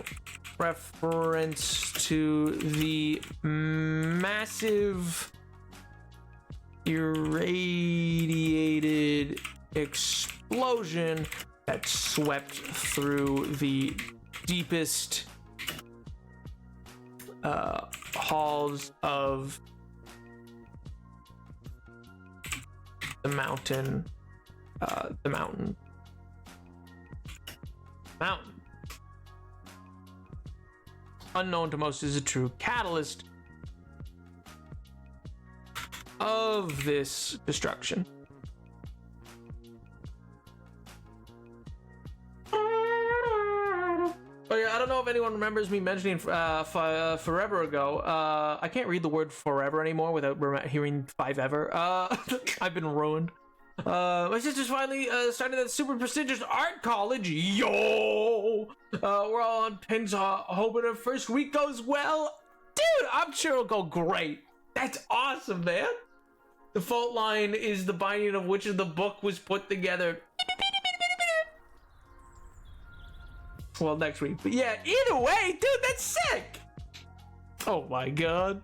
reference to the massive irradiated explosion that swept through the deepest halls of the mountain. Unknown to most is a true catalyst of this destruction. Oh yeah, I don't know if anyone remembers me mentioning forever ago. I can't read the word forever anymore without hearing five ever. I've been ruined. My sister's finally started that super prestigious art college. Yo! We're all on pins hoping her first week goes well. Dude, I'm sure it'll go great. That's awesome, man. The fault line is the binding of which of the book was put together. Well, next week. But yeah, either way, dude, that's sick. Oh my god.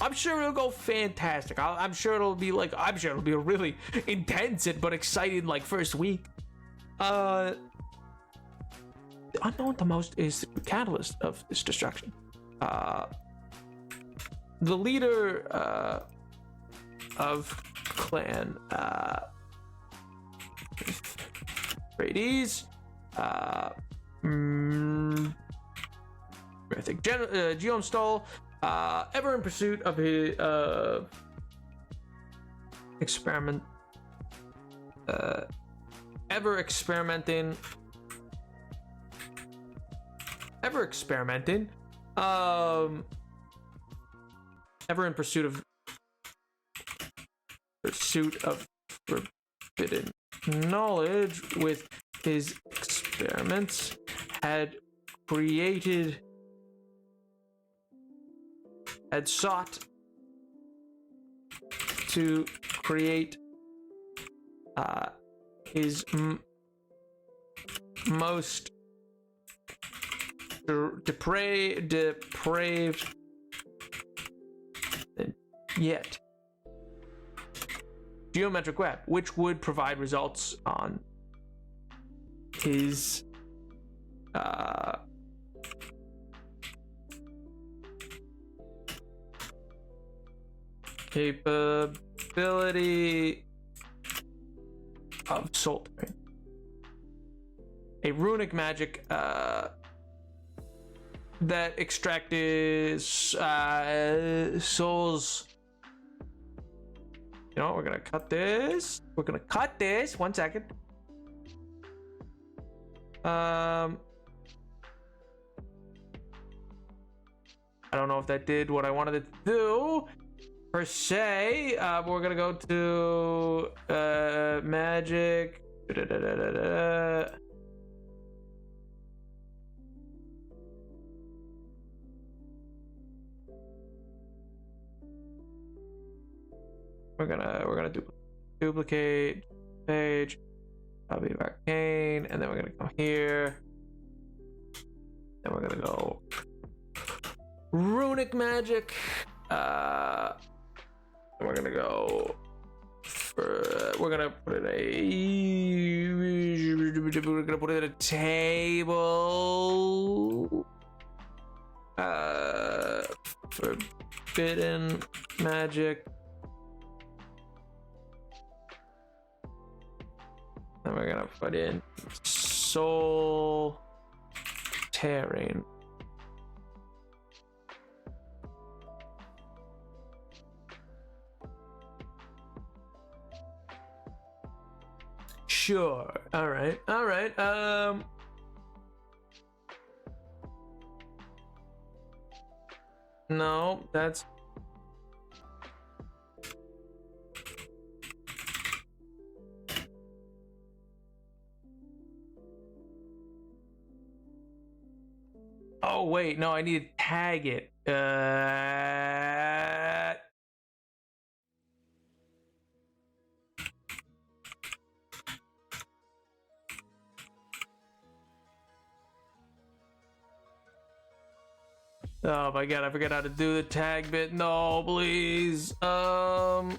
I'm sure it'll go fantastic. I'm sure it'll be a really intense but exciting like first week. The unknown to most is the catalyst of this destruction. The leader of clan. Radies. Mythic Geom Stall. Ever in pursuit of his experiment. Ever experimenting. Ever in pursuit of forbidden knowledge with his experiments had sought to create his most depraved yet geometric web, which would provide results on his capability of soul. A runic magic that extracted souls. You know, we're gonna cut this. 1 second. I don't know if that did what I wanted it to do per se. But we're gonna go to magic. We're gonna duplicate page, copy of arcane, and then we're gonna come here. Then we're gonna go runic magic. And we're gonna go. We're gonna put it in a table. Forbidden magic. And we're gonna put in soul tearing. Sure. All right. No, that's. Oh wait, no, I need to tag it. Oh my god, I forgot how to do the tag bit. No, please. Oh,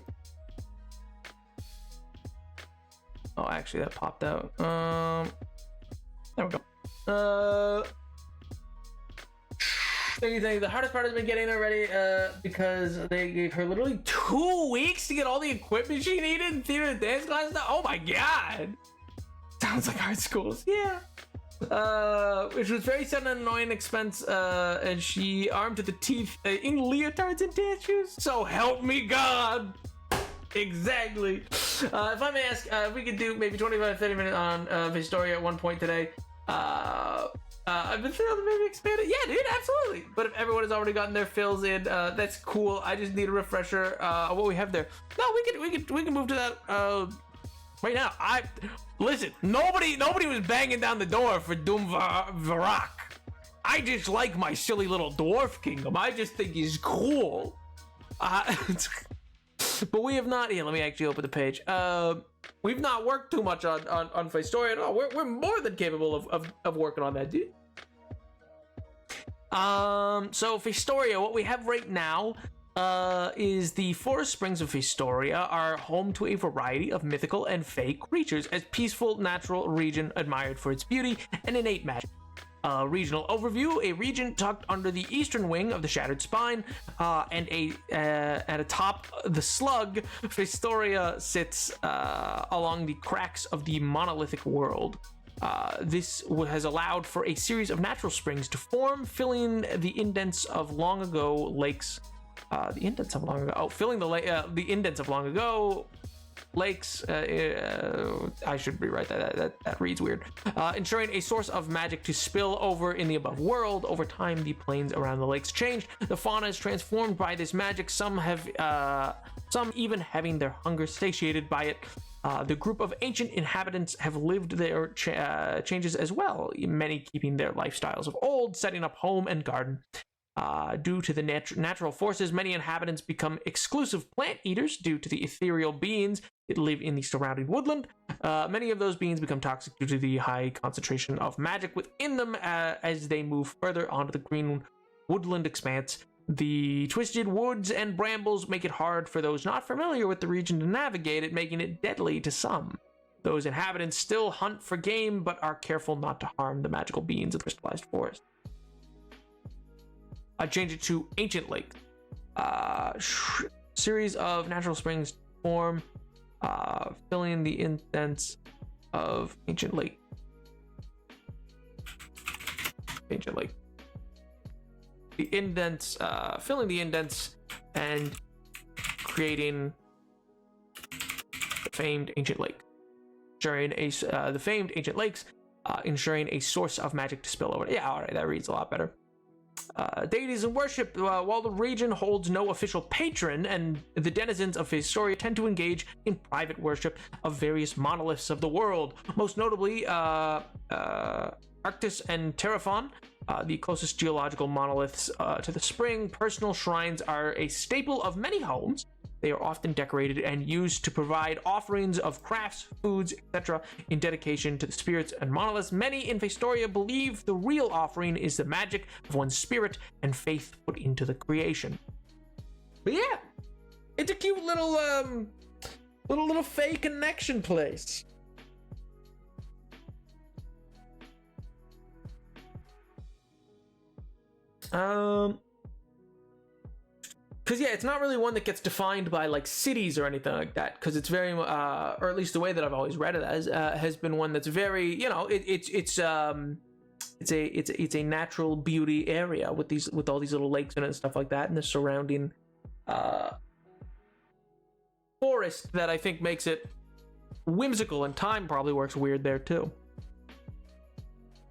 actually, that popped out. There we go. Thank you. The hardest part has been getting her ready because they gave her literally 2 weeks to get all the equipment she needed in theater and dance classes. Oh my god. Sounds like art schools. Yeah. Which was very sudden and annoying expense, and she armed to the teeth in leotards and dance shoes. So help me God. Exactly. If I may ask, if we could do maybe 25-30 minutes on Historia at one point today. I've been thinking maybe expand it. Yeah, dude, absolutely. But if everyone has already gotten their fills in, that's cool. I just need a refresher on what we have there. No, we can move to that right now. Listen. Nobody was banging down the door for Doom Varak. I just like my silly little dwarf kingdom. I just think he's cool. But we have not. Here, let me actually open the page. We've not worked too much on Historia at all. We're more than capable of working on that, dude. So Historia, what we have right now is the Forest Springs of Historia are home to a variety of mythical and fey creatures, as peaceful natural region admired for its beauty and innate magic. Regional overview: a region tucked under the eastern wing of the Shattered Spine, and at atop the slug, Festoria sits along the cracks of the monolithic world. This has allowed for a series of natural springs to form, filling the indents of long ago lakes. Filling the indents of long ago lakes. I should rewrite that. That reads weird. Ensuring a source of magic to spill over in the above world. Over time, the plains around the lakes changed. The fauna is transformed by this magic. Some even having their hunger satiated by it. The group of ancient inhabitants have lived their changes as well, many keeping their lifestyles of old, setting up home and garden. Due to the natural forces, many inhabitants become exclusive plant eaters due to the ethereal beings that live in the surrounding woodland. Many of those beings become toxic due to the high concentration of magic within them as they move further onto the green woodland expanse. The twisted woods and brambles make it hard for those not familiar with the region to navigate it, making it deadly to some. Those inhabitants still hunt for game, but are careful not to harm the magical beings of the crystallized forest. I change it to Ancient Lake. Series of natural springs form, filling the indents of Ancient Lake. Ancient Lake. The indents, filling the indents and creating the famed Ancient Lake. The famed Ancient Lakes, ensuring a source of magic to spill over. Yeah, all right, that reads a lot better. Deities and worship. While the region holds no official patron, and the denizens of Festoria tend to engage in private worship of various monoliths of the world, most notably Arctis and Terraphon, the closest geological monoliths to the spring. Personal shrines are a staple of many homes. They are often decorated and used to provide offerings of crafts, foods, etc. in dedication to the spirits and monoliths. Many in Festoria believe the real offering is the magic of one's spirit and faith put into the creation. But yeah, it's a cute little fey connection place. Because yeah, it's not really one that gets defined by like cities or anything like that, because it's very or at least the way that I've always read it as has been one that's very, you know, it's a natural beauty area with all these little lakes in it and stuff like that, and the surrounding forest that I think makes it whimsical, and time probably works weird there too.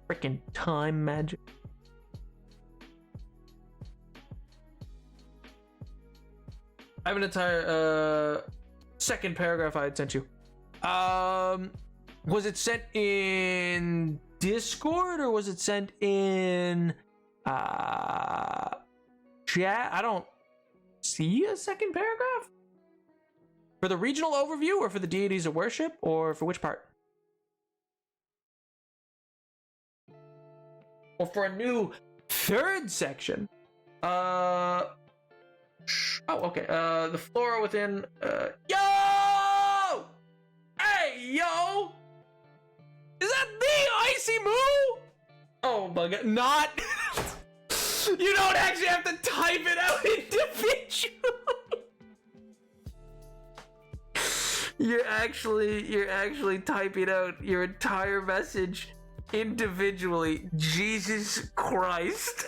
Freaking time magic. I have an entire second paragraph I had sent you. Was it sent in Discord or was it sent in chat? I don't see a second paragraph. For the regional overview or for the deities of worship, or for which part? Or for a new third section? Oh, okay. The flora within. Yo! Hey, yo! Is that the Icy Moo? Oh my god, not. You don't actually have to type it out individually. You're actually typing out your entire message individually. Jesus Christ.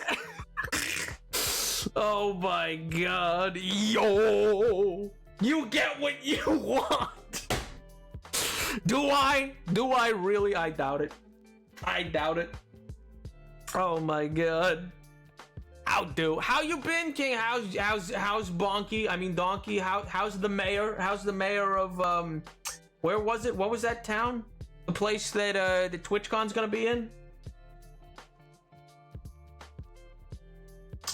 Oh my god. Yo! You get what you want! Do I? Do I really? I doubt it. I doubt it. Oh my god. How you been, King? How's Bonky? I mean Donkey. How's the mayor? How's the mayor of where was it? What was that town? The place that the TwitchCon's gonna be in?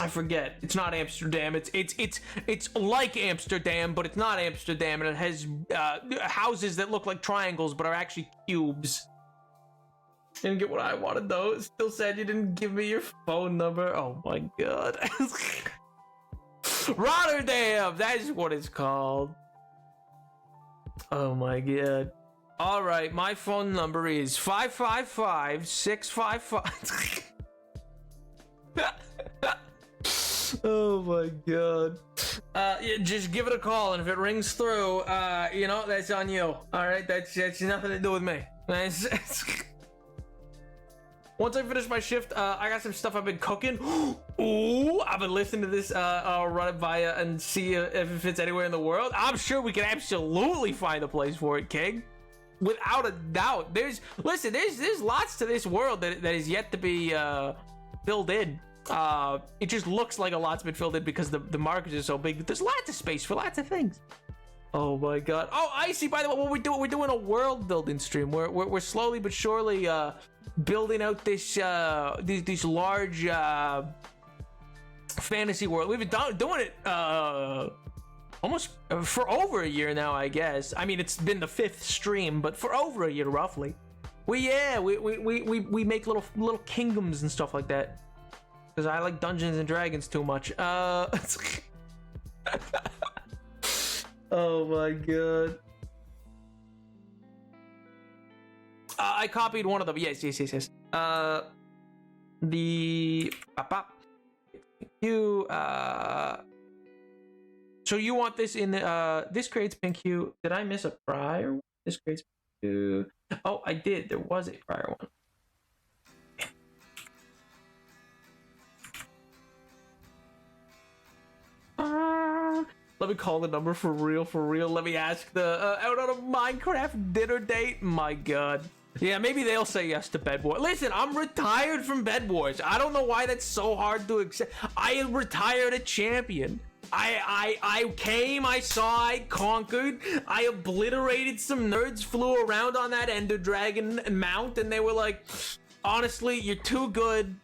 I forget. It's not Amsterdam. It's like Amsterdam, but it's not Amsterdam, and it has houses that look like triangles but are actually cubes. Didn't get what I wanted though. It still said you didn't give me your phone number. Oh my god. Rotterdam. That is what it's called. Oh my god. All right, my phone number is 555-655. Oh my god. Yeah, just give it a call, and if it rings through, you know, that's on you. Alright, that's nothing to do with me. Once I finish my shift, I got some stuff I've been cooking. Ooh, I've been listening to this. I'll run it via and see if it fits anywhere in the world. I'm sure we can absolutely find a place for it, King. Without a doubt. There's lots to this world that is yet to be filled in. It just looks like a lot's been filled in because the markets are so big. There's lots of space for lots of things. Oh my god. Oh, Icy, by the way, what we're doing a world building stream. We're slowly but surely building out this these large fantasy world. We've been doing it almost for over a year now, I guess. I mean, it's been the 5th stream, but for over a year roughly. We make little kingdoms and stuff like that. Because I like Dungeons and Dragons too much. Oh my god. I copied one of them. Yes. You so you want this in this creates pink hue. Did I miss a prior one? This creates pink hue. Oh, I did. There was a prior one. Let me call the number for real. Let me ask the out on a Minecraft dinner date. My god. Yeah, maybe they'll say yes to Bed Wars. Listen, I'm retired from Bed Wars. I don't know why that's so hard to accept. I retired a champion. I came, I saw, I conquered, I obliterated some nerds, flew around on that Ender Dragon mount, and they were like, honestly, you're too good.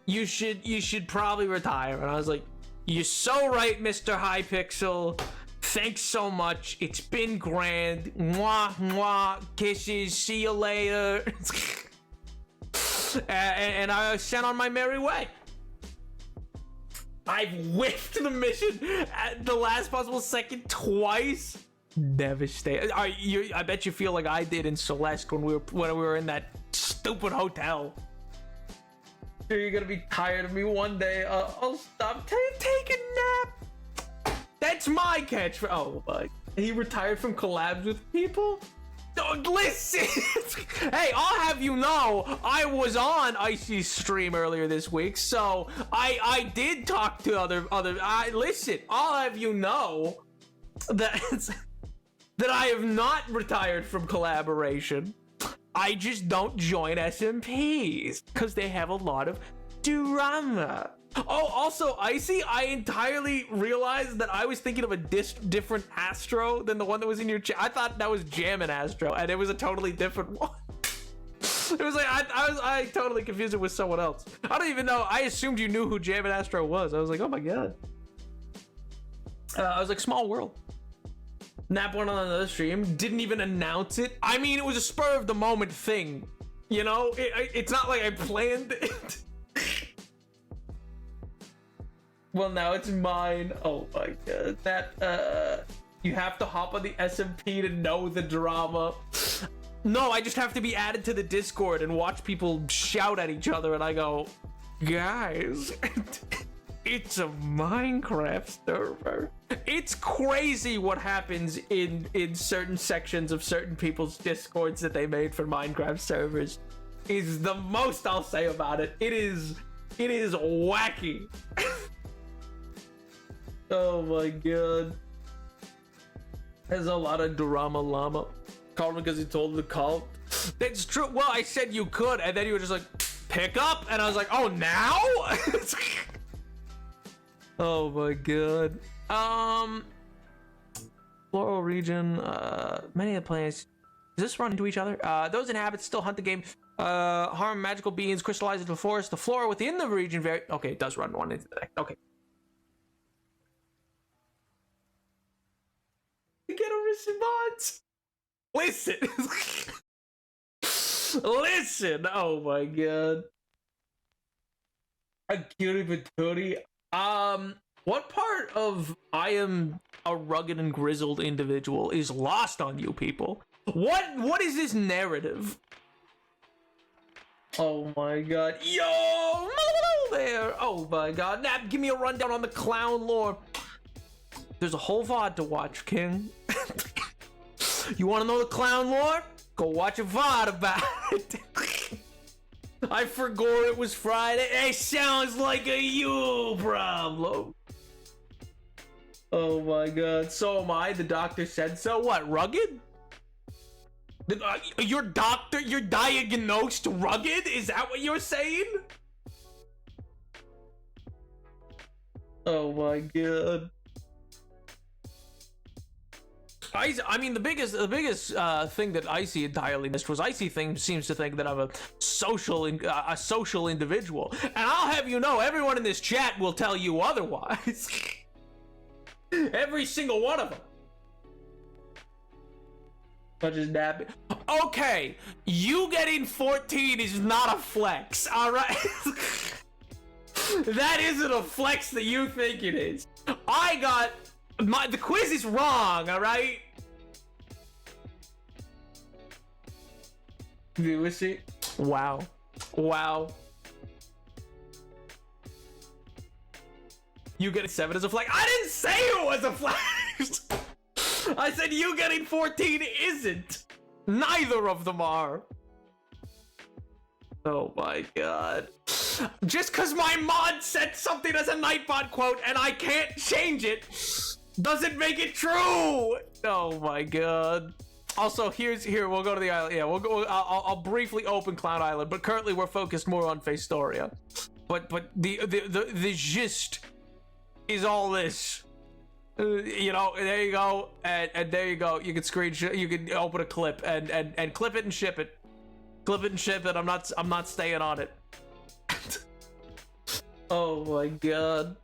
You should probably retire. And I was like, you're so right, Mr. Hypixel. Thanks so much. It's been grand. Mwah, mwah. Kisses. See you later. And I sent on my merry way. I've whiffed the mission at the last possible second twice. Devastated. I bet you feel like I did in Celeste when we were in that stupid hotel. You're gonna be tired of me one day. I'll stop. Take a nap. That's my catchphrase. Oh my. He retired from collabs with people? Don't listen. Hey, I'll have you know, I was on Icy's stream earlier this week, so I did talk to other. Listen, I'll have you know that I have not retired from collaboration. I just don't join SMPs because they have a lot of drama. Oh, also, Icy, I entirely realized that I was thinking of a different Astro than the one that was in your chat. I thought that was Jam and Astro, and it was a totally different one. It was like, I totally confused it with someone else. I don't even know. I assumed you knew who Jam and Astro was. I was like, oh my god. I was like, small world. Nap went on another stream, didn't even announce it. I mean, it was a spur of the moment thing. You know, it's not like I planned it. Well, now it's mine. Oh my god. That, you have to hop on the SMP to know the drama. No, I just have to be added to the Discord and watch people shout at each other, and I go, guys, it's a Minecraft server. It's crazy what happens in certain sections of certain people's Discords that they made for Minecraft servers. Is the most I'll say about it. It is wacky. Oh my god. There's a lot of drama llama. Called him because he told the cult. That's true. Well, I said you could, and then you were just like, pick up, and I was like, oh, now? Oh my god. Floral region, many of the planets. Does this run into each other? Those inhabitants still hunt the game. Harm magical beings, crystallize into the forest. The flora within the region very. Okay, it does run one into the next. Okay. Get a response. Listen. Listen. Oh my god. A cutie patootie. What part of I am a rugged and grizzled individual is lost on you people? What is this narrative? Oh my god. Yo! there. Oh my god. Nap, give me a rundown on the clown lore. There's a whole VOD to watch, King. You want to know the clown lore? Go watch a VOD about it. I forgot it was Friday. It sounds like a you problem. Oh my god. So am I. The doctor said so. What, rugged? Your doctor, you're diagnosed rugged? Is that what you're saying? Oh my god. I mean, the biggest thing that Icy entirely missed was Icy seems to think that I'm a social individual, and I'll have you know, everyone in this chat will tell you otherwise. Every single one of them. Such as napping. Okay, you getting 14 is not a flex, all right? That isn't a flex that you think it is. The quiz is wrong, all right? Viewership. Wow. You getting 7 as a flex? I didn't say it was a flex. I said you getting 14 isn't. Neither of them are. Oh my god. Just because my mod said something as a Nightbot quote and I can't change it doesn't make it true. Oh my god. Also, here we'll go to the island. Yeah, we'll go. I'll briefly open Clown Island, but currently we're focused more on Fastoria. But the gist is all this. You know, there you go, and there you go. You can screenshot. You can open a clip and clip it and ship it. Clip it and ship it. I'm not staying on it. Oh my god.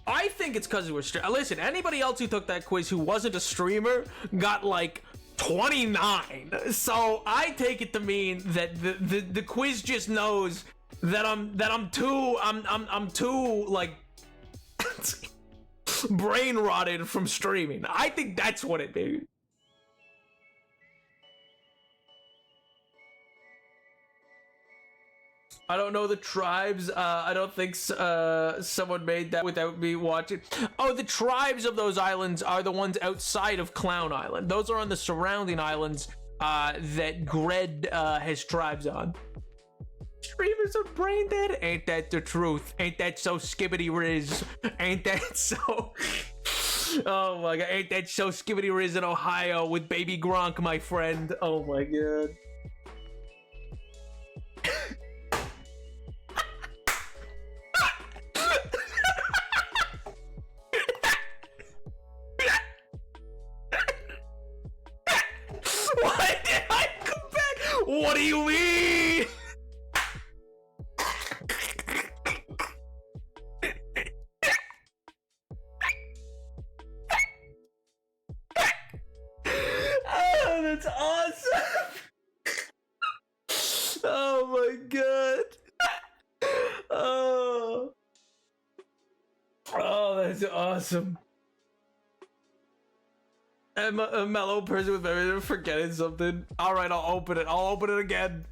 I think it's because we're listen, anybody else who took that quiz who wasn't a streamer got like 29. So I take it to mean that the quiz just knows that I'm too like brain rotted from streaming. I think that's what it means. I don't know the tribes. I don't think someone made that without me watching. Oh, the tribes of those islands are the ones outside of Clown Island. Those are on the surrounding islands that Gred has tribes on. Streamers are brain dead? Ain't that the truth? Ain't that so skibbity riz? Ain't that so... Oh my god, ain't that so skibbity riz in Ohio with baby Gronk, my friend? Oh my god. Why did I come back? What do you mean? Oh, that's awesome. Oh my god. Oh, that's awesome. I'm a mellow person with memory, forgetting something. Alright, I'll open it. I'll open it again.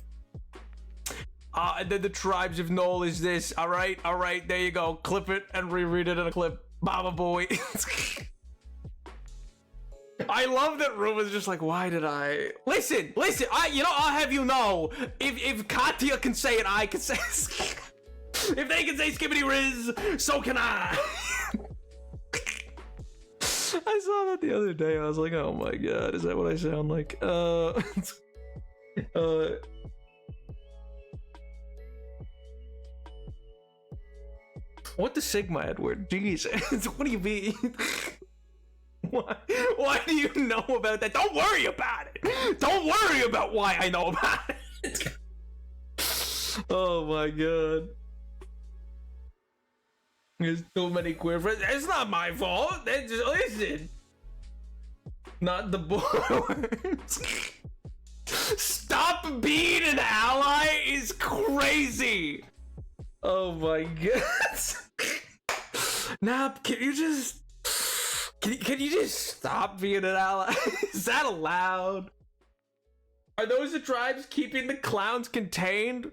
And then the tribes of Noel is this. Alright, there you go. Clip it and reread it in a clip. Mama boy. I love that Room is just like, why did I... Listen, I'll have you know, if Katya can say it, I can say it. If they can say Skibbity Riz, so can I. I saw that the other day. I was like, oh my god, is that what I sound like? What the Sigma, Edward? Jesus, what do you mean? Why do you know about that? Don't worry about it. Don't worry about why I know about it. Oh my god. There's too many queer friends. It's not my fault. Listen. Not the boards. Stop being an ally is crazy. Oh my god. Nap, can you just stop being an ally? Is that allowed? Are those the tribes keeping the clowns contained?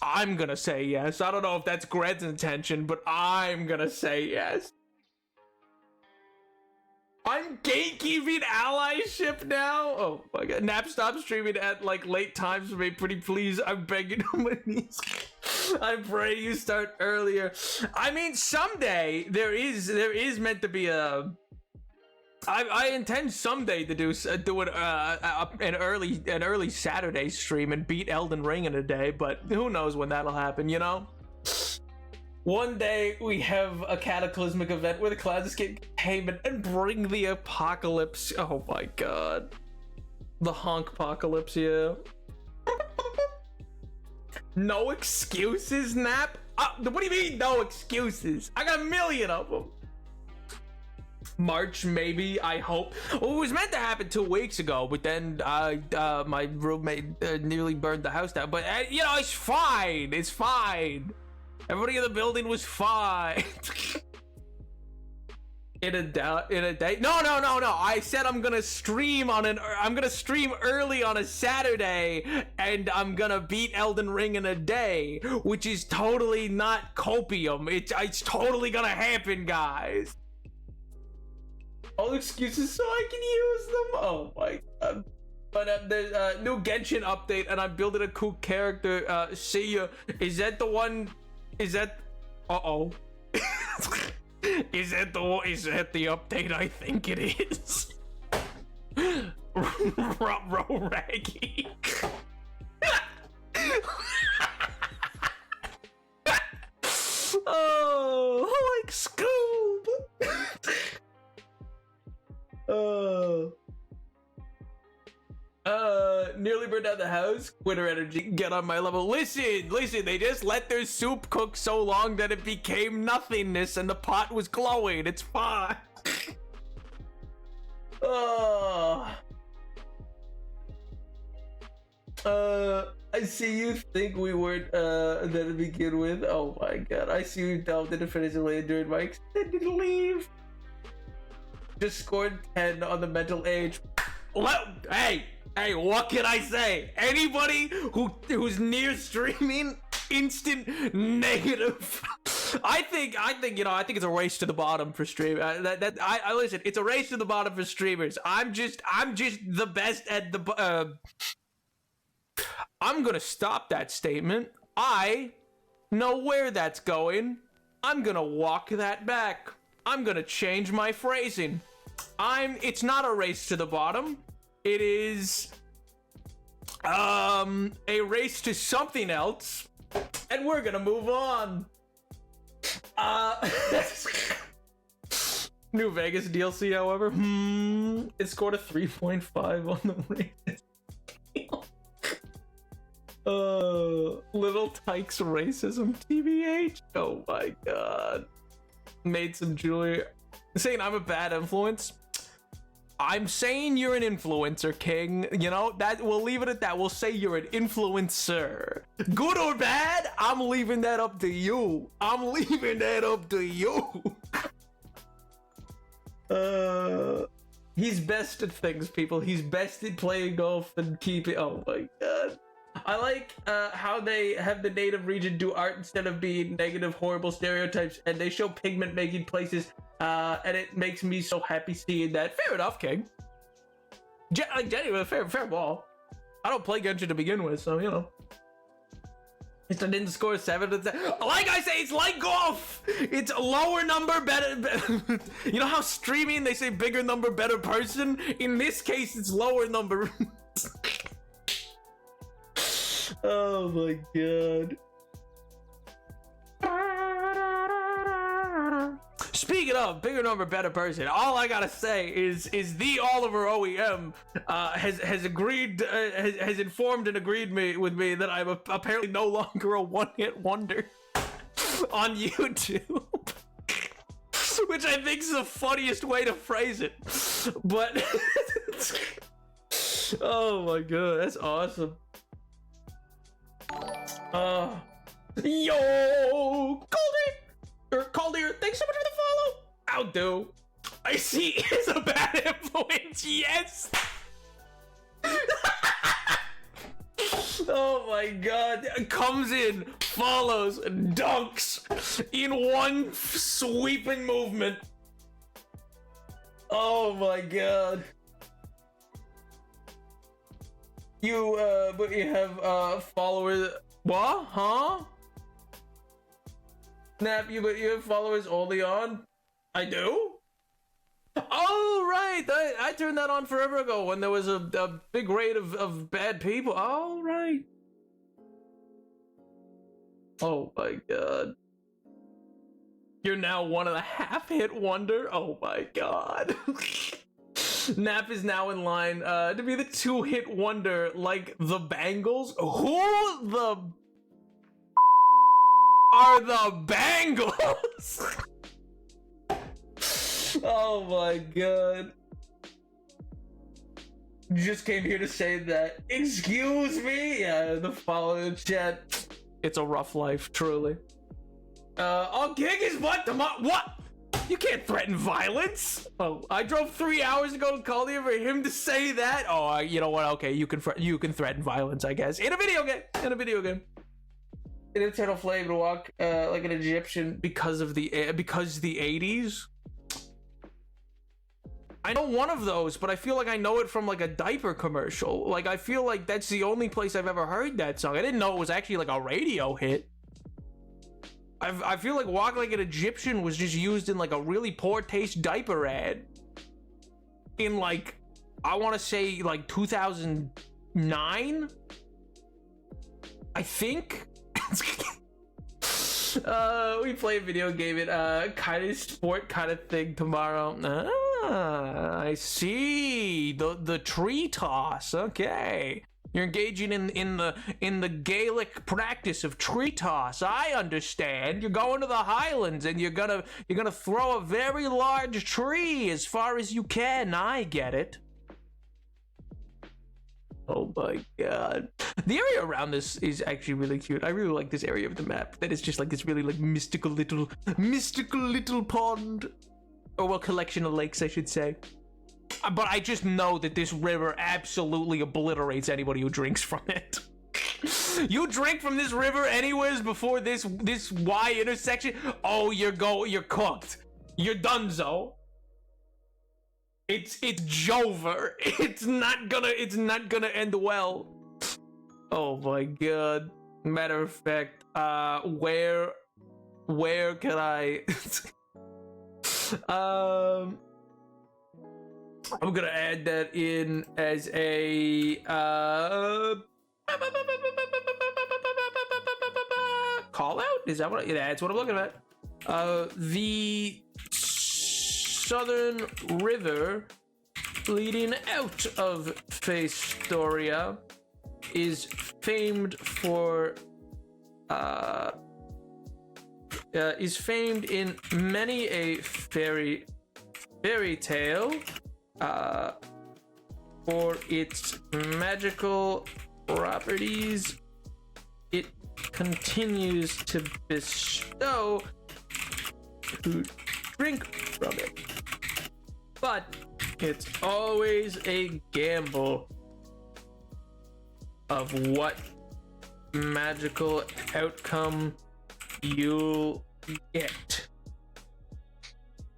I'm gonna say yes. I don't know if that's Gred's intention, but I'm gonna say yes. I'm gatekeeping allyship now. Oh my god. Nap, stop streaming at like late times for me. Pretty please. I'm begging on my knees. I pray you start earlier. I mean, someday there is meant to be a. I intend someday to do an early Saturday stream and beat Elden Ring in a day, but who knows when that'll happen, you know? One day we have a cataclysmic event where the clouds escape payment and bring the apocalypse. Oh my god. The honk apocalypse, yeah. No excuses, Nap? What do you mean no excuses? I got a million of them. March, maybe, I hope. Well, it was meant to happen 2 weeks ago, but then my roommate nearly burned the house down. But, you know, it's fine. It's fine. Everybody in the building was fine. In a day. No. I said I'm gonna stream early on a Saturday, and I'm gonna beat Elden Ring in a day, which is totally not copium. It's totally gonna happen, guys. All excuses so I can use them. Oh my god. But there's a new Genshin update, and I'm building a cool character. See ya. Is that the one? Is that? Uh-oh. Is that the update I think it is? Raggy. Oh, like Scoob. Nearly burned down the house. Quitter energy, get on my level. Listen, they just let their soup cook so long that it became nothingness and the pot was glowing. It's fine. I see you think we weren't there to begin with. Oh my god. I see you delved into finishing late during my extended leave. Just scored 10 on the mental age. Hey, what can I say? Anybody who's near streaming, instant negative. I think it's a race to the bottom for stream. I listen. It's a race to the bottom for streamers. I'm just the best at the. I'm gonna stop that statement. I know where that's going. I'm gonna walk that back. I'm gonna change my phrasing. It's not a race to the bottom. It is a race to something else, and we're gonna move on. New Vegas DLC, however, it scored a 3.5 on the race. Little Tyke's racism, TBH. Oh my god. Made some jewelry. Saying I'm a bad influence. I'm saying you're an influencer, King. You know, that we'll leave it at that. We'll say you're an influencer. Good or bad, I'm leaving that up to you. He's best at things, people. He's best at playing golf and keeping. Oh my god. I like how they have the native region do art instead of being negative, horrible stereotypes, and they show pigment making places, and it makes me so happy seeing that. Fair enough, King. Genuinely, fair ball. I don't play Genshin to begin with, so you know. I didn't score 7. Like I say, it's like golf. It's a lower number, better. You know how streaming they say bigger number, better person. In this case, it's lower number. Oh my god. Speaking of bigger number, better person, all I gotta say is the Oliver OEM has agreed, has informed and agreed with me that I'm apparently no longer a one-hit wonder on YouTube. Which I think is the funniest way to phrase it. But oh my god, that's awesome. Yo, Calder, thanks so much for the follow. I'll do. I see is a bad influence. Yes. Oh my god. Comes in, follows, dunks in one sweeping movement. Oh my god. But you have, followers. What? Huh? Snap, but you have followers only on? I do? Oh, right. I turned that on forever ago when there was a big raid of bad people. Oh, right. Oh my god. You're now one of the half-hit wonder? Oh my god. Nap is now in line to be the two-hit wonder like the Bangles. Who the are the Bangles? Oh my god. Just came here to say that. Excuse me? Yeah, the following chat. It's a rough life, truly. I'll kick his butt tomorrow. What? You can't threaten violence. Oh, I drove 3 hours to go to Caldia for him to say that. Oh, you know what? Okay, you can threaten violence, I guess, in a video game. An eternal flame to walk like an Egyptian because the 80s. I know one of those, but I feel like I know it from like a diaper commercial. Like I feel like that's the only place I've ever heard that song. I didn't know it was actually like a radio hit. I feel like Walk Like an Egyptian was just used in like a really poor taste diaper ad in like, I want to say like 2009, I think. We play a video game, it kind of sport kind of thing tomorrow. I see the tree toss. Okay. You're engaging in the Gaelic practice of tree toss. I understand. You're going to the Highlands and you're gonna throw a very large tree as far as you can. I get it. Oh my god. The area around this is actually really cute. I really like this area of the map. That is just like this really like mystical little pond. Or well, collection of lakes, I should say. But I just know that this river absolutely obliterates anybody who drinks from it. You drink from this river anywheres before this Y intersection, oh, you're cooked. You're donezo. It's Jover. It's not gonna end well. Oh my god. Matter of fact, where can I I'm gonna add that in as a call out? Is that what? Yeah, that's what I'm looking at. The southern river leading out of Phaestoria is famed for is famed in many a fairy tale for its magical properties. It continues to bestow who drink from it, but it's always a gamble of what magical outcome you'll get.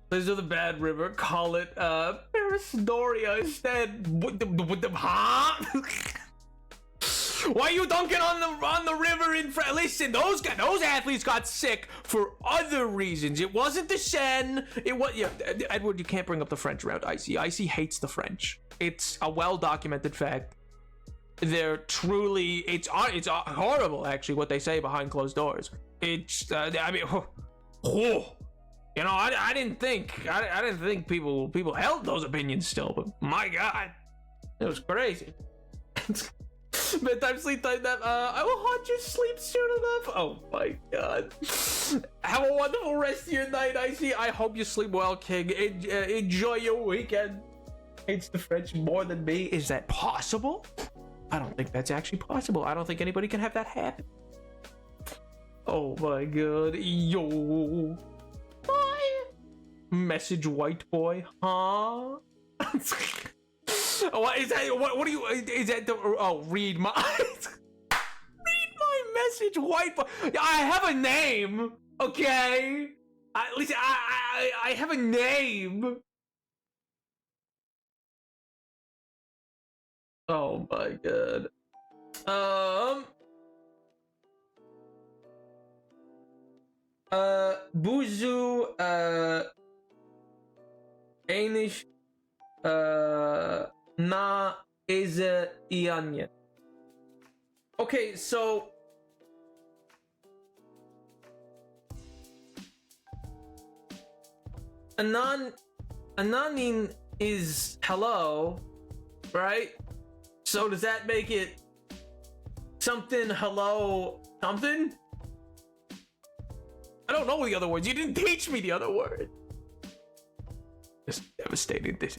These are the bad river. Call it Phaestoria instead. Huh? Why are you dunking on the river in France? Listen, those athletes got sick for other reasons. It wasn't the Seine. It was Edward. You can't bring up the French around Icy. Icy hates the French. It's a well-documented fact. They're truly. It's horrible actually what they say behind closed doors. It's I mean. You know, I didn't think people held those opinions still, but my god, it was crazy. Bedtime, sleep time, nap. I will haunt your sleep soon enough. Oh my god. Have a wonderful rest of your night, Icy. I hope you sleep well, King. Enjoy your weekend. Hates the French more than me. Is that possible? I don't think that's actually possible. I don't think anybody can have that happen. Oh my god. Yo. Message white boy, huh? What is that? What do you? Is that the? Oh, read my. postage white. I have a name, okay? At least I have a name. Oh my god. Buzu, Enish, Na Eze Ianya. Okay, so Ananin is hello, right? So does that make it something hello something? I don't know the other words. You didn't teach me the other word. Just devastating this.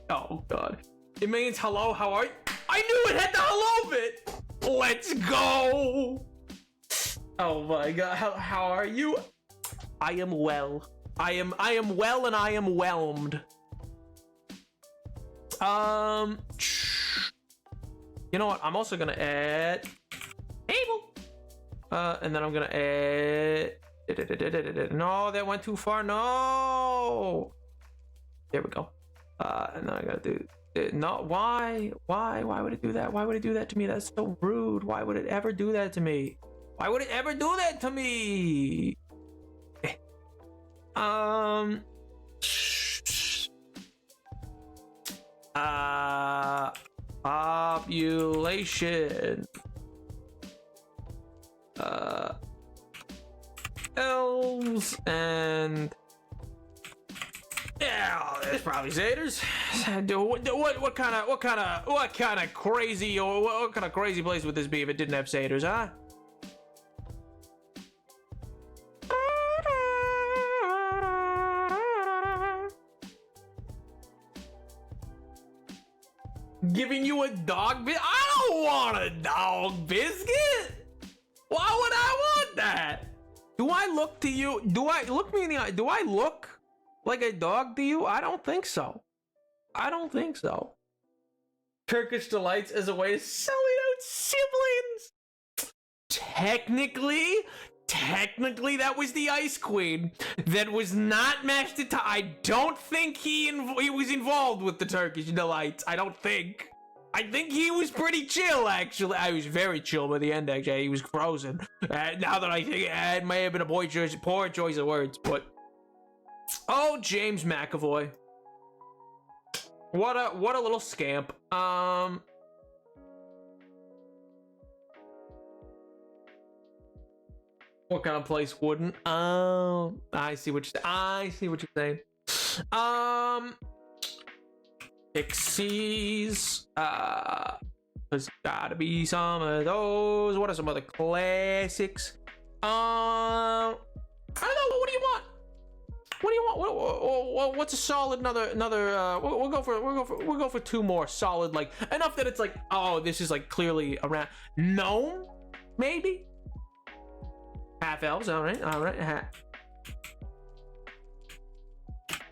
Oh god. It means hello, how are you? I knew it had the hello bit! Let's go! Oh my god, how are you? I am well. I am well and I am whelmed. You know what? I'm also gonna add able. And then I'm gonna add. No, that went too far. No. There we go. And then I gotta do. No, why? Why would it do that? Why would it do that to me? That's so rude. Why would it ever do that to me? Why would it ever do that to me? Population. Elves and yeah, there's probably satyrs. What kind of crazy or what kind of crazy place would this be if it didn't have satyrs, huh? Giving you a dog biscuit? I don't want a dog biscuit. Why would I want that? Do I look to you? Do I look me in the eye? Do I look like a dog to you? I don't think so. I don't think so. Turkish delights as a way to sell out siblings. Technically, that was the Ice Queen. That was not mashed into. I don't think he was involved with the Turkish delights. I don't think. I think he was pretty chill, actually. I was very chill by the end, actually. He was frozen. Now that I think it may have been a poor choice of words, but oh, James McAvoy. What a little scamp. What kind of place wouldn't? I see what you're saying. Pixies. There's gotta be some of those. What are some other classics? I don't know. What do you want? What do you want? What's a solid another? We'll go for two more solid, like enough that it's like, oh, this is like clearly around gnome, maybe. Half elves, all right.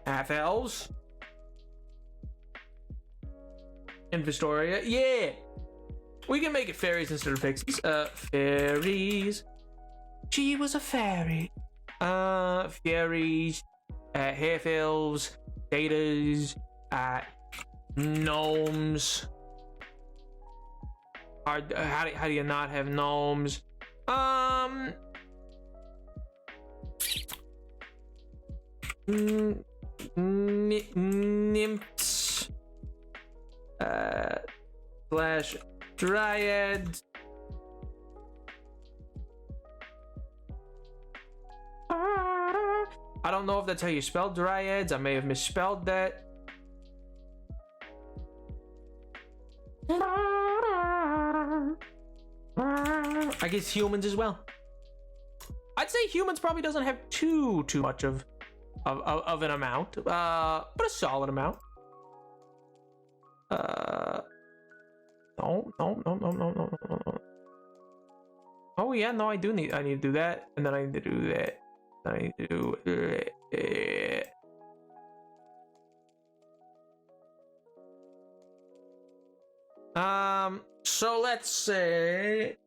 Half elves. In Vistoria, yeah. We can make it fairies instead of pixies. Fairies. She was a fairy. Fairies. Half elves. Satyrs. Gnomes. How do you not have gnomes? Nymphs. Slash dryad. I don't know if that's how you spell dryads. I may have misspelled that. I guess humans as well. I'd say humans probably doesn't have too much of an amount, but a solid amount. No. Oh yeah, no, I need to do that, and then I need to do that. I need to do it. So let's say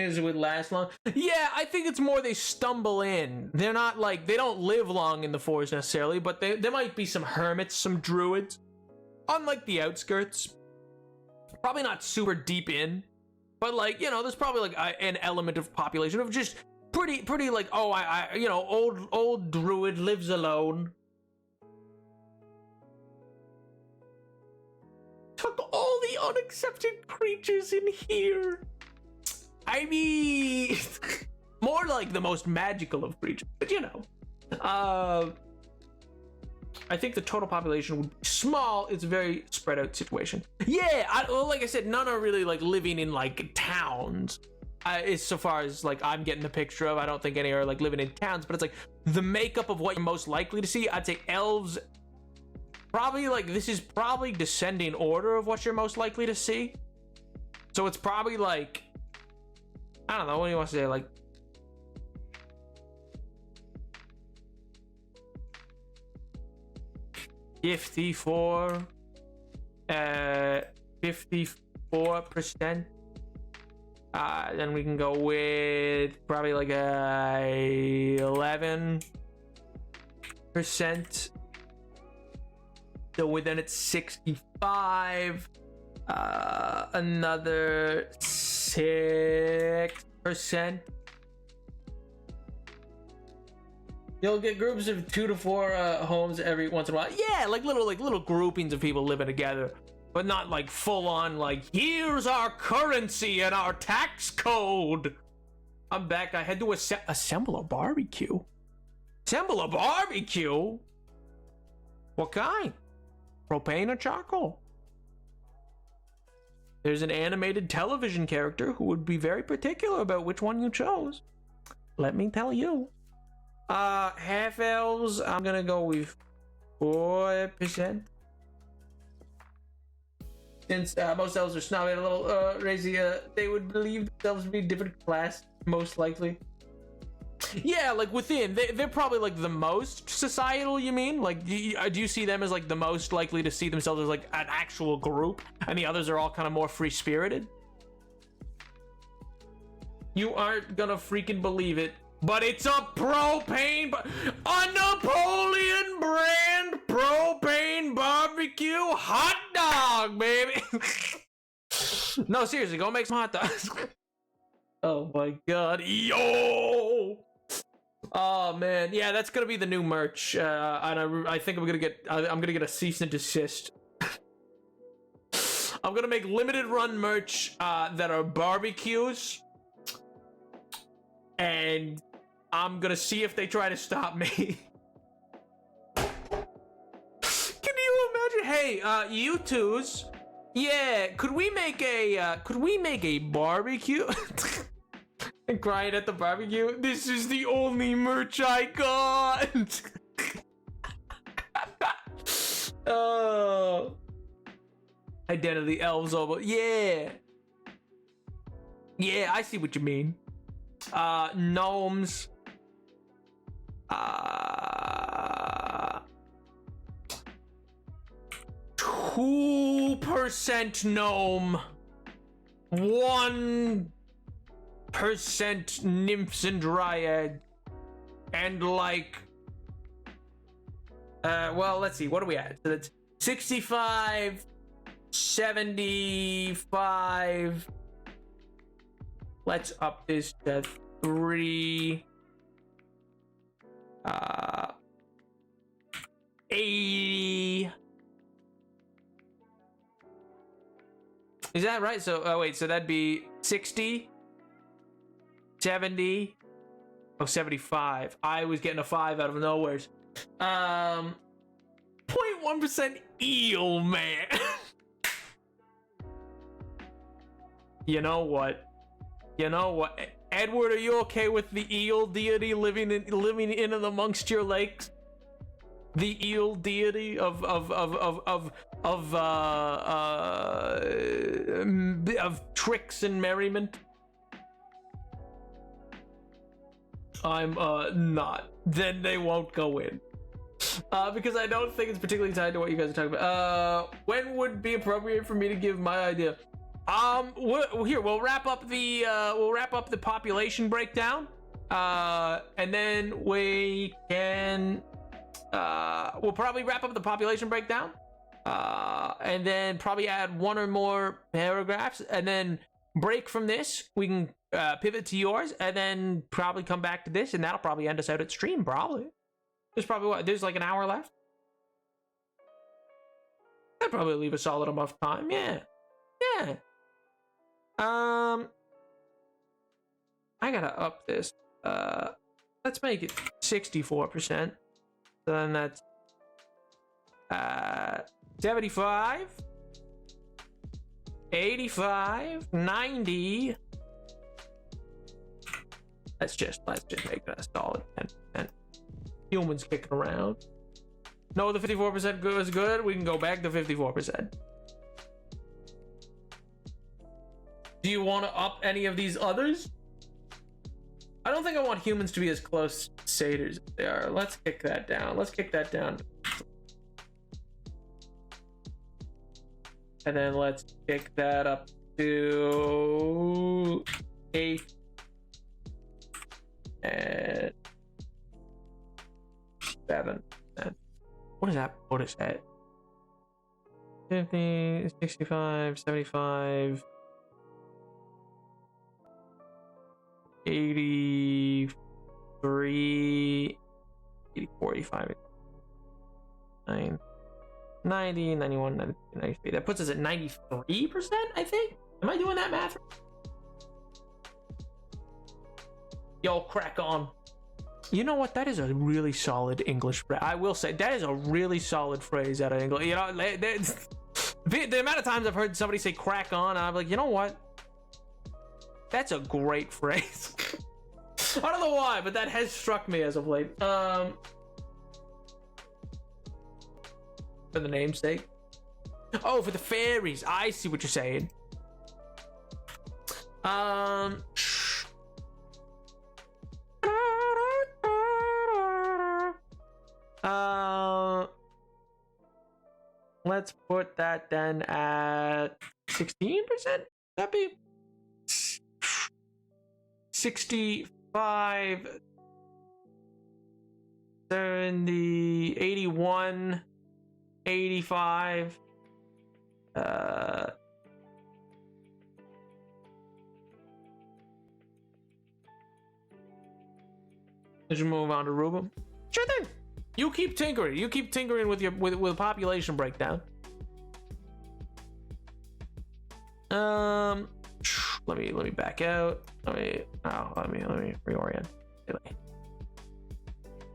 it would last long. Yeah, I think it's more they stumble in. They're not like, they don't live long in the forest necessarily, but there might be some hermits, some druids on like the outskirts. Probably not super deep in, but like, you know, there's probably like an element of population of just pretty like, oh, you know, old druid lives alone. Took all the unaccepted creatures in here. I mean, more like the most magical of creatures, but you know. I think the total population would be small. It's a very spread out situation. Yeah, well, like I said, none are really like living in like towns. As so far as like I'm getting the picture of, I don't think any are like living in towns, but it's like the makeup of what you're most likely to see. I'd say elves, probably like this is probably descending order of what you're most likely to see. So it's probably like, I don't know, what do you want to say? Like, $54 54%. Then we can go with probably like a 11%. So within it's 65. Another 6%. You'll get groups of 2 to 4 homes every once in a while. Yeah, like little groupings of people living together, but not like full on like, here's our currency and our tax code. I'm back. I had to assemble a barbecue. Assemble a barbecue? What kind? Propane or charcoal? There's an animated television character who would be very particular about which one you chose. Let me tell you. Half elves, I'm gonna go with 4%. Since most elves are snobby and a little crazy, they would believe themselves to be a different class, most likely. Yeah, like within, they're probably like the most societal, you mean? Like, do you see them as like the most likely to see themselves as like an actual group, and the others are all kind of more free-spirited? You aren't gonna freaking believe it, but it's a propane, a Napoleon brand propane barbecue hot dog, baby. No, seriously, go make some hot dogs. Oh my god, yo! Oh man, yeah, that's gonna be the new merch, and I think I'm gonna get a cease and desist. I'm gonna make limited run merch that are barbecues, and I'm gonna see if they try to stop me. Can you imagine? Hey, you twos, yeah, could we make a barbecue? And crying at the barbecue. This is the only merch I got. Oh, identity elves over. Yeah, yeah, I see what you mean. Gnomes. 2% gnome. 1% nymphs and dryad, and like well, let's see, what are we at? So that's 65, 75. Let's up this to 3, 80. Is that right? So oh wait, so that'd be 60, 70, 75. I was getting a 5 out of nowhere. 0.1% eel, man. You know what? Edward, are you okay with the eel deity living in and amongst your lakes? The eel deity of tricks and merriment? I'm not. Then they won't go in. Because I don't think it's particularly tied to what you guys are talking about. When would be appropriate for me to give my idea? We'll wrap up the population breakdown, and then we can we'll probably wrap up the population breakdown, and then probably add one or more paragraphs, and then break from this. We can pivot to yours, and then probably come back to this, and that'll probably end us out at stream. Probably there's like an hour left. That'd probably leave a solid enough time. Yeah. I gotta up this. Let's make it 64%. So then that's 75, 85, 90. Let's just make it a solid 10%. Humans kicking around. No, the 54% is good. We can go back to 54%. Do you want to up any of these others? I don't think I want humans to be as close to satyrs as they are. Let's kick that down. And then let's kick that up to 8 and 7%. What does that put us at? 50, 65, 75, 83, 84, 85, 89, 90, 91, 92, 93. That puts us at 93%, I think? Am I doing that math? Yo, crack on. You know what? That is a really solid English phrase. I will say, that is a really solid phrase out of English. You know, the amount of times I've heard somebody say crack on, I'm like, you know what? That's a great phrase. I don't know why, but that has struck me as of late. For the namesake. Oh, for the fairies. I see what you're saying. Let's put that then at 16%. That'd be 65, 70, 81, 85. Let's move on to Ruben. Sure thing. You keep tinkering. You keep tinkering with your with population breakdown. Let me back out. Let me reorient.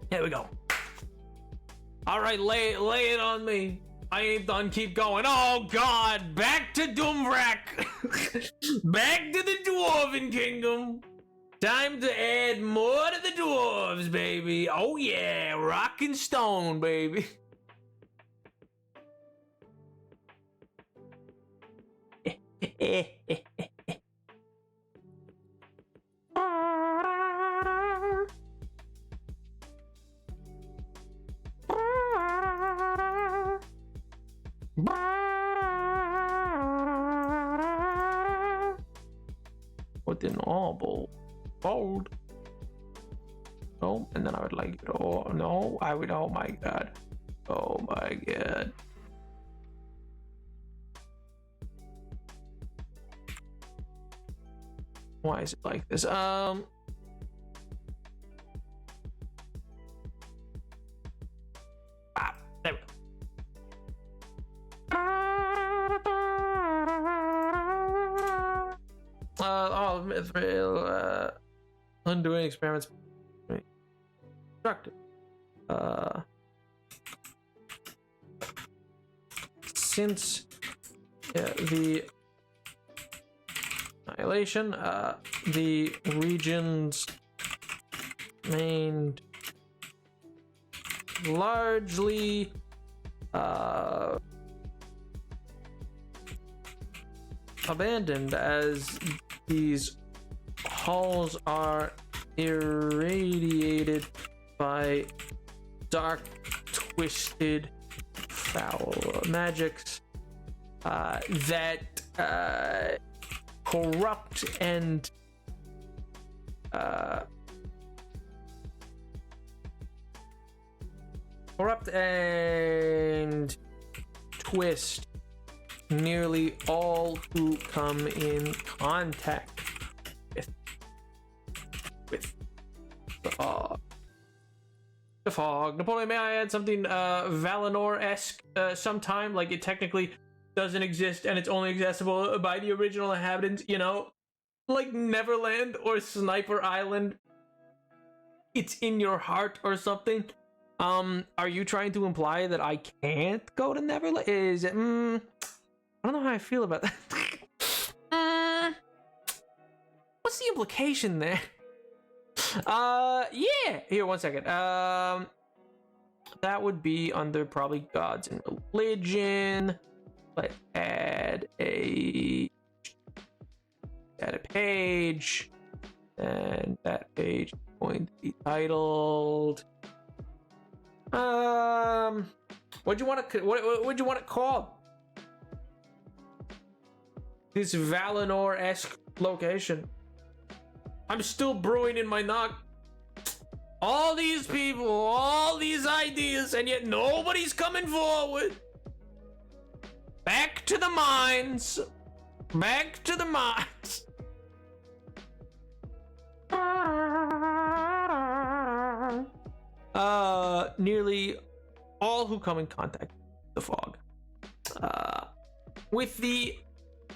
Here we go. All right, lay it on me. I ain't done. Keep going. Oh God, back to Doomvrak. Back to the Dwarven Kingdom. Time to add more to the dwarves, baby. Oh yeah, rock and stone, baby. With an oval fold. Oh, and then I would like it. Oh no, I would. Oh my God. Oh my God. Why is it like this? Ah, there we go. Undoing experiments. Constructive. Since the annihilation, the regions remained largely abandoned as these halls are irradiated by dark, twisted, foul magics that corrupt and twist nearly all who come in contact with the fog. The fog. Napoleon, may I add something Valinor-esque sometime? Like it technically doesn't exist and it's only accessible by the original inhabitants, you know? Like Neverland or Sniper Island. It's in your heart or something. Are you trying to imply that I can't go to Neverland? Is it, I don't know how I feel about that. What's the implication there? Yeah. Here, 1 second. That would be under probably gods and religion. Let's add a page, and that page is going to be titled. What'd you want it called? This Valinor-esque location. I'm still brewing in my noggin. All these people, all these ideas, and yet nobody's coming forward. Back to the mines. Back to the mines. Nearly all who come in contact with the fog. With the...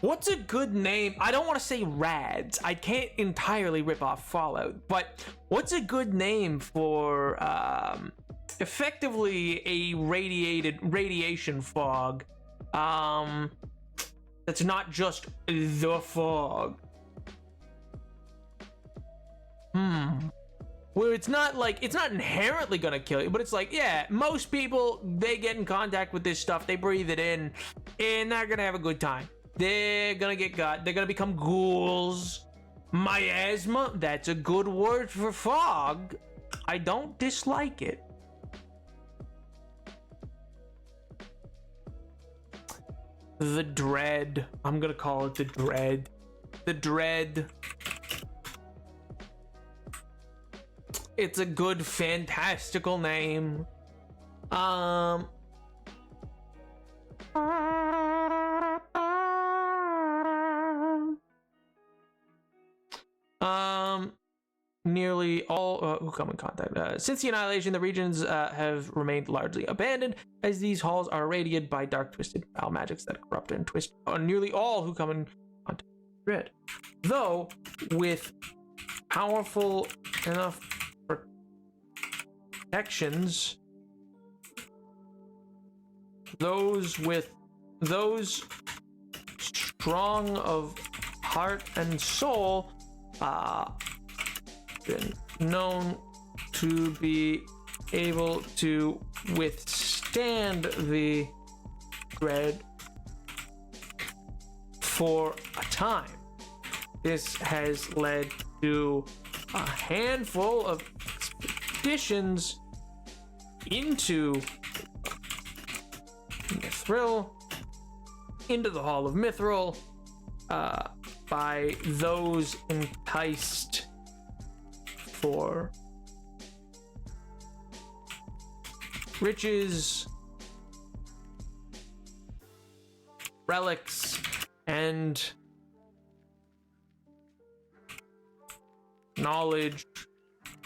What's a good name? I don't want to say rads. I can't entirely rip off Fallout, but what's a good name for effectively a radiation fog? That's not just the fog. Where it's not inherently gonna kill you, but it's like, yeah, most people, they get in contact with this stuff, they breathe it in, and they're gonna have a good time. They're gonna get got. They're gonna become ghouls. Miasma, that's a good word for fog. I don't dislike it. The Dread. I'm gonna call it the Dread. The Dread. It's a good, fantastical name. Nearly all who come in contact. Since the annihilation, the regions have remained largely abandoned, as these halls are irradiated by dark, twisted, foul magics that corrupt and twist nearly all who come in contact with dread. Though, with powerful enough protections, those strong of heart and soul been known to be able to withstand the dread for a time. This has led to a handful of expeditions into Mithril, into the Hall of Mithril, by those enticed for riches, relics, and knowledge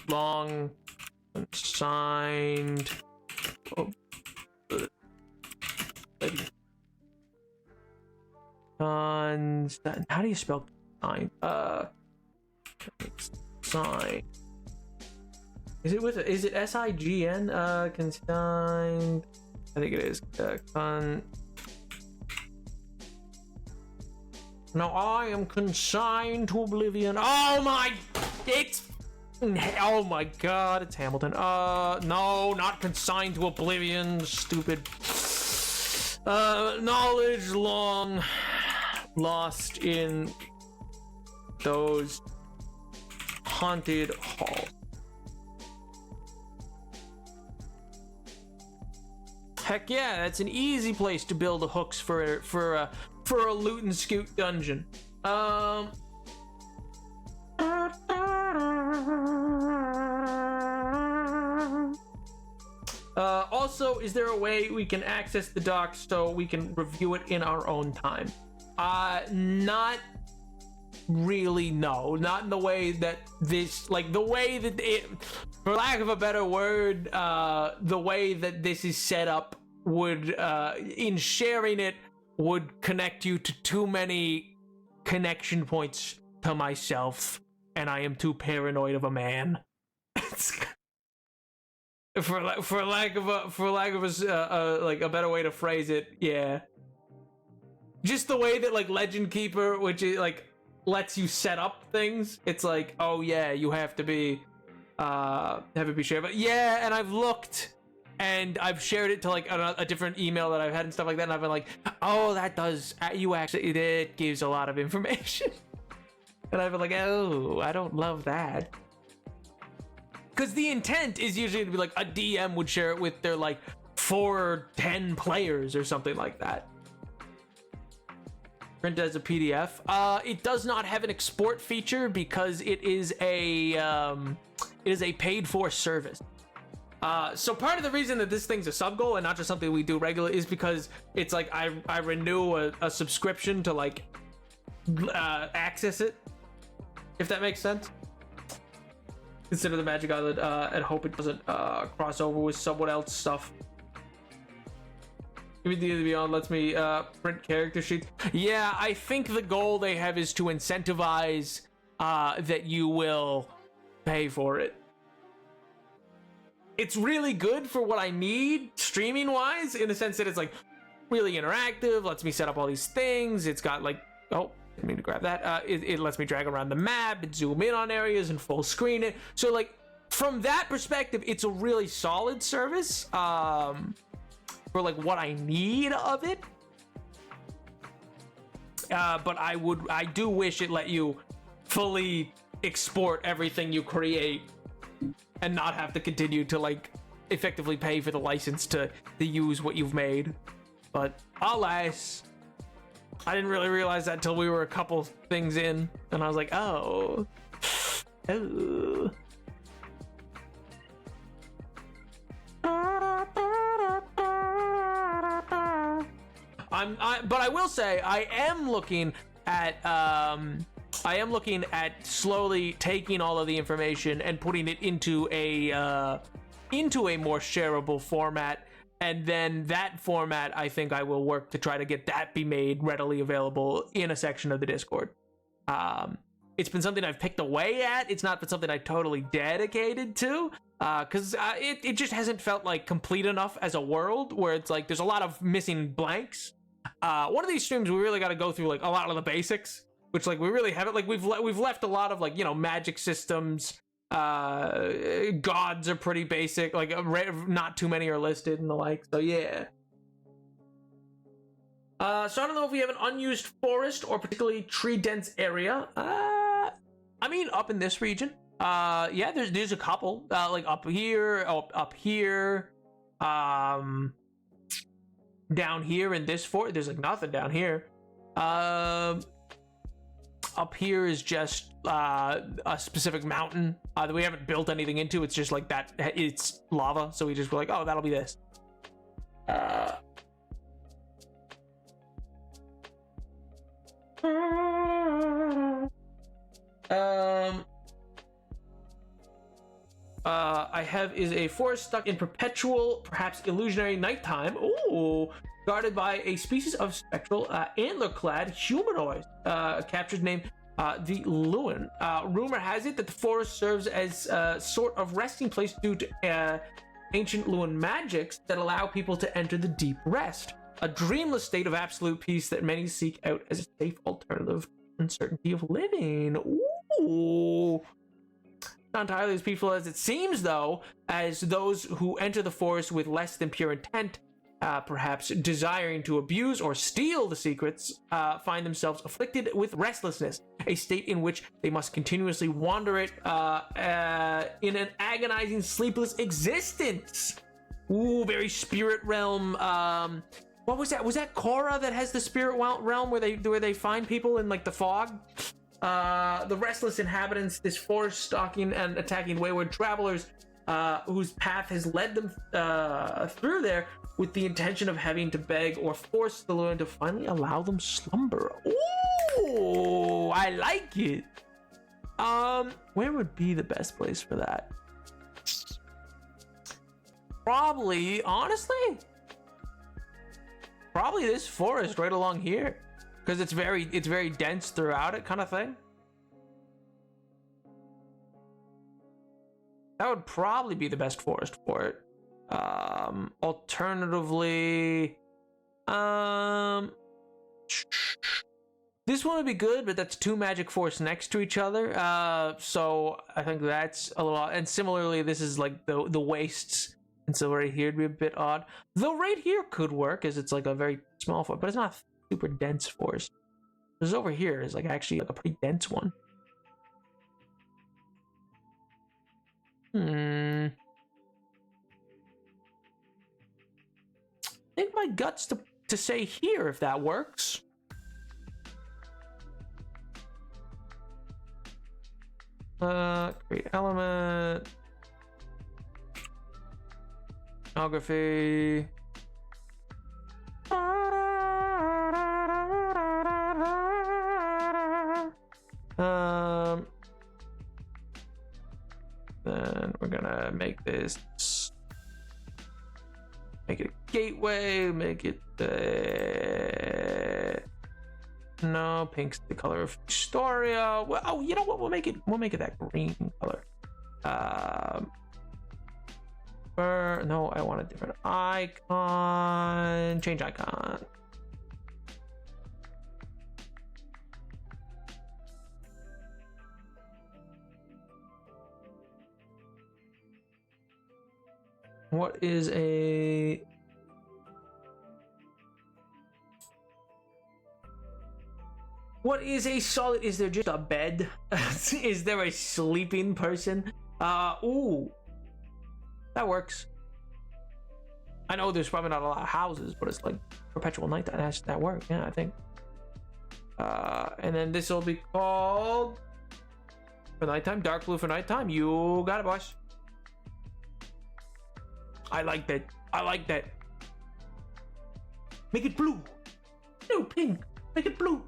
long consigned. How do you spell consigned? Sign. Is it S-I-G-N? Consigned. I think it is. Now I am consigned to oblivion. Oh my god, it's Hamilton. No, not consigned to oblivion, stupid. Knowledge long lost in those haunted halls. Heck yeah, that's an easy place to build the hooks for for a loot and scoot dungeon. Also, is there a way we can access the docs so we can review it in our own time? Not really, no. Not in the way that this, like, the way that it, for lack of a better word, the way that this is set up would, in sharing it, would connect you to too many connection points to myself, and I am too paranoid of a man. For lack of a like a better way to phrase it, yeah. Just the way that like Legend Keeper, which is like lets you set up things. It's like, oh yeah, you have to be have it be shared. But yeah, and I've looked and I've shared it to like a different email that I've had and stuff like that, and I've been like, oh, that does, you actually, it gives a lot of information. And I've been like, oh, I don't love that. Because the intent is usually to be like a DM would share it with their like 4 or 10 players or something like that. Print as a PDF. It does not have an export feature because it is a paid for service. So part of the reason that this thing's a sub goal and not just something we do regularly is because it's like I renew a subscription to like access it, if that makes sense. Consider the Magic Island and hope it doesn't cross over with someone else's stuff. Even the Beyond lets me print character sheets. Yeah, I think the goal they have is to incentivize that you will pay for it. It's really good for what I need streaming wise, in the sense that it's like really interactive, lets me set up all these things. It's got like, oh, I mean to grab that. It lets me drag around the map and zoom in on areas and full screen it. So like from that perspective, it's a really solid service for like what I need of it. But I do wish it let you fully export everything you create and not have to continue to like effectively pay for the license to use what you've made. But alas, I didn't really realize that until we were a couple things in, and I was like, oh. But I will say I am looking at slowly taking all of the information and putting it into a more shareable format. And then that format, I think I will work to try to get that be made readily available in a section of the Discord. It's been something I've picked away at. It's not been something I totally dedicated to, because it just hasn't felt like complete enough as a world where it's like there's a lot of missing blanks. One of these streams we really got to go through like a lot of the basics, which like we really haven't. Like we've left a lot of like, you know, magic systems. Gods are pretty basic, like not too many are listed and the like, so yeah. So I don't know if we have an unused forest or particularly tree dense area. I mean, up in this region, yeah, there's a couple, like up here, down here in this fort, there's like nothing down here. Up here is just a specific mountain that we haven't built anything into. It's just like that, it's lava, so we just were like, oh, that'll be this. I have is a forest stuck in perpetual, perhaps illusionary nighttime. Ooh, guarded by a species of spectral antler-clad humanoid. Captured name the Lewin. Rumor has it that the forest serves as a sort of resting place due to ancient Lewin magics that allow people to enter the deep rest, a dreamless state of absolute peace that many seek out as a safe alternative to uncertainty of living. Ooh. Not entirely as peaceful as it seems, though, as those who enter the forest with less than pure intent, perhaps desiring to abuse or steal the secrets, find themselves afflicted with restlessness, a state in which they must continuously wander it in an agonizing, sleepless existence. Ooh, very spirit realm, What was that? Was that Korra that has the spirit realm where they find people in like the fog? The restless inhabitants, this forest stalking and attacking wayward travelers, whose path has led them through there with the intention of having to beg or force the Luna to finally allow them slumber. Ooh, I like it. Where would be the best place for that? Probably, honestly, probably this forest right along here, because it's very dense throughout it, kind of thing. That would probably be the best forest for it. Alternatively, this one would be good, but that's two magic force next to each other. So I think that's a little odd. And similarly, this is like the wastes. And so right here would be a bit odd. Though right here could work, as it's like a very small forest, but it's not a super dense forest. This over here is like actually like a pretty dense one. I think my guts to say here, if that works. Create element. Geography. Then we're gonna make this, make it a gateway, make it no, pink's the color of Historia. Well, oh, you know what? We'll make it that green color. No, I want a different icon. Change icon. What is a solid? Is there just a bed? Is there a sleeping person? Ooh, that works. I know there's probably not a lot of houses, but it's like perpetual night. That works. Yeah, I think. And then this will be called for nighttime, dark blue for nighttime. You got it, boss. I like that. Make it blue. No, pink. Make it blue.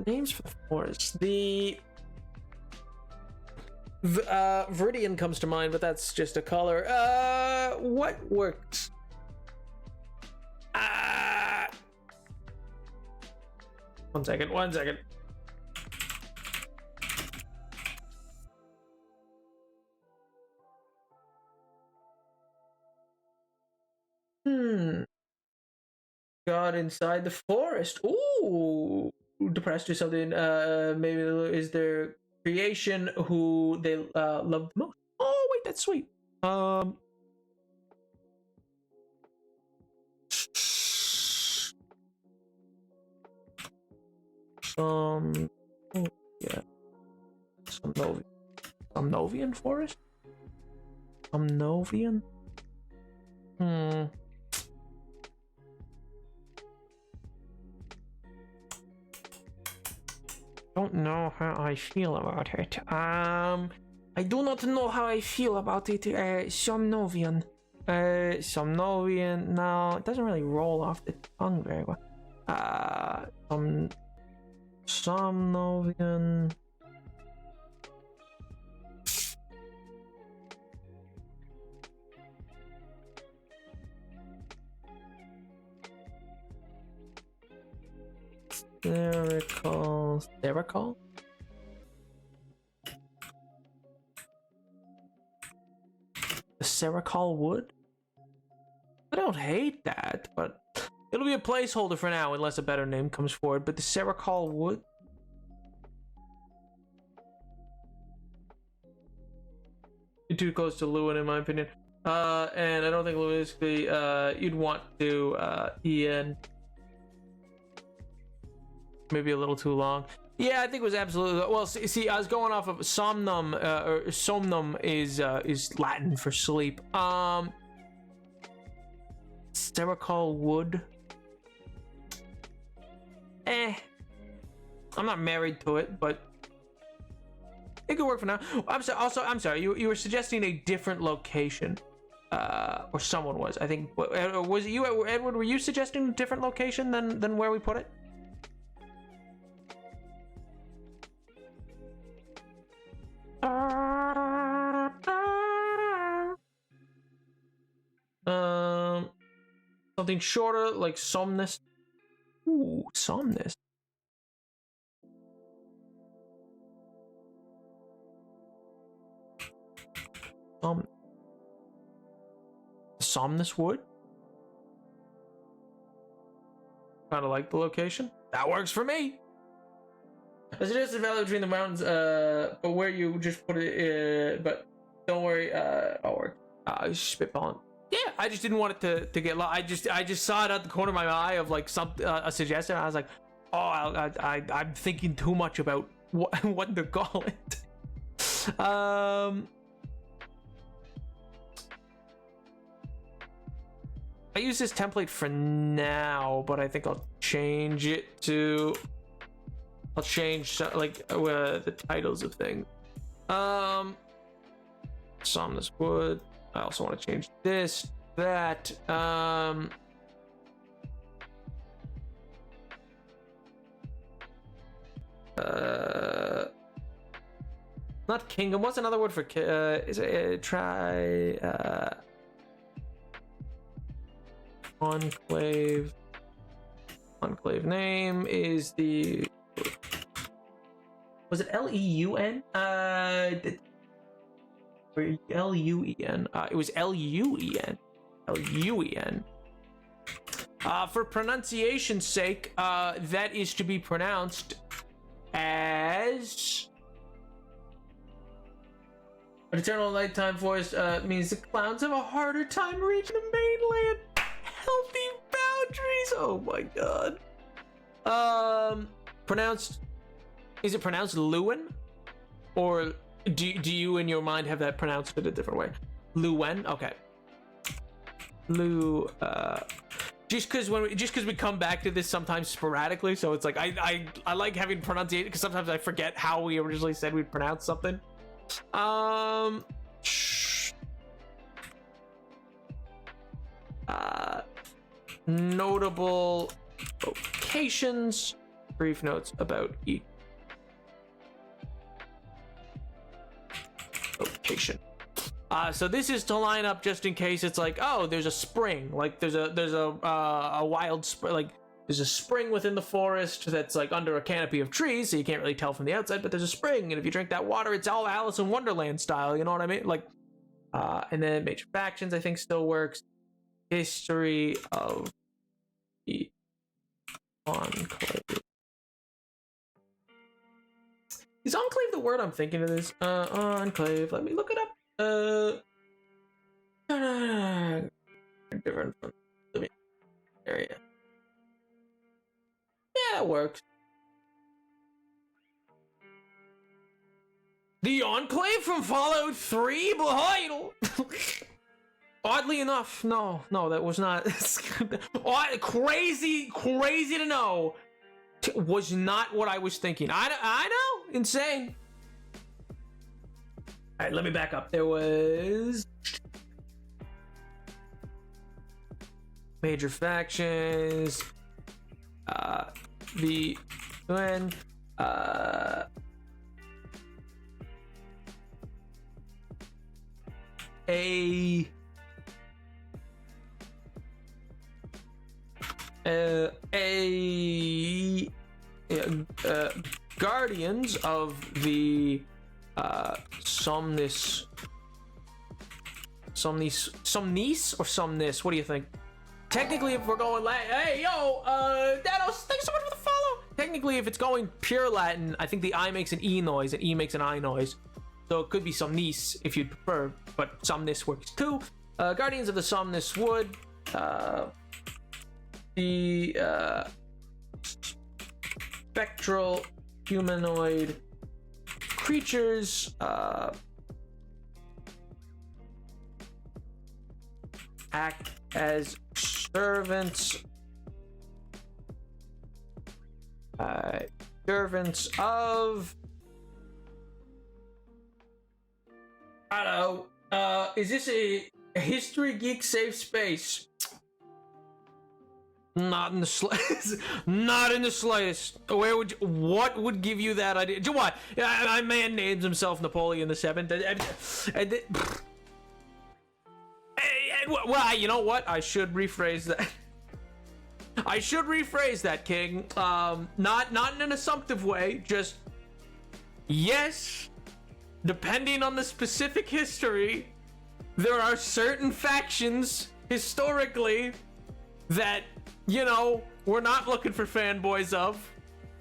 Names for the forest. The Viridian comes to mind, but that's just a color. What works? One second. God inside the forest. Ooh, depressed or something. Maybe is their creation who they love the most. Oh wait, that's sweet. Yeah, Somnovian forest. Somnovian. Don't know how I feel about it. I do not know how I feel about it. Somnovian. Somnovian. No, it doesn't really roll off the tongue very well. Somnovian. Sericol. The Sericol wood? I don't hate that, but it'll be a placeholder for now unless a better name comes forward. But the Sericol wood? You're too close to Lewin in my opinion. And I don't think realistically you'd want to Ian. Maybe a little too long. Yeah, I think it was absolutely. Well, see, I was going off of somnum, or somnum is Latin for sleep. Stericol wood. I'm not married to it, but it could work for now. I'm sorry. Also, I'm sorry. You were suggesting a different location, or someone was. I think was it you, Edward? Were you suggesting a different location than where we put it? Something shorter, like somnus. Ooh, somnus. Somnus wood. Kind of like the location. That works for me. I suggest the valley between the mountains, but where you just put it, but don't worry, I'll work. Spitballing. Yeah, I just didn't want it to get lost. I just saw it out the corner of my eye of like a suggestion. I was like, oh, I'm thinking too much about what to call it. I use this template for now, but I think I'll change it to. I'll change the titles of things. Somnus wood. I also want to change this, that. Not kingdom. What's another word for is it enclave? Enclave name is the. Was it Leun? Luen. It was Luen. Luen. For pronunciation's sake, that is to be pronounced as. An eternal nighttime forest means the clowns have a harder time reaching the mainland. Healthy boundaries. Oh my god. Pronounced. Is it pronounced Lewin? Or do you in your mind have that pronounced in a different way? Luen? Okay. Just because we come back to this sometimes sporadically, so it's like I like having pronunciation because sometimes I forget how we originally said we'd pronounce something. Notable locations. Brief notes about each location. So this is to line up just in case it's like, oh, there's a spring, like there's a wild spring, like there's a spring within the forest that's like under a canopy of trees, so you can't really tell from the outside, but there's a spring, and if you drink that water, it's all Alice in Wonderland style, you know what I mean? Like, and then major factions I think still works. History of the enclave. Is enclave the word I'm thinking of this? Enclave. Let me look it up. Different from living area. Yeah, it works. The Enclave from Fallout 3? Behind. Oddly enough, no, that was not. Crazy to know. Was not what I was thinking. I know, insane. All right, let me back up. There was major factions. The UN. Guardians of the Somnis or Somnis. What do you think? Technically, if we're going Latin, hey yo, Danos, thanks so much for the follow. Technically, if it's going pure Latin, I think the I makes an E noise and E makes an I noise, so it could be Somnis if you'd prefer, but Somnis works too. Guardians of the Somnis wood. The spectral humanoid creatures act as servants of, I don't know, is this a history geek safe space? Not in the slightest. Not in the slightest. Where would you, what would give you that idea? What? A man names himself Napoleon the Seventh. Well, you know what? I should rephrase that. I should rephrase that, King. Not in an assumptive way. Just yes. Depending on the specific history, there are certain factions historically that, you know, we're not looking for fanboys of.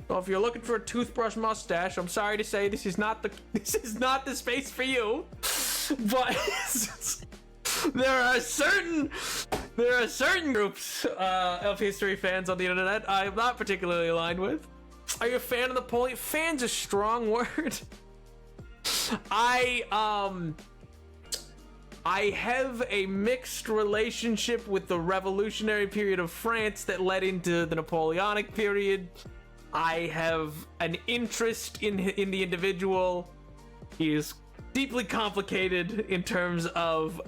So if you're looking for a toothbrush mustache, I'm sorry to say this is not the space for you. But there are certain groups of history fans on the internet I am not particularly aligned with. Are you a fan of Napoleon? Fan's a strong word. I have a mixed relationship with the revolutionary period of France that led into the Napoleonic period. I have an interest in the individual. He is deeply complicated in terms of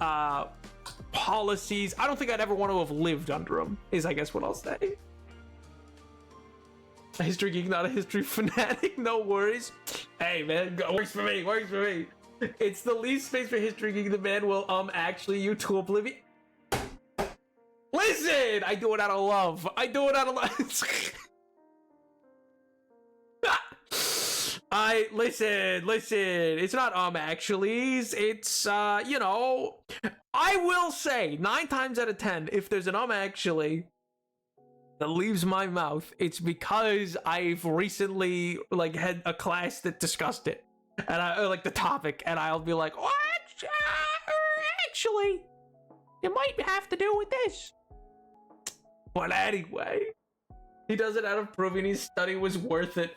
policies. I don't think I'd ever want to have lived under him, is I guess what I'll say. A history geek, not a history fanatic. No worries. Hey man, works for me. It's the least space for history geek. The man will actually you to oblivion. Listen, I do it out of love. Listen. It's not actually. It's you know. I will say 9 times out of 10, if there's an actually that leaves my mouth, it's because I've recently like had a class that discussed it, and I like the topic, and I'll be like, what? Actually, it might have to do with this. But anyway, he does it out of proving his study was worth it.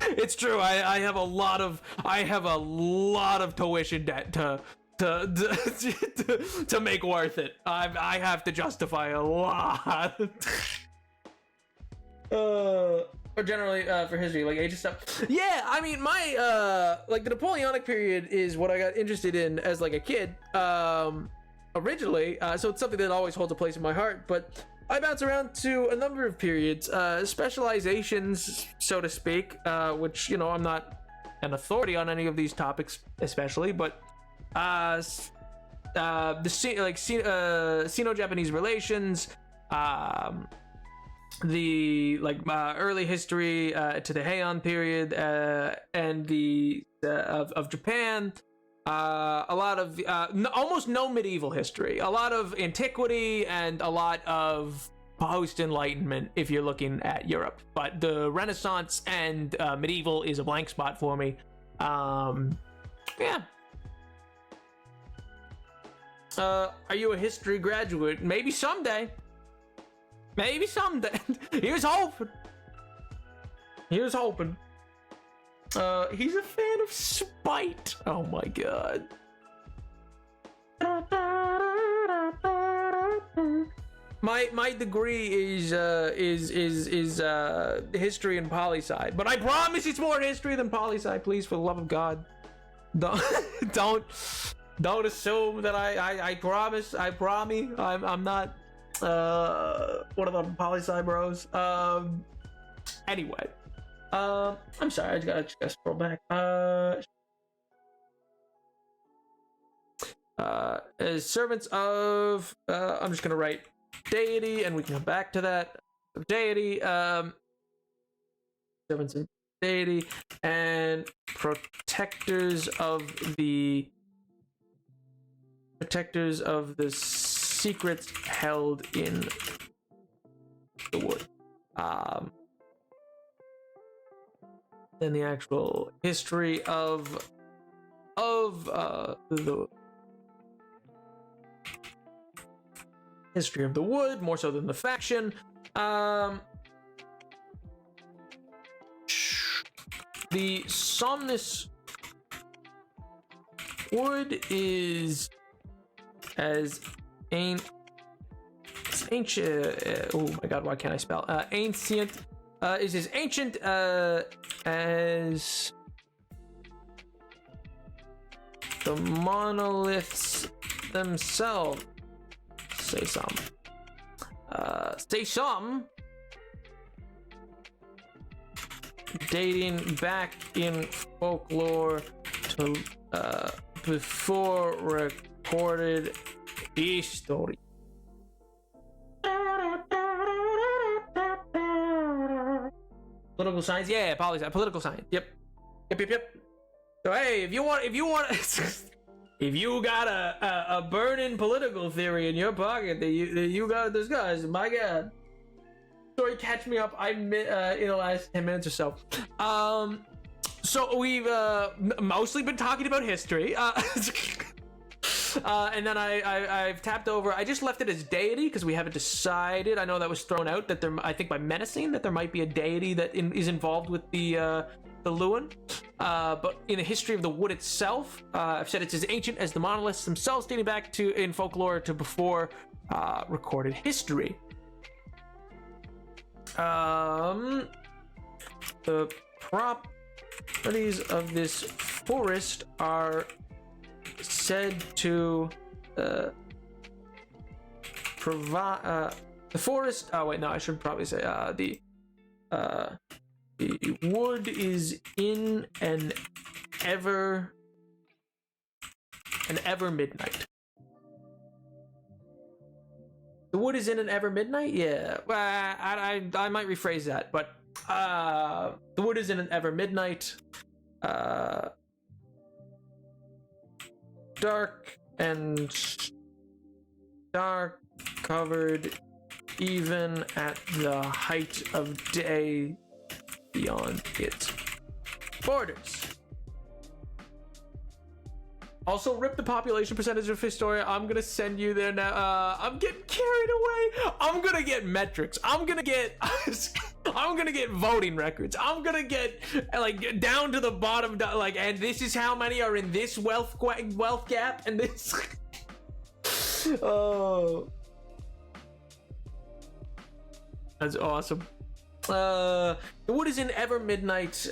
It's true. I have a lot of tuition debt to make worth it. I have to justify a lot. Or generally for history, like age of stuff. Yeah, I mean my like the Napoleonic period is what I got interested in as like a kid originally. So it's something that always holds a place in my heart. But I bounce around to a number of periods, specializations, so to speak, which, you know, I'm not an authority on any of these topics, especially, but Sino-Japanese relations, the early history to the Heian period, and the of Japan. A lot of almost no medieval history, a lot of antiquity, and a lot of post-Enlightenment if you're looking at Europe. But the Renaissance and medieval is a blank spot for me. Yeah. Are you a history graduate? Maybe someday. Here's hoping. He's a fan of spite. Oh my god. My degree is history and poli-sci, but I promise it's more history than poli-sci. Please, for the love of God, don't assume that I promise. I'm not one of the poli-sci bros. Anyway. I'm sorry, I just gotta scroll back. As servants of, I'm just gonna write deity, and we can come back to that. Deity, servants of deity, and protectors of the secrets held in the wood. Then the actual history of the history of the wood, more so than the faction. the Somnus wood is as ancient. Oh my god, why can't I spell? Ancient is as ancient as the monoliths themselves. Say some. Dating back in folklore to before recorded history. Political science, yeah, political science. Yep. So hey, if you want, if you got a burning political theory in your pocket that you got to discuss, my god. Sorry, catch me up. In the last 10 minutes or so. So we've mostly been talking about history. And then I've tapped over. I just left it as deity because we haven't decided. I know that was thrown out that I think by menacing, that there might be a deity that is involved with the Lewin. But in the history of the wood itself, I've said it's as ancient as the monoliths themselves, dating back to in folklore to before recorded history. The properties of this forest are said to provide the forest. Oh wait, no, I should probably say the wood is in an ever midnight. The wood is in an ever midnight? Yeah. I might rephrase that, but the wood is in an ever midnight. Dark and dark covered even at the height of day beyond its borders. Also, rip the population percentage of Historia. I'm gonna send you there now. I'm getting carried away. I'm gonna get metrics. I'm gonna get voting records. I'm gonna get like down to the bottom, like, and this is how many are in this wealth gap, and this. Oh, that's awesome. The wood is in ever midnight.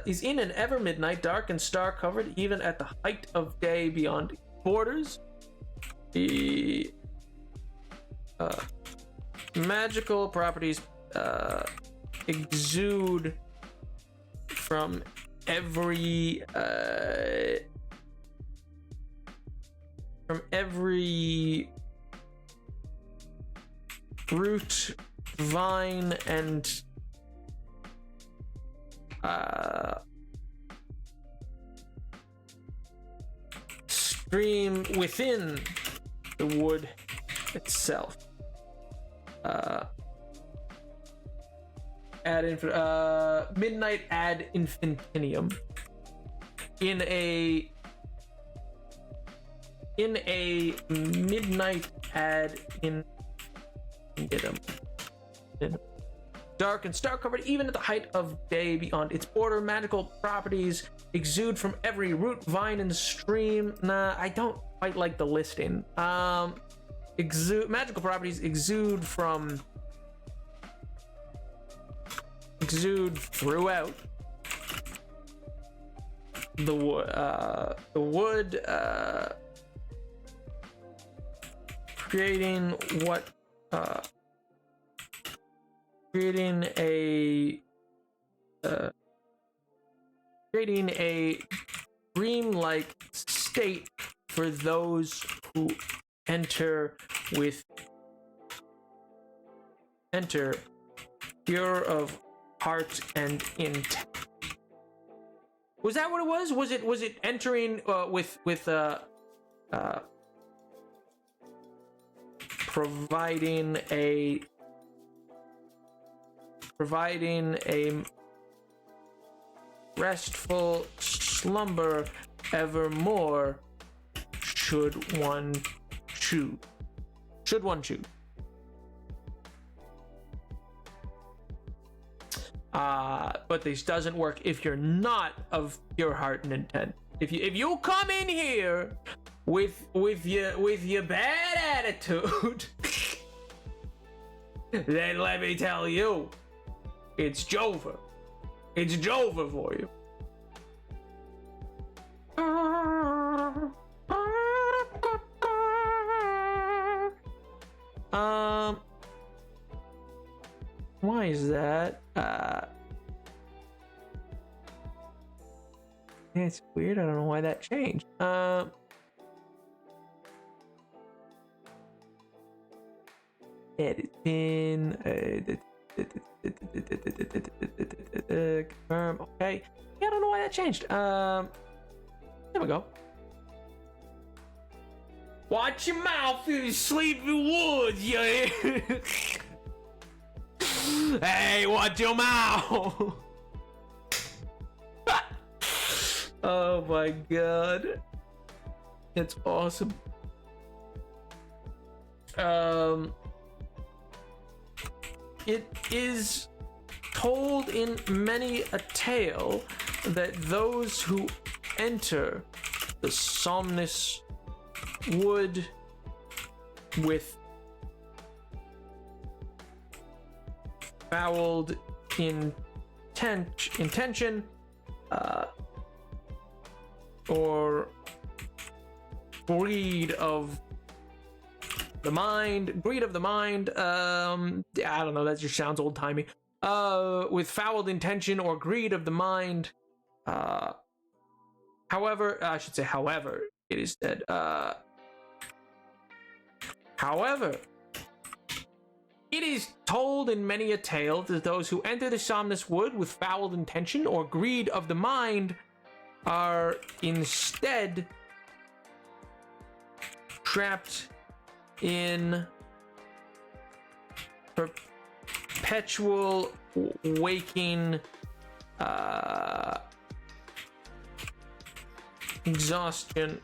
Is in an ever midnight, dark and star covered, even at the height of day beyond borders. The magical properties exude from every root, vine, and stream within the wood itself. Midnight ad infinitum. In a midnight ad infinitum. Dark and star covered, even at the height of day beyond its border. Magical properties exude from every root, vine, and stream. Nah, I don't quite like the listing. Magical properties exude throughout the wood. Creating a dream-like state for those who enter pure of heart and intent. Was that what it was? Was it entering with providing a restful slumber evermore, should one choose. But this doesn't work if you're not of pure heart and intent. If you come in here with your bad attitude, then let me tell you, it's Jova. It's Jova for you. Why is that? It's weird. I don't know why that changed. Edit pin. Confirm. Okay. Yeah, I don't know why that changed. There we go. Watch your mouth, you sleepy woods, you hear? Hey, watch your mouth. Oh my god. It's awesome. It is told in many a tale that those who enter the Somnus Wood with fouled intention or greed of the mind, I don't know, that just sounds old-timey. With fouled intention or greed of the mind, however, it is said, however, it is told in many a tale that those who enter the Somnus Wood with fouled intention or greed of the mind are instead trapped in perpetual waking exhaustion,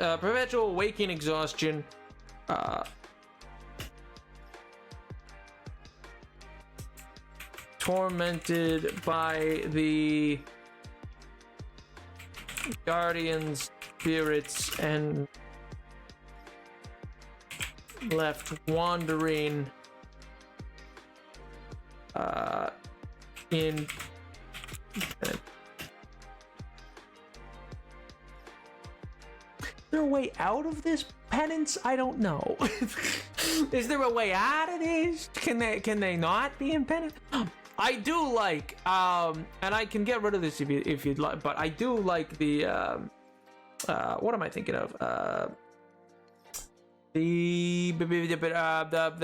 tormented by the guardian spirits and left wandering in there a way out of this penance? I don't know. Is there a way out of this? Can they not be in penance? I do like and I can get rid of this if you'd like, but I do like the what am I thinking of? The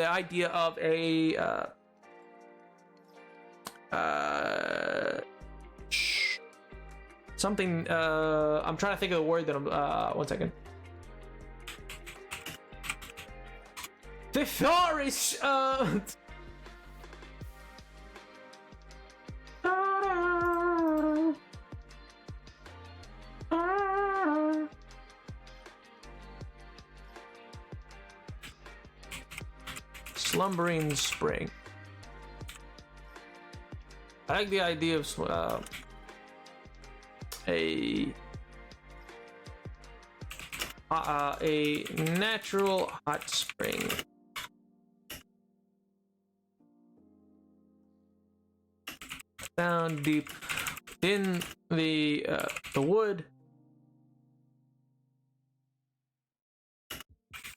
idea of a something I'm trying to think of the word that I'm 1 second. Thesaurus slumbering spring. I like the idea of a natural hot spring. Down deep in the wood,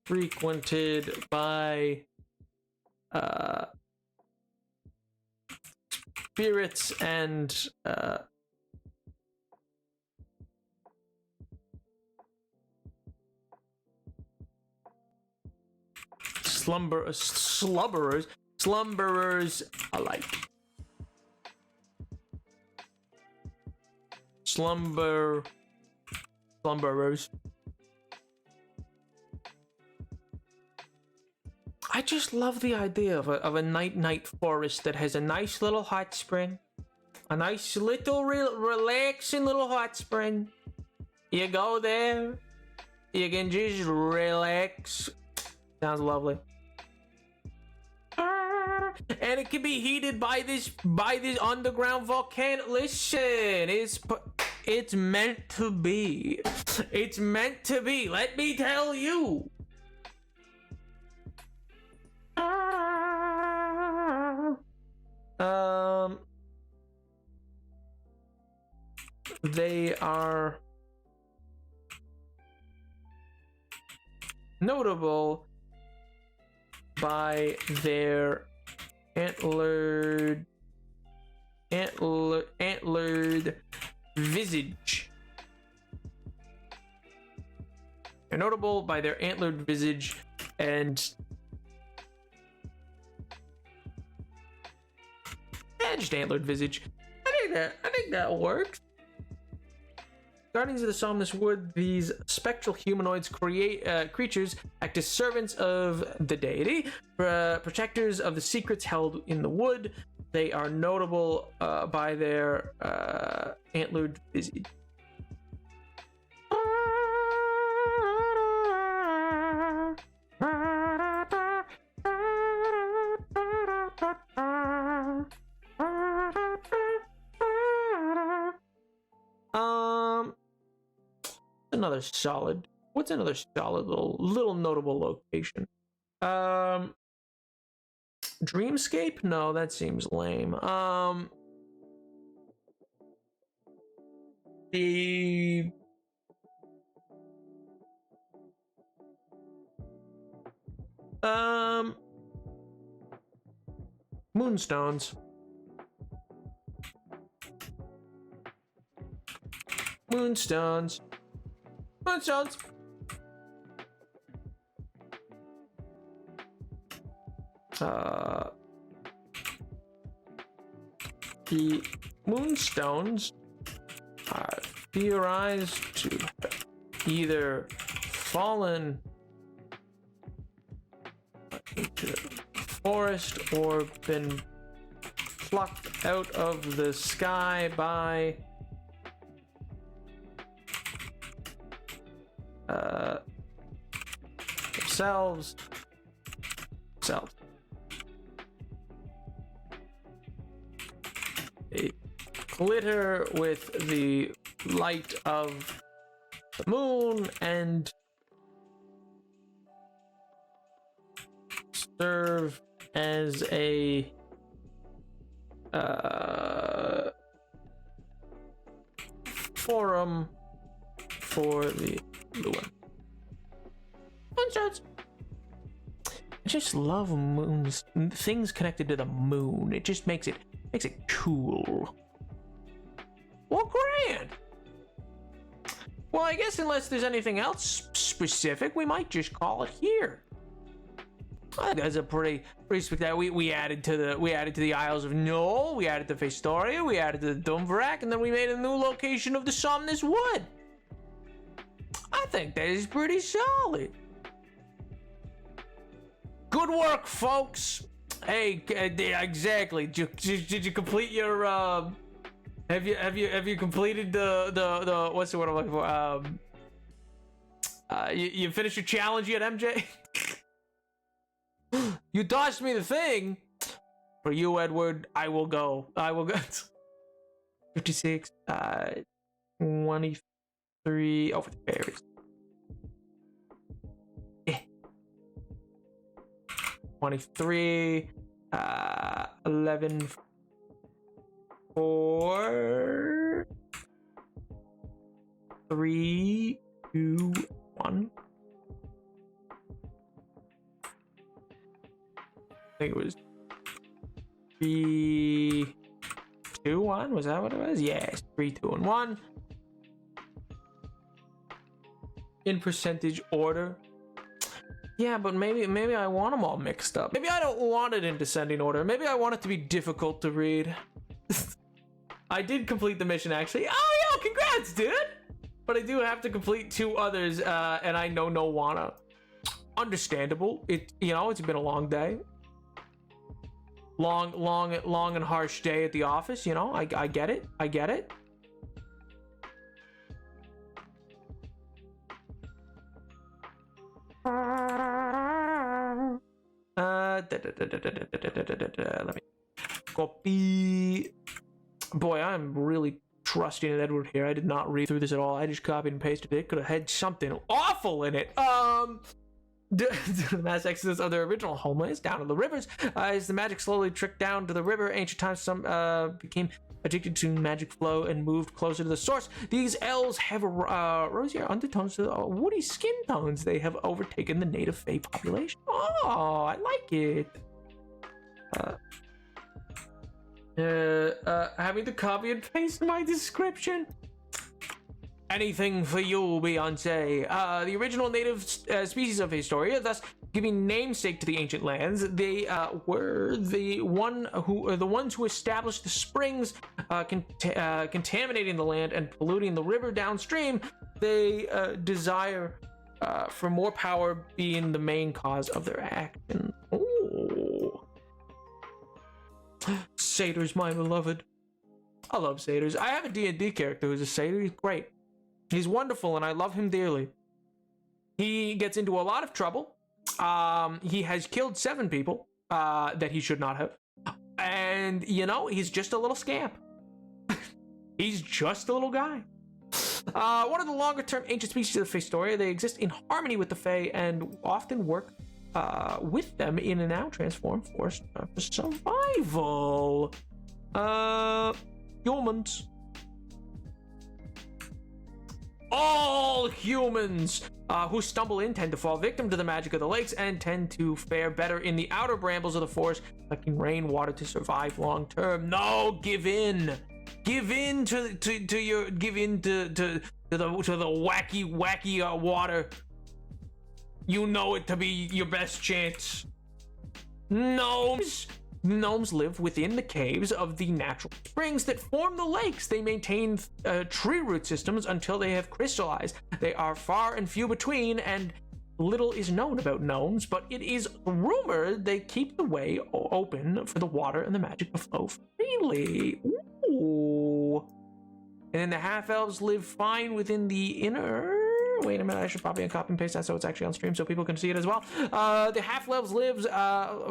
frequented by spirits and slumberers alike. Slumberers. I just love the idea of a night forest that has a nice little hot spring. A nice little relaxing little hot spring. You go there, you can just relax. Sounds lovely. and it can be heated by this underground volcano. Listen, it's meant to be. It's meant to be. Let me tell you. They are notable by their antlered visage. They're notable by their antlered visage and just antlered visage. I think that works. Guardians of the Somnus Wood, these spectral humanoids creatures act as servants of the deity, protectors of the secrets held in the wood. They are notable by their antlered visage. What's another solid little notable location? Dreamscape? No, that seems lame. The Moonstones. Moonstones. Moonstones. The Moonstones are theorized to have either fallen into the forest or been plucked out of the sky by themselves. They glitter with the light of the moon and serve as a forum for the Luan. Moonshots. I just love moons, things connected to the moon. It just makes it cool. Well, grand. Well, I guess unless there's anything else specific, we might just call it here. I think that's a pretty spectacular. We added to the Isles of Knoll, we added to Festoria, we added to the Dumvarak, and then we made a new location of the Somnus Wood. I think that is pretty solid. Good work, folks. Hey, exactly. Did you complete your have you completed the what's the word I'm looking for? You finished your challenge yet, MJ? You tossed me the thing. For you, Edward, I will go. 56, 23. Oh, for the berries. 23, 11, 4, 3, 2, 1. I think it was 3, 2, 1. Was that what it was? Yes, 3, 2, and 1. In percentage order. Yeah, but maybe I want them all mixed up. Maybe I don't want it in descending order. Maybe I want it to be difficult to read. I did complete the mission, actually. Oh, yo, congrats, dude! But I do have to complete 2 others, and I know no wanna. Understandable. It's been a long day. Long and harsh day at the office, I get it. I get it. Let me copy. Boy, I'm really trusting in Edward here. I did not read through this at all. I just copied and pasted it. Could have had something awful in it. The mass exodus of their original homelands down to the rivers. As the magic slowly tricked down to the river, ancient times some became addicted to magic flow and moved closer to the source. These elves have rosier undertones to woody skin tones. They have overtaken the native Fae population. Oh, I like it. Having to copy and paste my description. Anything for you, Beyonce. The original native species of Historia, thus giving namesake to the ancient lands. They were the ones who established the springs, contaminating the land and polluting the river downstream. They desire for more power being the main cause of their action. Ooh. Satyrs, my beloved. I love satyrs. I have a D&D character who's a satyr. He's great. He's wonderful, and I love him dearly. He gets into a lot of trouble. He has killed 7 people that he should not have. And, you know, he's just a little scamp. He's just a little guy. One of the longer-term ancient species of Historia, they exist in harmony with the Fae and often work with them in a now transformed force for survival. Humans. All humans who stumble in tend to fall victim to the magic of the lakes and tend to fare better in the outer brambles of the forest, collecting rainwater to survive long term. No, give in to the wacky water. You know it to be your best chance. Gnomes live within the caves of the natural springs that form the lakes. They maintain tree root systems until they have crystallized. They are far and few between, and little is known about gnomes, but it is rumored they keep the way open for the water and the magic to flow freely. Ooh. And then the half-elves live fine within the inner... Wait a minute, I should probably copy and paste that so it's actually on stream so people can see it as well. The half-elves lives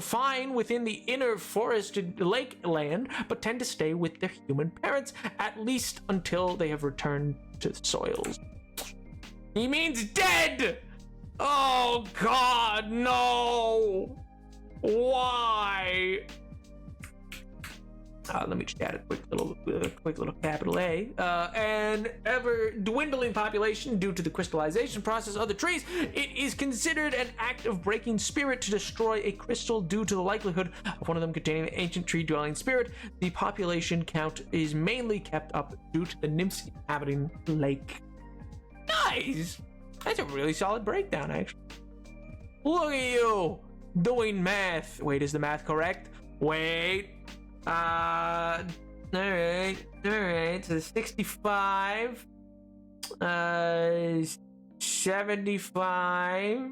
fine within the inner forested lake land, but tend to stay with their human parents, at least until they have returned to the soils. He means dead! Oh God, no! Why? Let me just add a quick little capital A. An ever dwindling population due to the crystallization process of the trees. It is considered an act of breaking spirit to destroy a crystal due to the likelihood of one of them containing an ancient tree-dwelling spirit. The population count is mainly kept up due to the nymphs inhabiting the lake. Nice! That's a really solid breakdown, actually. Look at you doing math. Wait, is the math correct? Wait. All right. So 65, 75,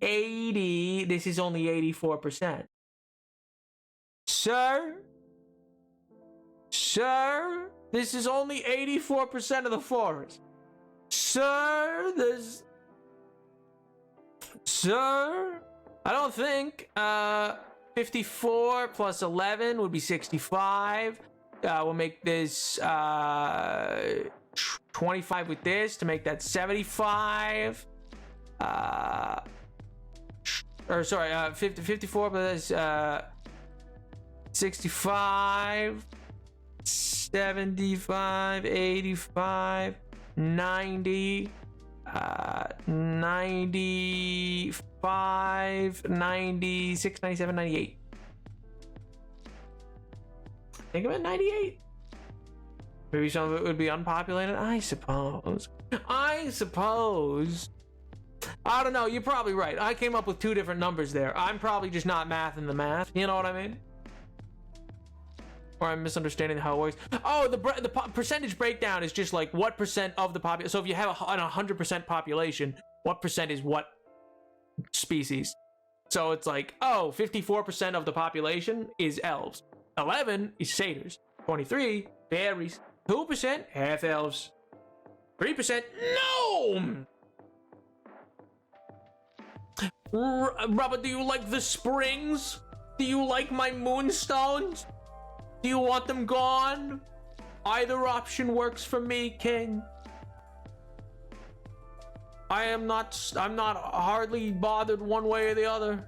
80. This is only 84%. Sir, this is only 84% of the forest. Sir, I don't think, 54 plus 11 would be 65. We'll make this 25 with this to make that 75. 54 plus 65, 75, 85, 90, 95, 96, 97, 98. Think about 98. Maybe some of it would be unpopulated. I suppose. I don't know. You're probably right. I came up with 2 different numbers there. I'm probably just not mathing the math. You know what I mean? Or I'm misunderstanding how it works. Oh, the percentage breakdown is just like what percent of the population. So if you have an 100% population, what percent is what species? So it's like, oh, 54% of the population is elves. 11 is satyrs. 23 fairies. 2% half elves. 3% gnome. Robert, do you like the springs? Do you like my moonstones? Do you want them gone? Either option works for me, King. I'm not hardly bothered one way or the other.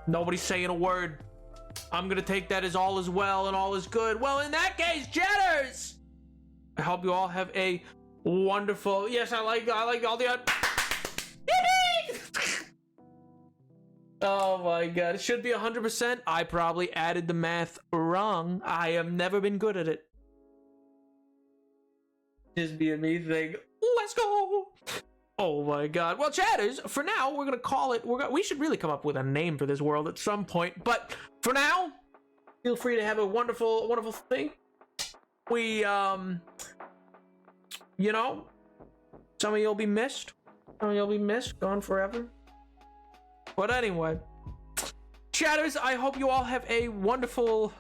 Nobody's saying a word. I'm gonna take that as all is well and all is good. Well, in that case, Jetters! I hope you all have a wonderful... Yes, I like all the... Oh my god, it should be 100%. I probably added the math wrong. I have never been good at it. Just be a me thing. Let's go! Oh my god. Well, chatters, for now, we're gonna call it... We should really come up with a name for this world at some point, but for now, feel free to have a wonderful, wonderful thing. We, you know, some of you'll be missed. Some of you'll be missed, gone forever. But anyway, chatters, I hope you all have a wonderful...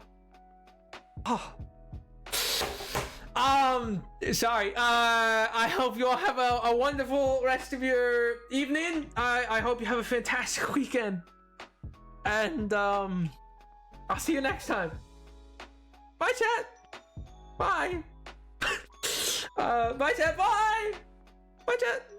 Sorry. I hope you all have a wonderful rest of your evening. I hope you have a fantastic weekend. And, I'll see you next time. Bye, chat. Bye. Bye, chat. Bye. Bye, chat.